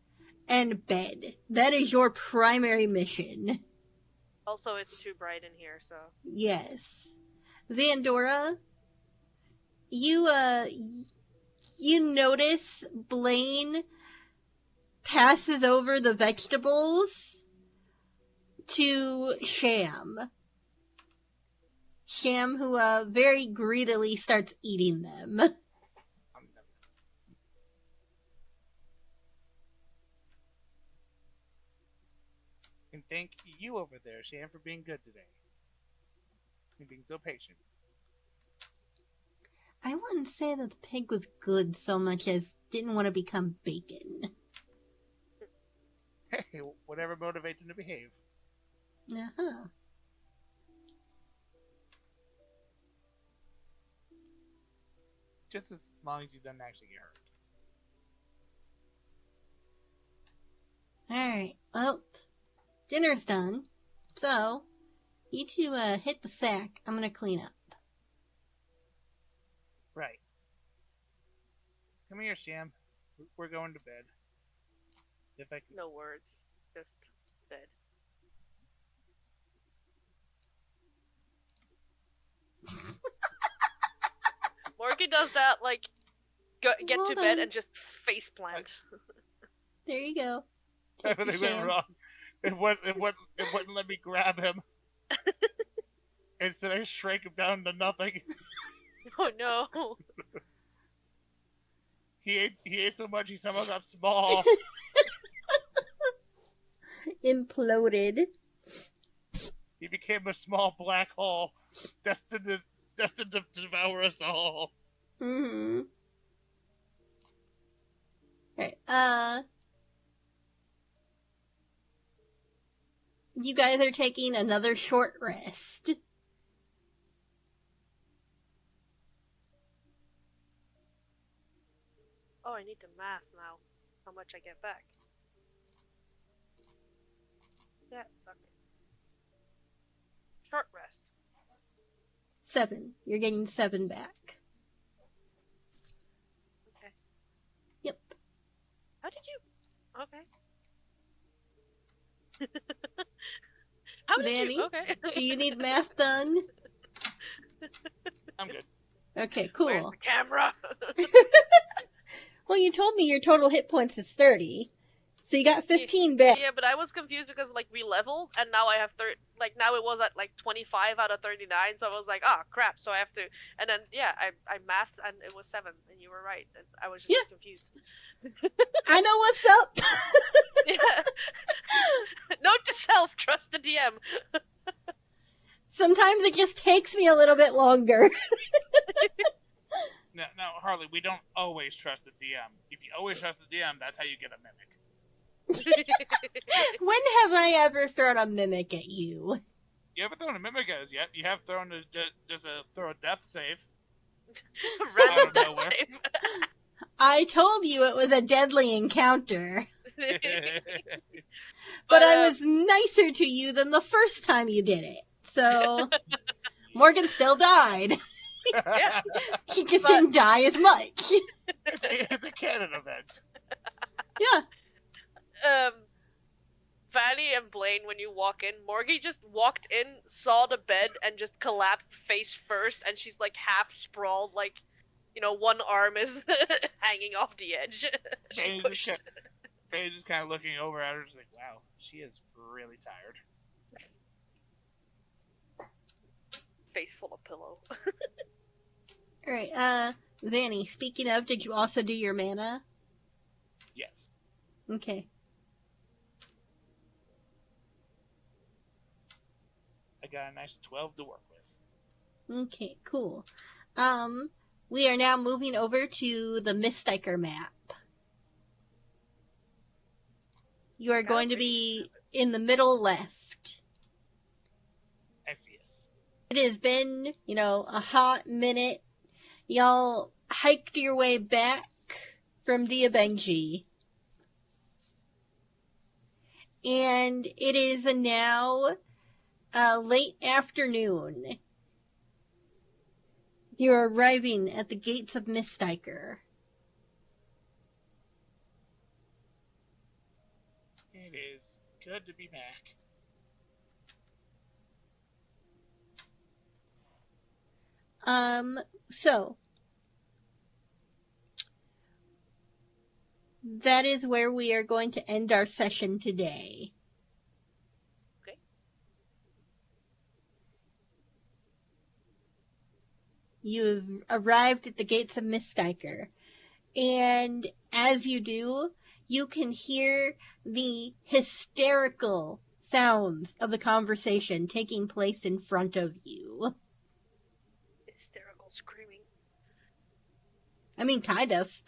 S1: and bed. That is your primary mission.
S3: Also, it's too bright in here, so...
S1: Yes. Vandora, you notice Blaine passes over the vegetables to Sham. Sham, who, very greedily starts eating them.
S2: And thank you over there, Shan, for being good today. And being so patient.
S1: I wouldn't say that the pig was good so much as didn't want to become bacon.
S2: Hey, whatever motivates him to behave.
S1: Uh-huh.
S2: Just as long as you don't actually get hurt.
S1: Alright, well, dinner's done. So, you two, hit the sack. I'm gonna clean up.
S2: Right. Come here, Sham. We're going to bed. If I can...
S3: No words. Just bed. Morgan does that, like, get
S1: Hold
S3: to bed
S1: on.
S3: and just faceplant.
S1: There you go. Take the
S2: Everything went
S1: sham.
S2: wrong. It wouldn't let me grab him. Instead, I shrank him down to nothing.
S3: Oh no.
S2: He ate so much he somehow got small.
S1: Imploded.
S2: He became a small black hole, destined to devour us all.
S1: Mm-hmm. Alright, you guys are taking another short rest.
S3: Oh, I need to math now. How much I get back. Yeah, fuck it. Short rest.
S1: 7. You're getting 7 back.
S3: Okay.
S1: Yep.
S3: How did you... Okay. How did
S1: Vanny,
S3: you... Okay.
S1: do you need math done?
S2: I'm good.
S1: Okay, cool.
S3: Where's the camera?
S1: Well, you told me your total hit points is 30. So you got 15 back.
S3: Yeah, but I was confused because, like, we leveled, and now I have now it was at, like, 25 out of 39, so I was like, oh, crap, so I have to, and then, yeah, I mathed, and it was 7, and you were right, and I was just confused.
S1: I know what's up!
S3: Yeah. Note to self, trust the DM.
S1: Sometimes it just takes me a little bit longer.
S2: No, Harley, we don't always trust the DM. If you always trust the DM, that's how you get a mimic.
S1: When have I ever thrown a mimic at you?
S2: You haven't thrown a mimic at us yet. You have thrown throw a death save.
S3: Random
S2: Out of
S3: death
S2: nowhere.
S3: save.
S1: I told you it was a deadly encounter. But
S3: But,
S1: I was nicer to you than the first time you did it. So, Morgan still died.
S3: Yeah.
S1: He just
S3: But-
S1: didn't die as much.
S2: It's a canon event.
S1: Yeah.
S3: Fanny and Blaine, when you walk in, Morgie just walked in, saw the bed, and just collapsed face first, and she's like half sprawled, like, one arm is hanging off the edge. She pushed.
S2: Fanny's just kind of looking over at her, just like, wow, she is really tired.
S3: Face full of pillow.
S1: Alright, Vanny, speaking of, did you also do your mana?
S2: Yes.
S1: Okay.
S2: I got a nice 12 to work with.
S1: Okay, cool. We are now moving over to the Mistiker map. You are going to be in the middle left.
S2: I see us.
S1: It has been, a hot minute. Y'all hiked your way back from the Abenji. And it is now late afternoon. You're arriving at the gates of Mistiker.
S2: It is good to be back.
S1: So that is where we are going to end our session today.
S3: Okay.
S1: You've arrived at the gates of Mistiker, and as you do, you can hear the hysterical sounds of the conversation taking place in front of you.
S3: Hysterical screaming.
S1: I mean, kind of.